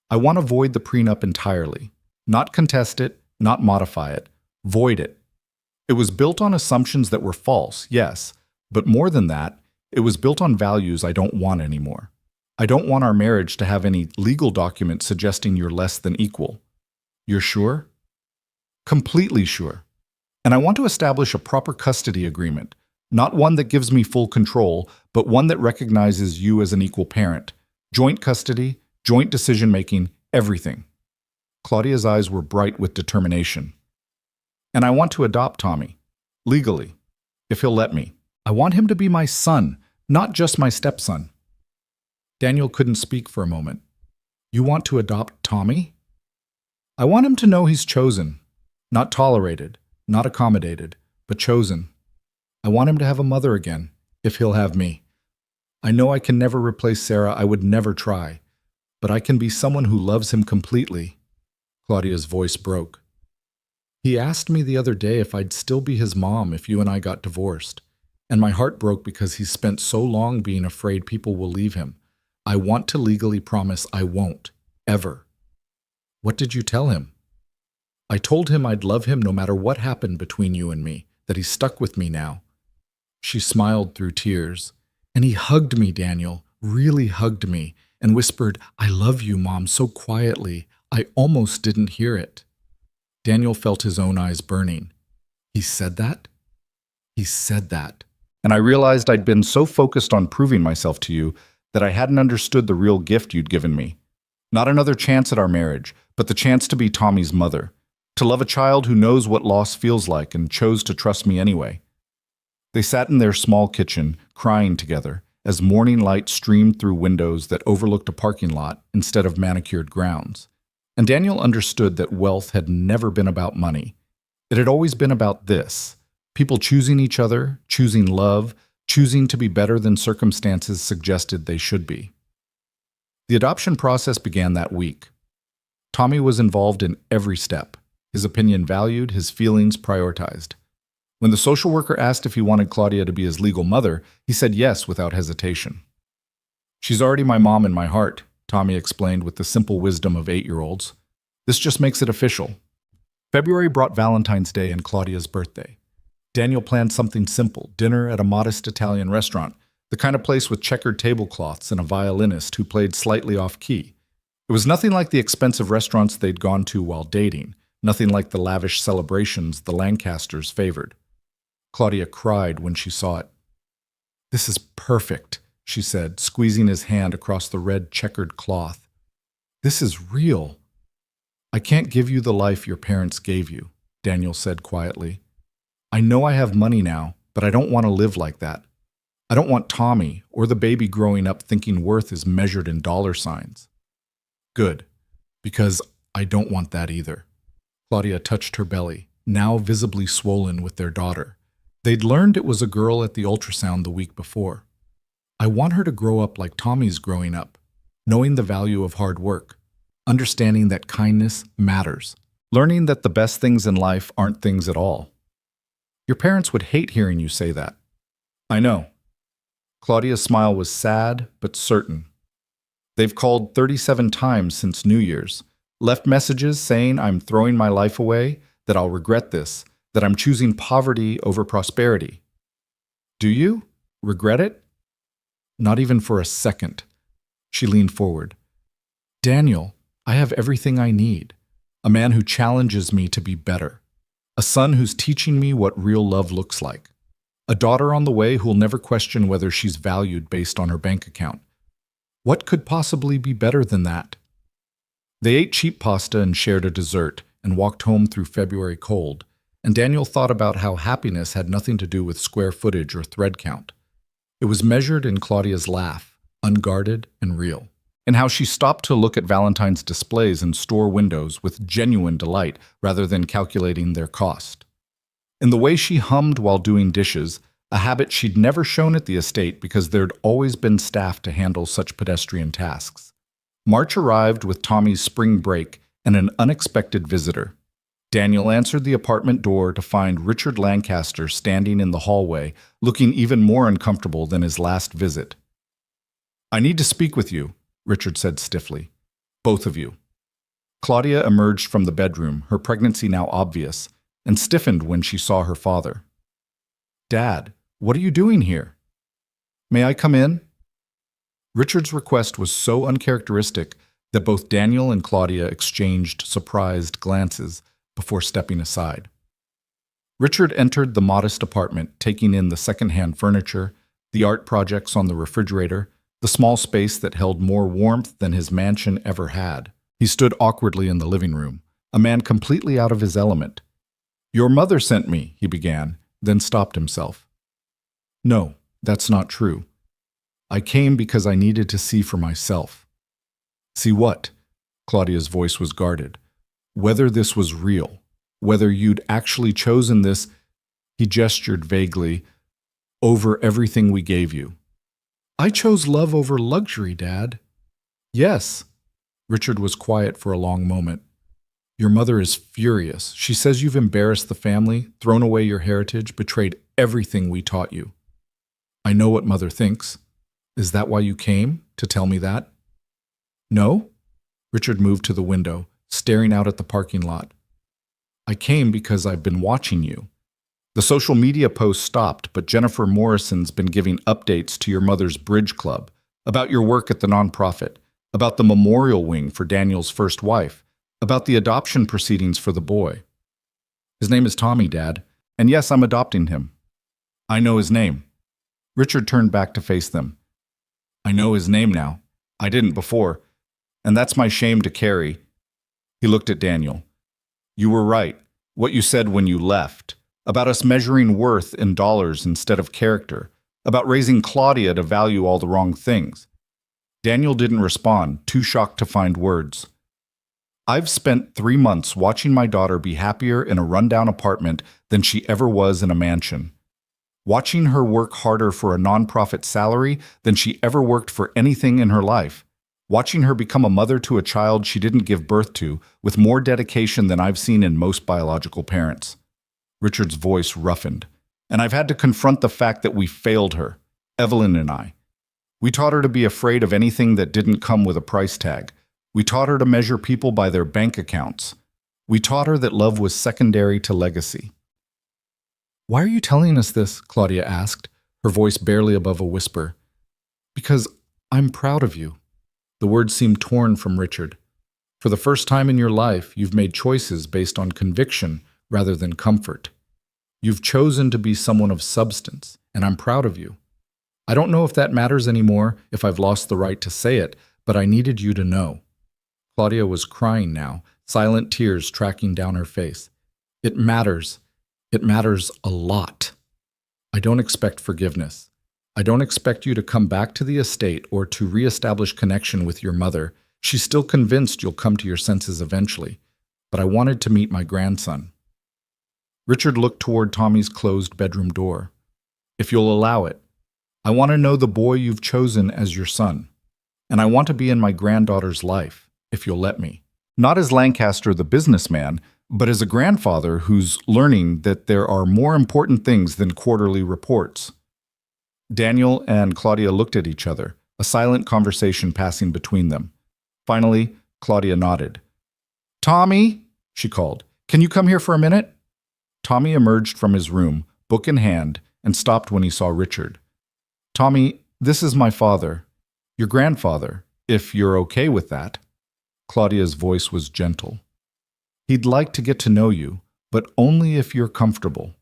"I want to void the prenup entirely. Not contest it, not modify it. Void it. It was built on assumptions that were false, yes, but more than that, it was built on values I don't want anymore. I don't want our marriage to have any legal document suggesting you're less than equal." "You're sure?" "Completely sure. And I want to establish a proper custody agreement, not one that gives me full control, but one that recognizes you as an equal parent. Joint custody, joint decision-making, everything." Claudia's eyes were bright with determination. "And I want to adopt Tommy, legally, if he'll let me. I want him to be my son, not just my stepson." Daniel couldn't speak for a moment. "You want to adopt Tommy?" "I want him to know he's chosen. Not tolerated, not accommodated, but chosen. I want him to have a mother again, if he'll have me. I know I can never replace Sarah, I would never try, but I can be someone who loves him completely." Claudia's voice broke. "He asked me the other day if I'd still be his mom if you and I got divorced, and my heart broke because he's spent so long being afraid people will leave him. I want to legally promise I won't, ever." "What did you tell him?" "I told him I'd love him no matter what happened between you and me, that he's stuck with me now." She smiled through tears. "And he hugged me, Daniel, really hugged me, and whispered, "I love you, Mom," so quietly, I almost didn't hear it. Daniel felt his own eyes burning. He said that? He said that. And I realized I'd been so focused on proving myself to you that I hadn't understood the real gift you'd given me. Not another chance at our marriage, but the chance to be Tommy's mother, to love a child who knows what loss feels like and chose to trust me anyway. They sat in their small kitchen, crying together, as morning light streamed through windows that overlooked a parking lot instead of manicured grounds. And Daniel understood that wealth had never been about money. It had always been about this: people choosing each other, choosing love, choosing to be better than circumstances suggested they should be. The adoption process began that week. Tommy was involved in every step, his opinion valued, his feelings prioritized. When the social worker asked if he wanted Claudia to be his legal mother, he said yes without hesitation. "She's already my mom in my heart," Tommy explained with the simple wisdom of 8-year-olds. "This just makes it official." February brought Valentine's Day and Claudia's birthday. Daniel planned something simple, dinner at a modest Italian restaurant, the kind of place with checkered tablecloths and a violinist who played slightly off-key. It was nothing like the expensive restaurants they'd gone to while dating, nothing like the lavish celebrations the Lancasters favored. Claudia cried when she saw it. "This is perfect," she said, squeezing his hand across the red checkered cloth. "This is real." "I can't give you the life your parents gave you," Daniel said quietly. "I know I have money now, but I don't want to live like that. I don't want Tommy or the baby growing up thinking worth is measured in dollar signs." "Good, because I don't want that either." Claudia touched her belly, now visibly swollen with their daughter. They'd learned it was a girl at the ultrasound the week before. "I want her to grow up like Tommy's growing up, knowing the value of hard work, understanding that kindness matters, learning that the best things in life aren't things at all." "Your parents would hate hearing you say that." "I know." Claudia's smile was sad but certain. "They've called 37 times since New Year's, left messages saying I'm throwing my life away, that I'll regret this, that I'm choosing poverty over prosperity." "Do you? Regret it?" "Not even for a second." She leaned forward. "Daniel, I have everything I need. A man who challenges me to be better. A son who's teaching me what real love looks like. A daughter on the way who'll never question whether she's valued based on her bank account. What could possibly be better than that?" They ate cheap pasta and shared a dessert and walked home through February cold, and Daniel thought about how happiness had nothing to do with square footage or thread count. It was measured in Claudia's laugh, unguarded and real, and how she stopped to look at Valentine's displays in store windows with genuine delight rather than calculating their cost. In the way she hummed while doing dishes, a habit she'd never shown at the estate because there'd always been staff to handle such pedestrian tasks. March arrived with Tommy's spring break and an unexpected visitor. Daniel answered the apartment door to find Richard Lancaster standing in the hallway, looking even more uncomfortable than his last visit. "I need to speak with you," Richard said stiffly. "Both of you." Claudia emerged from the bedroom, her pregnancy now obvious, and stiffened when she saw her father. "Dad, what are you doing here?" "May I come in?" Richard's request was so uncharacteristic that both Daniel and Claudia exchanged surprised glances before stepping aside. Richard entered the modest apartment, taking in the second-hand furniture, the art projects on the refrigerator, the small space that held more warmth than his mansion ever had. He stood awkwardly in the living room, a man completely out of his element. "Your mother sent me," he began, then stopped himself. "No, that's not true. I came because I needed to see for myself." "See what?" Claudia's voice was guarded. "Whether this was real, whether you'd actually chosen this," he gestured vaguely, "over everything we gave you." "I chose love over luxury, Dad." "Yes." Richard was quiet for a long moment. "Your mother is furious. She says you've embarrassed the family, thrown away your heritage, betrayed everything we taught you." "I know what Mother thinks. Is that why you came, to tell me that?" "No?" Richard moved to the window, staring out at the parking lot. "I came because I've been watching you. The social media posts stopped, but Jennifer Morrison's been giving updates to your mother's bridge club, about your work at the nonprofit, about the memorial wing for Daniel's first wife, about the adoption proceedings for the boy. His name is Tommy, Dad, and yes, I'm adopting him. I know his name. Richard turned back to face them. I know his name now. I didn't before, and that's my shame to carry. He looked at Daniel. You were right, what you said when you left, about us measuring worth in dollars instead of character, about raising Claudia to value all the wrong things. Daniel didn't respond, too shocked to find words. I've spent 3 months watching my daughter be happier in a rundown apartment than she ever was in a mansion. Watching her work harder for a nonprofit salary than she ever worked for anything in her life. Watching her become a mother to a child she didn't give birth to with more dedication than I've seen in most biological parents. Richard's voice roughened. And I've had to confront the fact that we failed her, Evelyn and I. We taught her to be afraid of anything that didn't come with a price tag. We taught her to measure people by their bank accounts. We taught her that love was secondary to legacy. Why are you telling us this? Claudia asked, her voice barely above a whisper. Because I'm proud of you. The words seemed torn from Richard. For the first time in your life, you've made choices based on conviction rather than comfort. You've chosen to be someone of substance, and I'm proud of you. I don't know if that matters anymore, if I've lost the right to say it, but I needed you to know. Claudia was crying now, silent tears tracking down her face. It matters. It matters a lot. I don't expect forgiveness. I don't expect you to come back to the estate or to reestablish connection with your mother. She's still convinced you'll come to your senses eventually. But I wanted to meet my grandson. Richard looked toward Tommy's closed bedroom door. If you'll allow it, I want to know the boy you've chosen as your son. And I want to be in my granddaughter's life, if you'll let me. Not as Lancaster the businessman, but as a grandfather who's learning that there are more important things than quarterly reports. Daniel and Claudia looked at each other, a silent conversation passing between them. Finally, Claudia nodded. Tommy, she called, can you come here for a minute? Tommy emerged from his room, book in hand, and stopped when he saw Richard. Tommy, this is my father, your grandfather, if you're okay with that. Claudia's voice was gentle. He'd like to get to know you, but only if you're comfortable.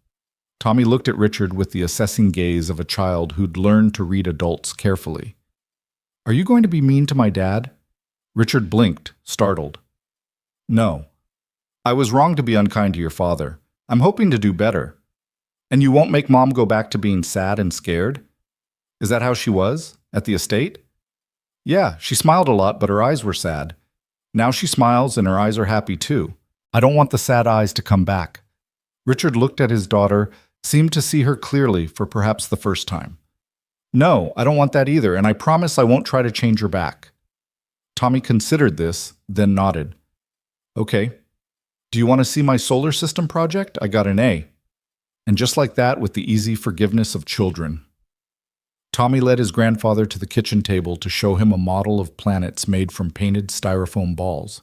Tommy looked at Richard with the assessing gaze of a child who'd learned to read adults carefully. Are you going to be mean to my dad? Richard blinked, startled. No. I was wrong to be unkind to your father. I'm hoping to do better. And you won't make Mom go back to being sad and scared? Is that how she was? At the estate? Yeah, she smiled a lot, but her eyes were sad. Now she smiles and her eyes are happy too. I don't want the sad eyes to come back. Richard looked at his daughter, seemed to see her clearly for perhaps the first time. No, I don't want that either, and I promise I won't try to change her back. Tommy considered this, then nodded. Okay. Do you want to see my solar system project? I got an A. And just like that, with the easy forgiveness of children. Tommy led his grandfather to the kitchen table to show him a model of planets made from painted styrofoam balls.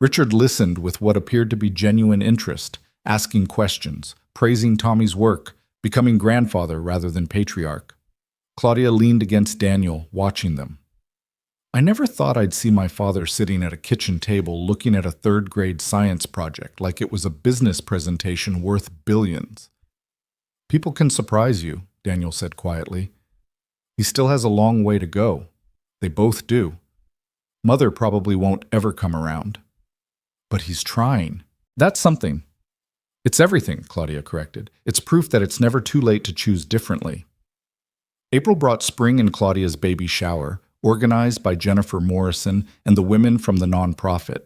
Richard listened with what appeared to be genuine interest, asking questions, praising Tommy's work, becoming grandfather rather than patriarch. Claudia leaned against Daniel, watching them. I never thought I'd see my father sitting at a kitchen table looking at a third-grade science project like it was a business presentation worth billions. People can surprise you, Daniel said quietly. He still has a long way to go. They both do. Mother probably won't ever come around. But he's trying. That's something. It's everything, Claudia corrected. It's proof that it's never too late to choose differently. April brought spring in Claudia's baby shower, organized by Jennifer Morrison and the women from the nonprofit.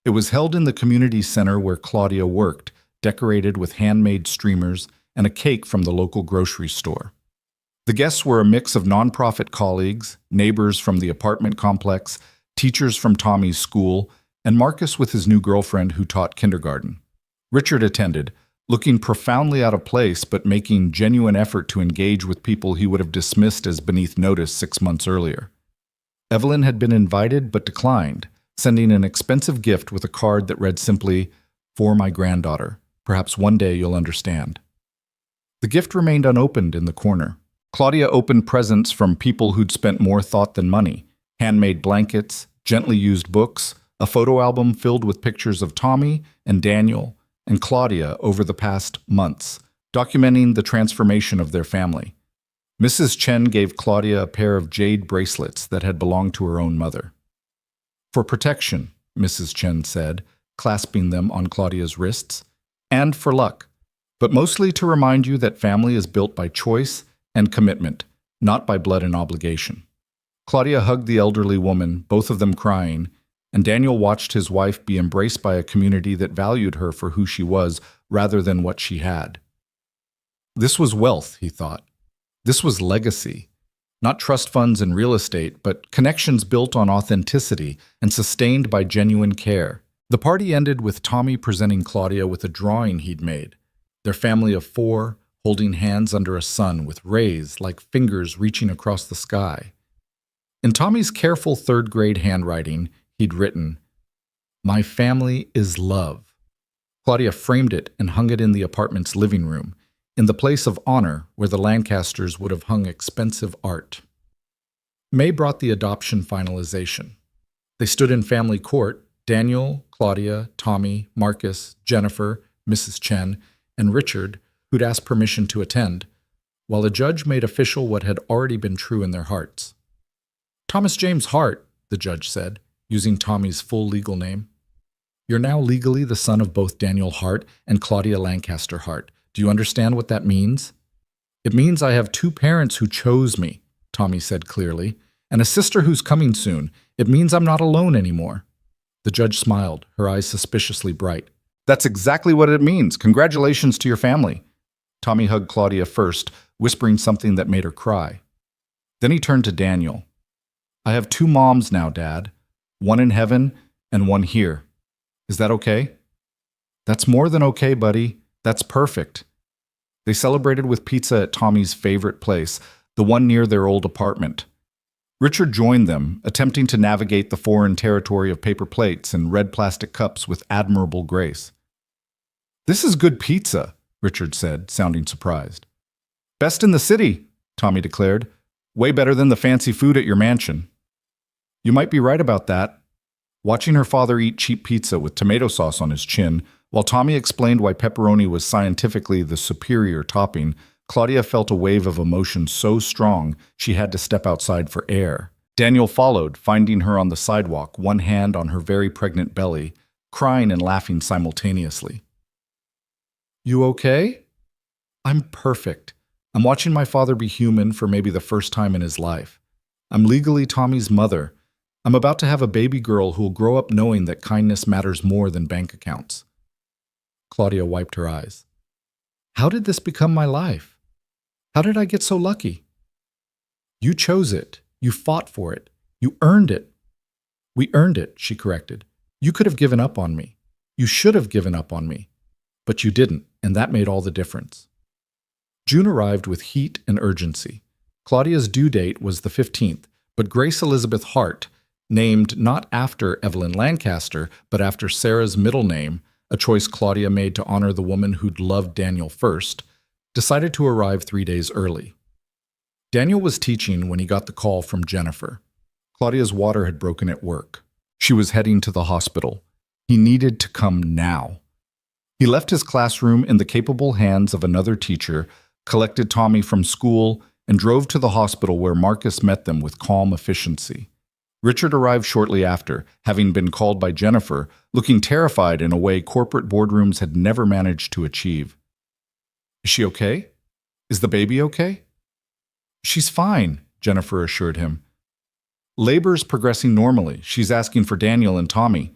It was held in the community center where Claudia worked, decorated with handmade streamers and a cake from the local grocery store. The guests were a mix of nonprofit colleagues, neighbors from the apartment complex, teachers from Tommy's school, and Marcus with his new girlfriend who taught kindergarten. Richard attended, looking profoundly out of place but making genuine effort to engage with people he would have dismissed as beneath notice 6 months earlier. Evelyn had been invited but declined, sending an expensive gift with a card that read simply, "For my granddaughter. Perhaps one day you'll understand." The gift remained unopened in the corner. Claudia opened presents from people who'd spent more thought than money, handmade blankets, gently used books, a photo album filled with pictures of Tommy and Daniel and Claudia over the past months, documenting the transformation of their family. Mrs. Chen gave Claudia a pair of jade bracelets that had belonged to her own mother. For protection, Mrs. Chen said, clasping them on Claudia's wrists, and for luck, but mostly to remind you that family is built by choice and commitment, not by blood and obligation. Claudia hugged the elderly woman, both of them crying, and Daniel watched his wife be embraced by a community that valued her for who she was rather than what she had. This was wealth, he thought. This was legacy. Not trust funds and real estate, but connections built on authenticity and sustained by genuine care. The party ended with Tommy presenting Claudia with a drawing he'd made. Their family of 4, holding hands under a sun with rays like fingers reaching across the sky. In Tommy's careful 3rd grade handwriting, he'd written, "My family is love." Claudia framed it and hung it in the apartment's living room, in the place of honor where the Lancasters would have hung expensive art. May brought the adoption finalization. They stood in family court, Daniel, Claudia, Tommy, Marcus, Jennifer, Mrs. Chen, and Richard, who'd asked permission to attend, while a judge made official what had already been true in their hearts. "Thomas James Hart," the judge said, using Tommy's full legal name. "You're now legally the son of both Daniel Hart and Claudia Lancaster Hart. Do you understand what that means?" "It means I have 2 parents who chose me," Tommy said clearly, "and a sister who's coming soon. It means I'm not alone anymore." The judge smiled, her eyes suspiciously bright. "That's exactly what it means. Congratulations to your family." Tommy hugged Claudia first, whispering something that made her cry. Then he turned to Daniel. "I have 2 moms now, Dad. One in heaven and one here. Is that okay?" "That's more than okay, buddy. That's perfect." They celebrated with pizza at Tommy's favorite place, the one near their old apartment. Richard joined them, attempting to navigate the foreign territory of paper plates and red plastic cups with admirable grace. "This is good pizza," Richard said, sounding surprised. "Best in the city," Tommy declared. "Way better than the fancy food at your mansion." "You might be right about that." Watching her father eat cheap pizza with tomato sauce on his chin, while Tommy explained why pepperoni was scientifically the superior topping, Claudia felt a wave of emotion so strong she had to step outside for air. Daniel followed, finding her on the sidewalk, one hand on her very pregnant belly, crying and laughing simultaneously. "You okay?" "I'm perfect. I'm watching my father be human for maybe the first time in his life. I'm legally Tommy's mother. I'm about to have a baby girl who'll grow up knowing that kindness matters more than bank accounts." Claudia wiped her eyes. "How did this become my life? How did I get so lucky?" "You chose it. You fought for it. You earned it." "We earned it," she corrected. "You could have given up on me. You should have given up on me. But you didn't, and that made all the difference." June arrived with heat and urgency. Claudia's due date was the 15th, but Grace Elizabeth Hart, named not after Evelyn Lancaster, but after Sarah's middle name, a choice Claudia made to honor the woman who'd loved Daniel first, decided to arrive 3 days early. Daniel was teaching when he got the call from Jennifer. Claudia's water had broken at work. She was heading to the hospital. He needed to come now. He left his classroom in the capable hands of another teacher, collected Tommy from school, and drove to the hospital where Marcus met them with calm efficiency. Richard arrived shortly after, having been called by Jennifer, looking terrified in a way corporate boardrooms had never managed to achieve. "Is she okay? Is the baby okay?" "She's fine," Jennifer assured him. "Labor's progressing normally. She's asking for Daniel and Tommy."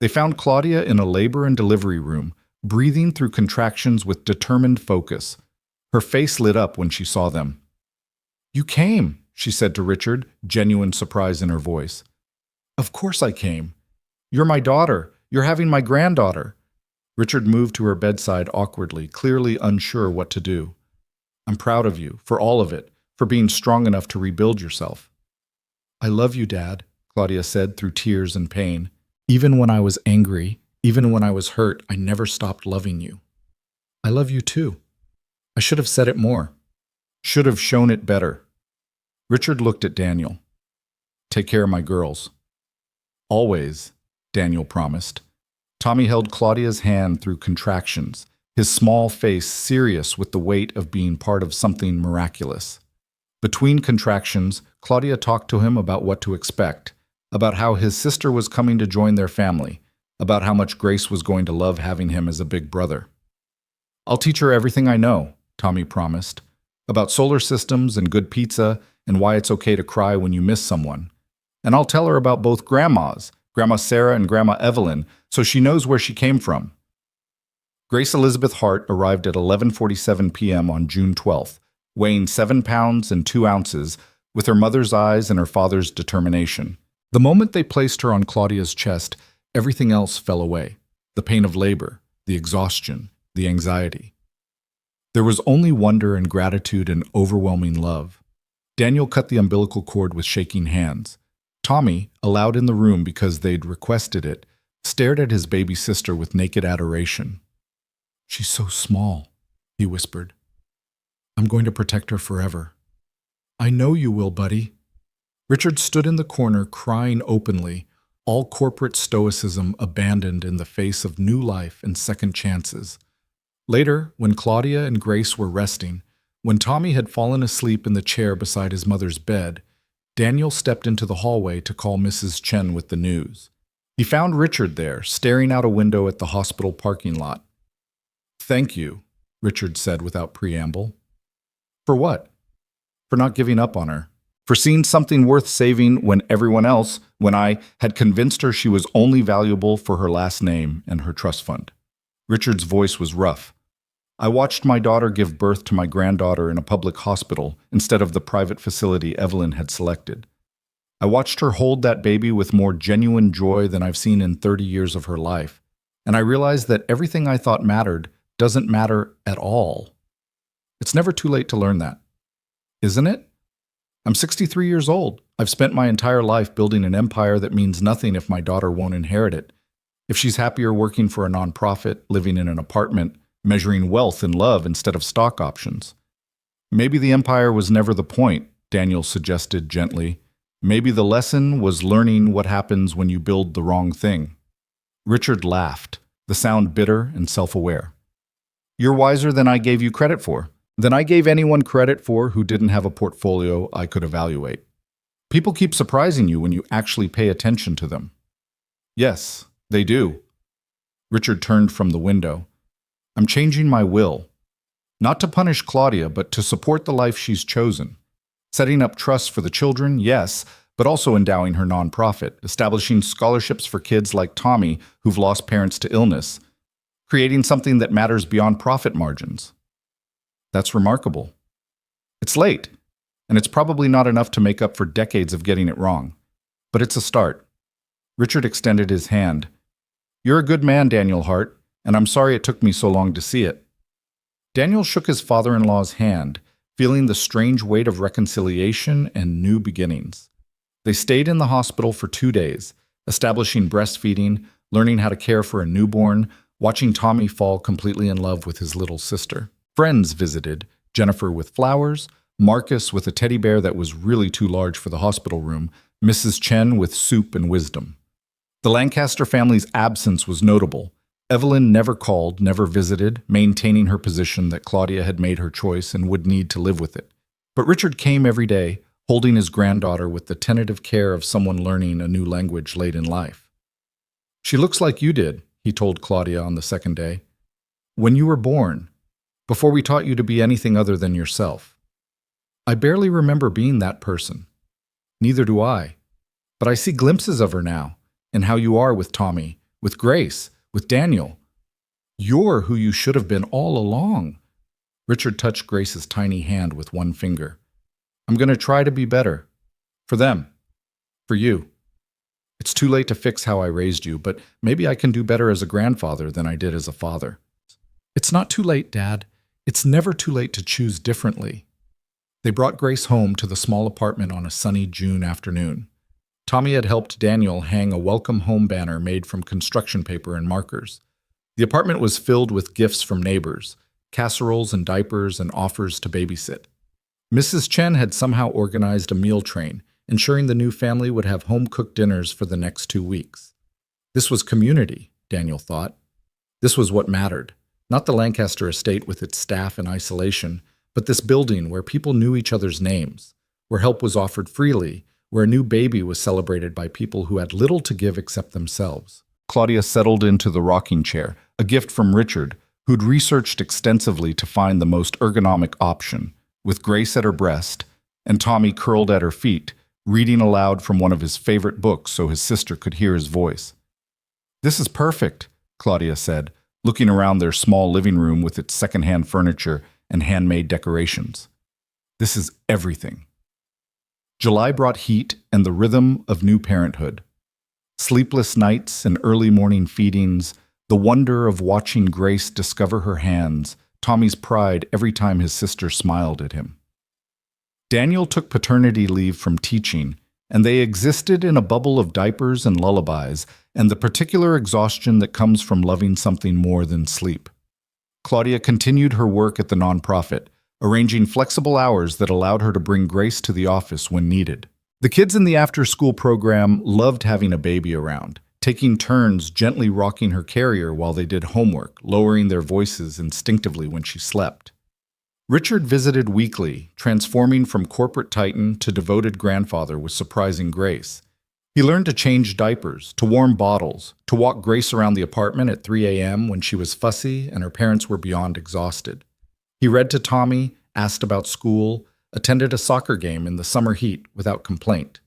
They found Claudia in a labor and delivery room, breathing through contractions with determined focus. Her face lit up when she saw them. "You came," she said to Richard, genuine surprise in her voice. "Of course I came. You're my daughter. You're having my granddaughter." Richard moved to her bedside awkwardly, clearly unsure what to do. "I'm proud of you, for all of it, for being strong enough to rebuild yourself." "I love you, Dad," Claudia said through tears and pain. "Even when I was angry, even when I was hurt, I never stopped loving you." "I love you too. I should have said it more. Should have shown it better." Richard looked at Daniel. "Take care of my girls." Always, Daniel promised. Tommy held Claudia's hand through contractions, his small face serious with the weight of being part of something miraculous. Between contractions, Claudia talked to him about what to expect, about how his sister was coming to join their family, about how much Grace was going to love having him as a big brother. "I'll teach her everything I know," Tommy promised, "about solar systems and good pizza and why it's okay to cry when you miss someone. And I'll tell her about both grandmas, Grandma Sarah and Grandma Evelyn, so she knows where she came from." Grace Elizabeth Hart arrived at 11:47 p.m. on June 12th, weighing 7 pounds and 2 ounces, with her mother's eyes and her father's determination. The moment they placed her on Claudia's chest, everything else fell away. The pain of labor, the exhaustion, the anxiety. There was only wonder and gratitude and overwhelming love. Daniel cut the umbilical cord with shaking hands. Tommy, allowed in the room because they'd requested it, stared at his baby sister with naked adoration. "She's so small," he whispered. "I'm going to protect her forever." "I know you will, buddy." Richard stood in the corner crying openly, all corporate stoicism abandoned in the face of new life and second chances. Later, when Claudia and Grace were resting, when Tommy had fallen asleep in the chair beside his mother's bed, Daniel stepped into the hallway to call Mrs. Chen with the news. He found Richard there, staring out a window at the hospital parking lot. "Thank you," Richard said without preamble. "For what?" "For not giving up on her. For seeing something worth saving when everyone else, when I had convinced her she was only valuable for her last name and her trust fund." Richard's voice was rough. "I watched my daughter give birth to my granddaughter in a public hospital instead of the private facility Evelyn had selected. I watched her hold that baby with more genuine joy than I've seen in 30 years of her life, and I realized that everything I thought mattered doesn't matter at all. It's never too late to learn that. Isn't it? I'm 63 years old. I've spent my entire life building an empire that means nothing if my daughter won't inherit it. If she's happier working for a nonprofit, living in an apartment, measuring wealth in love instead of stock options. Maybe the empire was never the point," Daniel suggested gently. "Maybe the lesson was learning what happens when you build the wrong thing." Richard laughed, the sound bitter and self-aware. "You're wiser than I gave you credit for. Than I gave anyone credit for who didn't have a portfolio I could evaluate. People keep surprising you when you actually pay attention to them." "Yes, they do." Richard turned from the window. "I'm changing my will. Not to punish Claudia, but to support the life she's chosen. Setting up trusts for the children, yes, but also endowing her nonprofit, establishing scholarships for kids like Tommy who've lost parents to illness, creating something that matters beyond profit margins." "That's remarkable." "It's late, and it's probably not enough to make up for decades of getting it wrong. But it's a start." Richard extended his hand. "You're a good man, Daniel Hart, and I'm sorry it took me so long to see it." Daniel shook his father-in-law's hand, feeling the strange weight of reconciliation and new beginnings. They stayed in the hospital for 2 days, establishing breastfeeding, learning how to care for a newborn, watching Tommy fall completely in love with his little sister. Friends visited, Jennifer with flowers, Marcus with a teddy bear that was really too large for the hospital room, Mrs. Chen with soup and wisdom. The Lancaster family's absence was notable. Evelyn never called, never visited, maintaining her position that Claudia had made her choice and would need to live with it. But Richard came every day, holding his granddaughter with the tentative care of someone learning a new language late in life. "She looks like you did," he told Claudia on the second day. "When you were born, before we taught you to be anything other than yourself." "I barely remember being that person." "Neither do I. But I see glimpses of her now, and how you are with Tommy, with Grace, with Daniel. You're who you should have been all along." Richard touched Grace's tiny hand with one finger. "I'm going to try to be better. For them. For you. It's too late to fix how I raised you, but maybe I can do better as a grandfather than I did as a father." "It's not too late, Dad. It's never too late to choose differently." They brought Grace home to the small apartment on a sunny June afternoon. Tommy had helped Daniel hang a welcome home banner made from construction paper and markers. The apartment was filled with gifts from neighbors, casseroles and diapers and offers to babysit. Mrs. Chen had somehow organized a meal train, ensuring the new family would have home-cooked dinners for the next 2 weeks. This was community, Daniel thought. This was what mattered. Not the Lancaster estate with its staff in isolation, but this building where people knew each other's names, where help was offered freely, where a new baby was celebrated by people who had little to give except themselves. Claudia settled into the rocking chair, a gift from Richard, who'd researched extensively to find the most ergonomic option, with Grace at her breast and Tommy curled at her feet, reading aloud from one of his favorite books so his sister could hear his voice. "This is perfect," Claudia said, looking around their small living room with its secondhand furniture and handmade decorations. "This is everything." July brought heat and the rhythm of new parenthood. Sleepless nights and early morning feedings, the wonder of watching Grace discover her hands, Tommy's pride every time his sister smiled at him. Daniel took paternity leave from teaching, and they existed in a bubble of diapers and lullabies, and the particular exhaustion that comes from loving something more than sleep. Claudia continued her work at the nonprofit, arranging flexible hours that allowed her to bring Grace to the office when needed. The kids in the after-school program loved having a baby around, taking turns gently rocking her carrier while they did homework, lowering their voices instinctively when she slept. Richard visited weekly, transforming from corporate titan to devoted grandfather with surprising grace. He learned to change diapers, to warm bottles, to walk Grace around the apartment at 3 a.m. when she was fussy and her parents were beyond exhausted. He read to Tommy, asked about school, attended a soccer game in the summer heat without complaint.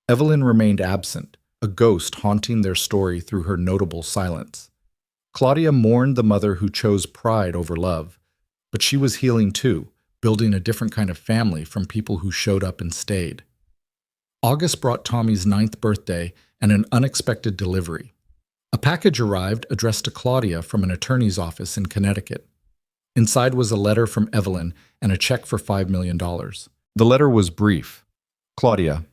Evelyn remained absent, a ghost haunting their story through her notable silence. Claudia mourned the mother who chose pride over love, but she was healing too, building a different kind of family from people who showed up and stayed. August brought Tommy's 9th birthday and an unexpected delivery. A package arrived addressed to Claudia from an attorney's office in Connecticut. Inside was a letter from Evelyn and a check for $5 million. The letter was brief. "Claudia,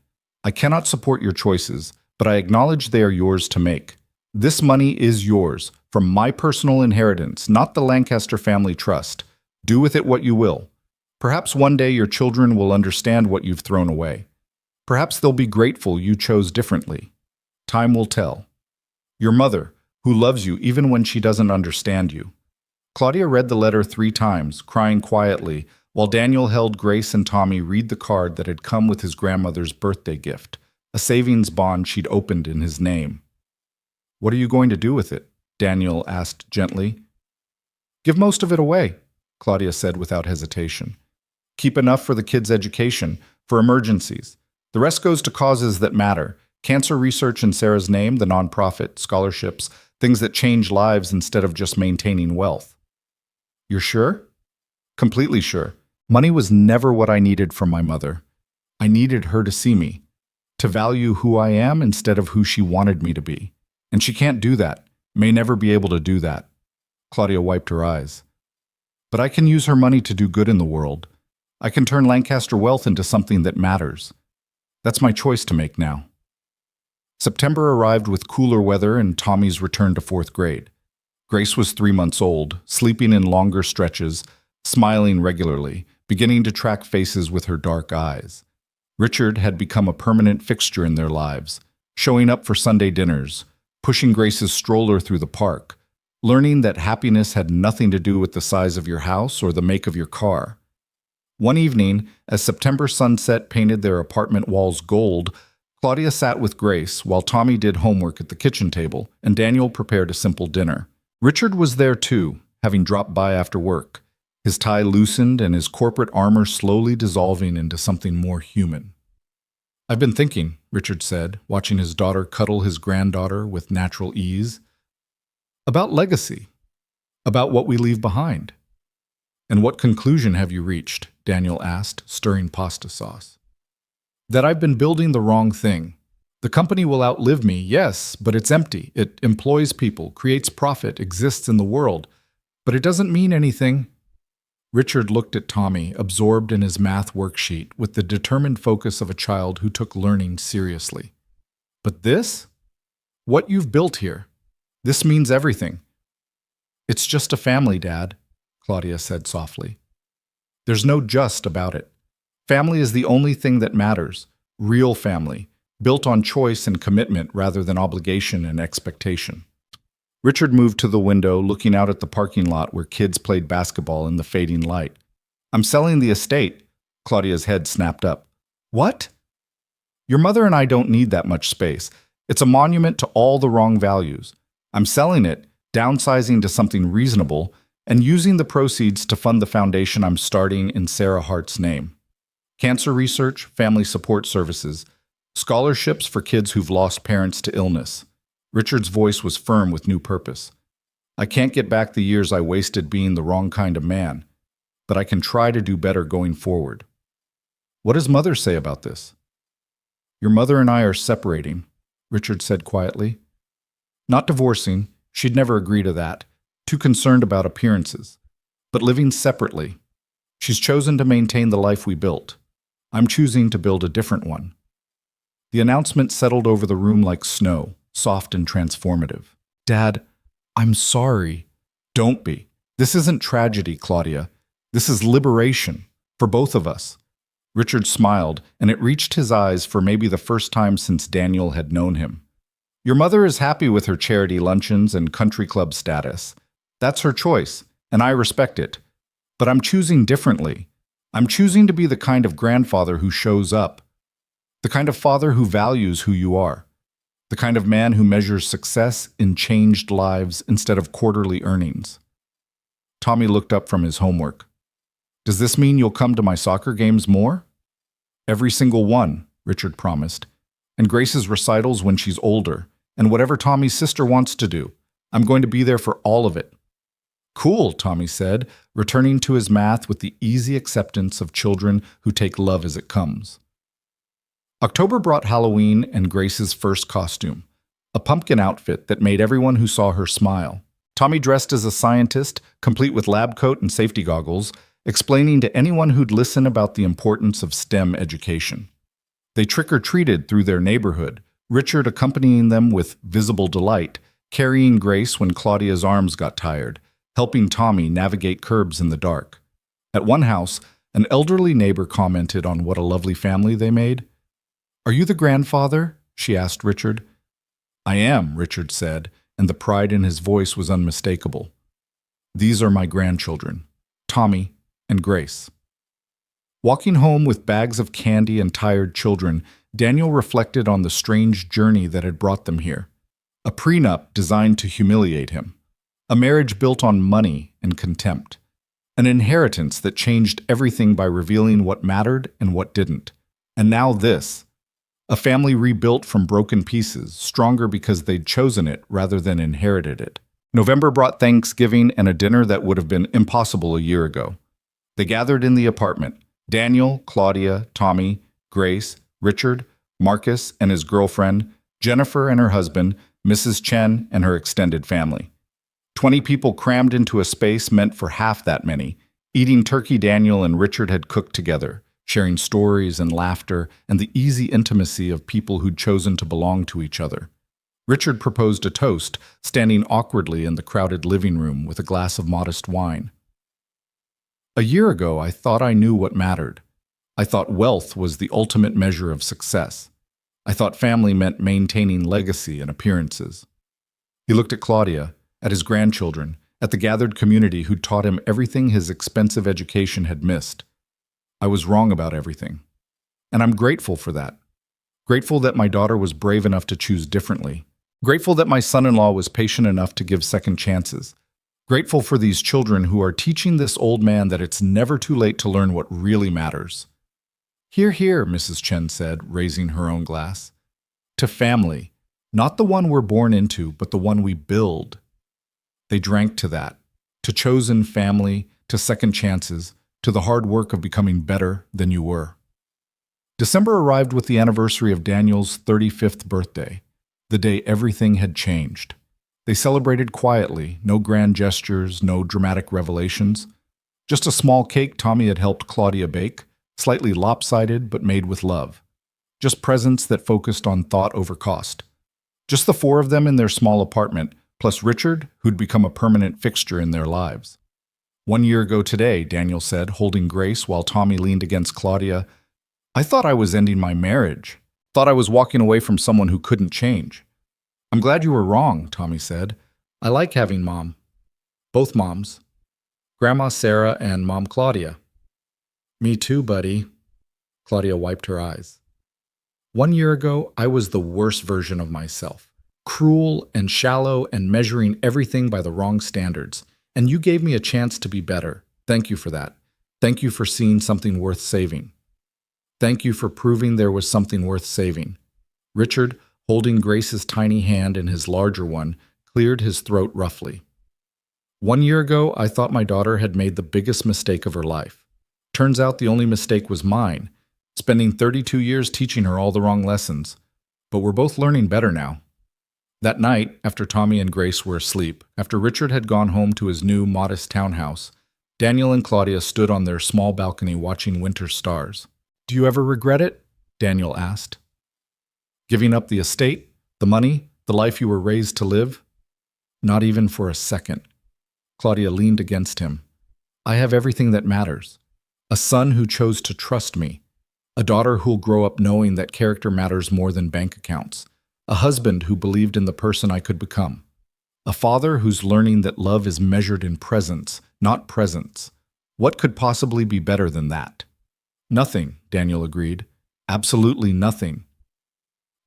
I cannot support your choices, but I acknowledge they are yours to make. This money is yours, from my personal inheritance, not the Lancaster family trust. Do with it what you will. Perhaps one day your children will understand what you've thrown away. Perhaps they'll be grateful you chose differently. Time will tell. Your mother, who loves you even when she doesn't understand you." Claudia read the letter 3 times, crying quietly, while Daniel held Grace and Tommy read the card that had come with his grandmother's birthday gift, a savings bond she'd opened in his name. "What are you going to do with it?" Daniel asked gently. "Give most of it away," Claudia said without hesitation. "Keep enough for the kids' education, for emergencies. The rest goes to causes that matter. Cancer research in Sarah's name, the nonprofit, scholarships, things that change lives instead of just maintaining wealth." "You're sure?" "Completely sure. Money was never what I needed from my mother. I needed her to see me, to value who I am instead of who she wanted me to be. And she can't do that, may never be able to do that." Claudia wiped her eyes. "But I can use her money to do good in the world. I can turn Lancaster wealth into something that matters. That's my choice to make now." September arrived with cooler weather and Tommy's return to 4th grade. Grace was 3 months old, sleeping in longer stretches, smiling regularly, beginning to track faces with her dark eyes. Richard had become a permanent fixture in their lives, showing up for Sunday dinners, pushing Grace's stroller through the park, learning that happiness had nothing to do with the size of your house or the make of your car. One evening, as September sunset painted their apartment walls gold, Claudia sat with Grace while Tommy did homework at the kitchen table and Daniel prepared a simple dinner. Richard was there too, having dropped by after work, his tie loosened and his corporate armor slowly dissolving into something more human. "I've been thinking," Richard said, watching his daughter cuddle his granddaughter with natural ease, "about legacy, about what we leave behind." "And what conclusion have you reached?" Daniel asked, stirring pasta sauce. "That I've been building the wrong thing. The company will outlive me, yes, but it's empty. It employs people, creates profit, exists in the world, but it doesn't mean anything." Richard looked at Tommy, absorbed in his math worksheet, with the determined focus of a child who took learning seriously. "But this? What you've built here? This means everything." "It's just a family, Dad," Claudia said softly. "There's no just about it. Family is the only thing that matters. Real family, built on choice and commitment rather than obligation and expectation. Richard moved to the window, looking out at the parking lot where kids played basketball in the fading light. "I'm selling the estate." Claudia's head snapped up. "What?" "Your mother and I don't need that much space. It's a monument to all the wrong values. I'm selling it, downsizing to something reasonable, and using the proceeds to fund the foundation I'm starting in Sarah Hart's name. Cancer research, family support services, scholarships for kids who've lost parents to illness." Richard's voice was firm with new purpose. "I can't get back the years I wasted being the wrong kind of man, but I can try to do better going forward." "What does Mother say about this?" "Your mother and I are separating," Richard said quietly. "Not divorcing, she'd never agree to that, too concerned about appearances, but living separately. She's chosen to maintain the life we built. I'm choosing to build a different one." The announcement settled over the room like snow, soft and transformative. "Dad, I'm sorry." "Don't be. This isn't tragedy, Claudia. This is liberation, for both of us." Richard smiled, and it reached his eyes for maybe the first time since Daniel had known him. "Your mother is happy with her charity luncheons and country club status. That's her choice, and I respect it. But I'm choosing differently. I'm choosing to be the kind of grandfather who shows up, the kind of father who values who you are, the kind of man who measures success in changed lives instead of quarterly earnings." Tommy looked up from his homework. "Does this mean you'll come to my soccer games more?" "Every single one," Richard promised. "And Grace's recitals when she's older, and whatever Tommy's sister wants to do. I'm going to be there for all of it." "Cool," Tommy said, returning to his math with the easy acceptance of children who take love as it comes. October brought Halloween and Grace's first costume, a pumpkin outfit that made everyone who saw her smile. Tommy dressed as a scientist, complete with lab coat and safety goggles, explaining to anyone who'd listen about the importance of STEM education. They trick-or-treated through their neighborhood, Richard accompanying them with visible delight, carrying Grace when Claudia's arms got tired, helping Tommy navigate curbs in the dark. At one house, an elderly neighbor commented on what a lovely family they made. "Are you the grandfather?" she asked Richard. "I am," Richard said, and the pride in his voice was unmistakable. "These are my grandchildren, Tommy and Grace." Walking home with bags of candy and tired children, Daniel reflected on the strange journey that had brought them here. A prenup designed to humiliate him. A marriage built on money and contempt. An inheritance that changed everything by revealing what mattered and what didn't. And now this. A family rebuilt from broken pieces, stronger because they'd chosen it rather than inherited it. November brought Thanksgiving and a dinner that would have been impossible a year ago. They gathered in the apartment. Daniel, Claudia, Tommy, Grace, Richard, Marcus and his girlfriend, Jennifer and her husband, Mrs. Chen and her extended family. 20 people crammed into a space meant for half that many, eating turkey Daniel and Richard had cooked together, sharing stories and laughter and the easy intimacy of people who'd chosen to belong to each other. Richard proposed a toast, standing awkwardly in the crowded living room with a glass of modest wine. "A year ago, I thought I knew what mattered. I thought wealth was the ultimate measure of success. I thought family meant maintaining legacy and appearances." He looked at Claudia, at his grandchildren, at the gathered community who'd taught him everything his expensive education had missed. "I was wrong about everything. And I'm grateful for that. Grateful that my daughter was brave enough to choose differently. Grateful that my son-in-law was patient enough to give second chances. Grateful for these children who are teaching this old man that it's never too late to learn what really matters." "Hear, hear," Mrs. Chen said, raising her own glass. "To family, not the one we're born into, but the one we build." They drank to that, to chosen family, to second chances, to the hard work of becoming better than you were. December arrived with the anniversary of Daniel's 35th birthday, the day everything had changed. They celebrated quietly, no grand gestures, no dramatic revelations. Just a small cake Tommy had helped Claudia bake, slightly lopsided but made with love. Just presents that focused on thought over cost. Just the four of them in their small apartment, plus Richard, who'd become a permanent fixture in their lives. 1 year ago today, Daniel said, holding Grace while Tommy leaned against Claudia, I thought I was ending my marriage. Thought I was walking away from someone who couldn't change. I'm glad you were wrong, Tommy said. I like having Mom. Both moms. Grandma Sarah and Mom Claudia. Me too, buddy. Claudia wiped her eyes. 1 year ago, I was the worst version of myself. Cruel and shallow and measuring everything by the wrong standards. And you gave me a chance to be better. Thank you for that. Thank you for seeing something worth saving. Thank you for proving there was something worth saving. Richard, holding Grace's tiny hand in his larger one, cleared his throat roughly. 1 year ago, I thought my daughter had made the biggest mistake of her life. Turns out the only mistake was mine, spending 32 years teaching her all the wrong lessons. But we're both learning better now. That night, after Tommy and Grace were asleep, after Richard had gone home to his new, modest townhouse, Daniel and Claudia stood on their small balcony watching winter stars. Do you ever regret it? Daniel asked. Giving up the estate, the money, the life you were raised to live? Not even for a second. Claudia leaned against him. I have everything that matters. A son who chose to trust me. A daughter who'll grow up knowing that character matters more than bank accounts. A husband who believed in the person I could become. A father who's learning that love is measured in presence, not presence. What could possibly be better than that? Nothing, Daniel agreed. Absolutely nothing.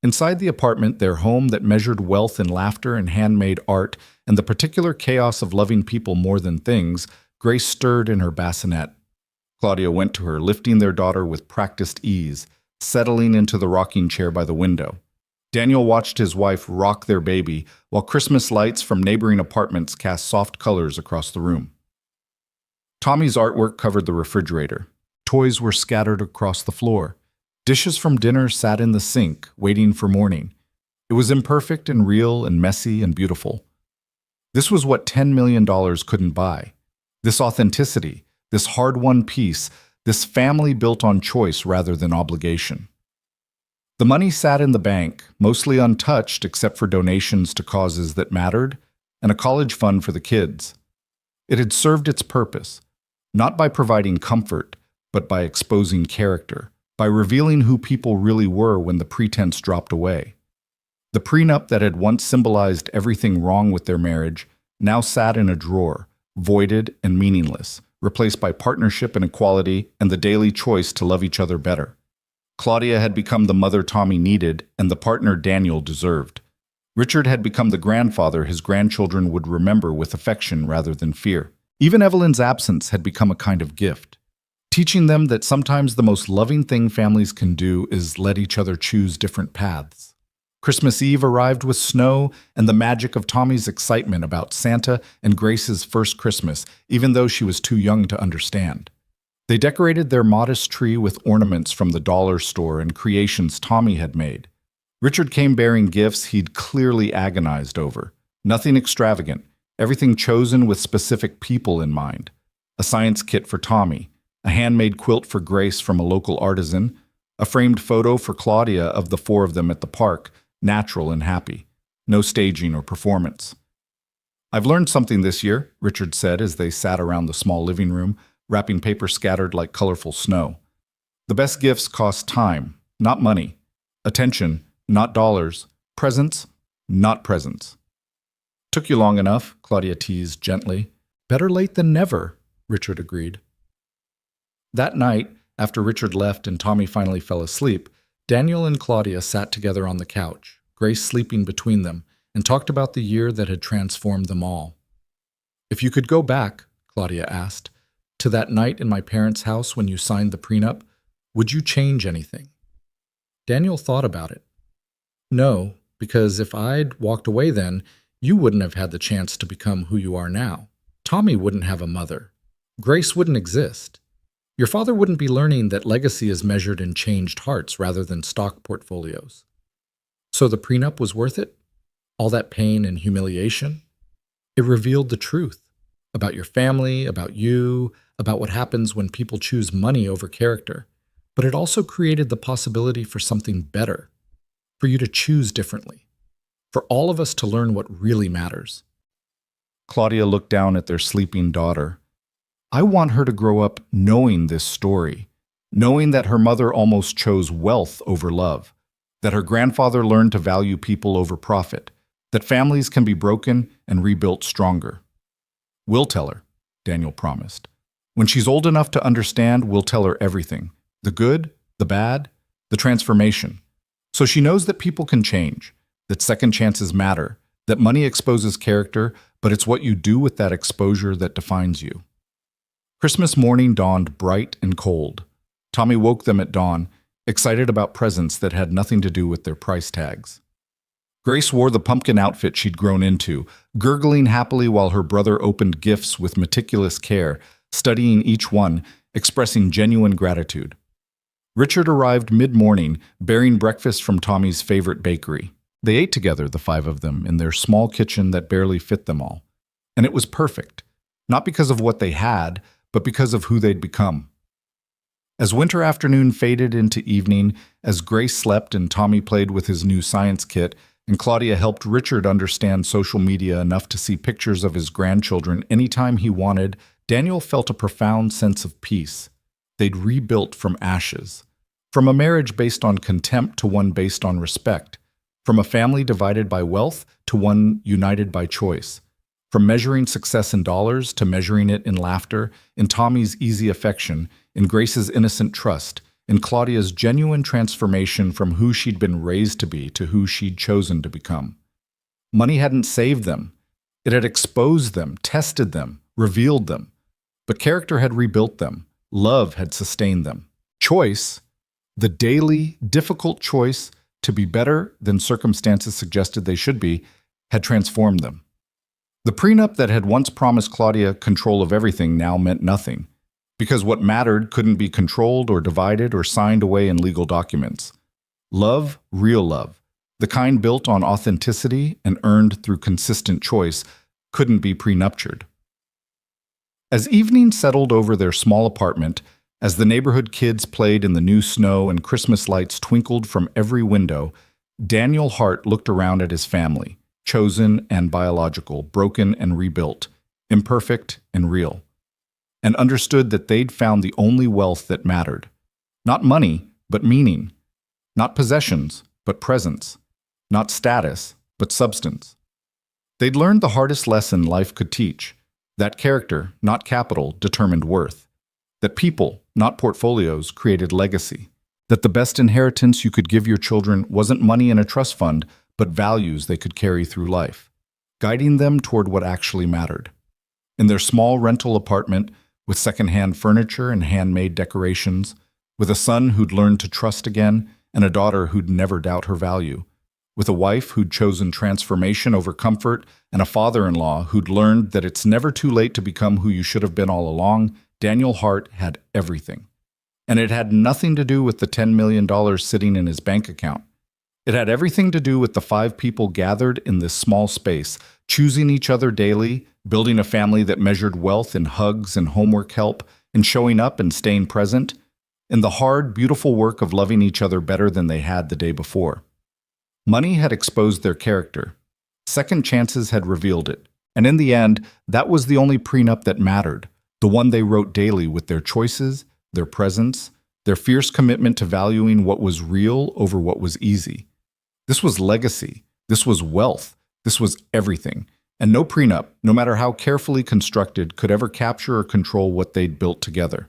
Inside the apartment, their home that measured wealth in laughter and handmade art and the particular chaos of loving people more than things, Grace stirred in her bassinet. Claudia went to her, lifting their daughter with practiced ease, settling into the rocking chair by the window. Daniel watched his wife rock their baby, while Christmas lights from neighboring apartments cast soft colors across the room. Tommy's artwork covered the refrigerator. Toys were scattered across the floor. Dishes from dinner sat in the sink, waiting for morning. It was imperfect and real and messy and beautiful. This was what $10 million couldn't buy. This authenticity, this hard-won peace, this family built on choice rather than obligation. The money sat in the bank, mostly untouched except for donations to causes that mattered and a college fund for the kids. It had served its purpose, not by providing comfort, but by exposing character, by revealing who people really were when the pretense dropped away. The prenup that had once symbolized everything wrong with their marriage now sat in a drawer, voided and meaningless, replaced by partnership and equality and the daily choice to love each other better. Claudia had become the mother Tommy needed and the partner Daniel deserved. Richard had become the grandfather his grandchildren would remember with affection rather than fear. Even Evelyn's absence had become a kind of gift, teaching them that sometimes the most loving thing families can do is let each other choose different paths. Christmas Eve arrived with snow and the magic of Tommy's excitement about Santa and Grace's first Christmas, even though she was too young to understand. They decorated their modest tree with ornaments from the dollar store and creations Tommy had made. Richard came bearing gifts he'd clearly agonized over. Nothing extravagant, everything chosen with specific people in mind. A science kit for Tommy, a handmade quilt for Grace from a local artisan, a framed photo for Claudia of the four of them at the park, natural and happy. No staging or performance. I've learned something this year, Richard said as they sat around the small living room, wrapping paper scattered like colorful snow. The best gifts cost time, not money. Attention, not dollars. Presents, not presents. Took you long enough, Claudia teased gently. Better late than never, Richard agreed. That night, after Richard left and Tommy finally fell asleep, Daniel and Claudia sat together on the couch, Grace sleeping between them, and talked about the year that had transformed them all. If you could go back, Claudia asked, to that night in my parents' house when you signed the prenup, would you change anything? Daniel thought about it. No, because if I'd walked away then, you wouldn't have had the chance to become who you are now. Tommy wouldn't have a mother. Grace wouldn't exist. Your father wouldn't be learning that legacy is measured in changed hearts rather than stock portfolios. So the prenup was worth it? All that pain and humiliation? It revealed the truth about your family, about you, about what happens when people choose money over character. But it also created the possibility for something better, for you to choose differently, for all of us to learn what really matters. Claudia looked down at their sleeping daughter. I want her to grow up knowing this story, knowing that her mother almost chose wealth over love, that her grandfather learned to value people over profit, that families can be broken and rebuilt stronger. We'll tell her, Daniel promised. When she's old enough to understand, we'll tell her everything, the good, the bad, the transformation. So she knows that people can change, that second chances matter, that money exposes character, but it's what you do with that exposure that defines you. Christmas morning dawned bright and cold. Tommy woke them at dawn, excited about presents that had nothing to do with their price tags. Grace wore the pumpkin outfit she'd grown into, gurgling happily while her brother opened gifts with meticulous care, studying each one, expressing genuine gratitude. Richard arrived mid-morning, bearing breakfast from Tommy's favorite bakery. They ate together, the five of them, in their small kitchen that barely fit them all. And it was perfect, not because of what they had, but because of who they'd become. As winter afternoon faded into evening, as Grace slept and Tommy played with his new science kit, and Claudia helped Richard understand social media enough to see pictures of his grandchildren anytime he wanted, Daniel felt a profound sense of peace. They'd rebuilt from ashes. From a marriage based on contempt to one based on respect. From a family divided by wealth to one united by choice. From measuring success in dollars to measuring it in laughter, in Tommy's easy affection, in Grace's innocent trust, in Claudia's genuine transformation from who she'd been raised to be to who she'd chosen to become. Money hadn't saved them. It had exposed them, tested them, revealed them. But character had rebuilt them. Love had sustained them. Choice, the daily, difficult choice to be better than circumstances suggested they should be, had transformed them. The prenup that had once promised Claudia control of everything now meant nothing, because what mattered couldn't be controlled or divided or signed away in legal documents. Love, real love, the kind built on authenticity and earned through consistent choice, couldn't be prenuptiated. As evening settled over their small apartment, as the neighborhood kids played in the new snow and Christmas lights twinkled from every window, Daniel Hart looked around at his family, chosen and biological, broken and rebuilt, imperfect and real, and understood that they'd found the only wealth that mattered. Not money, but meaning. Not possessions, but presence. Not status, but substance. They'd learned the hardest lesson life could teach, that character, not capital, determined worth. That people, not portfolios, created legacy. That the best inheritance you could give your children wasn't money in a trust fund, but values they could carry through life, guiding them toward what actually mattered. In their small rental apartment, with secondhand furniture and handmade decorations, with a son who'd learned to trust again, and a daughter who'd never doubt her value, with a wife who'd chosen transformation over comfort, and a father-in-law who'd learned that it's never too late to become who you should have been all along, Daniel Hart had everything. And it had nothing to do with the $10 million sitting in his bank account. It had everything to do with the 5 people gathered in this small space, choosing each other daily, building a family that measured wealth in hugs and homework help, in showing up and staying present, in the hard, beautiful work of loving each other better than they had the day before. Money had exposed their character. Second chances had revealed it. And in the end, that was the only prenup that mattered, the one they wrote daily with their choices, their presence, their fierce commitment to valuing what was real over what was easy. This was legacy. This was wealth. This was everything. And no prenup, no matter how carefully constructed, could ever capture or control what they'd built together.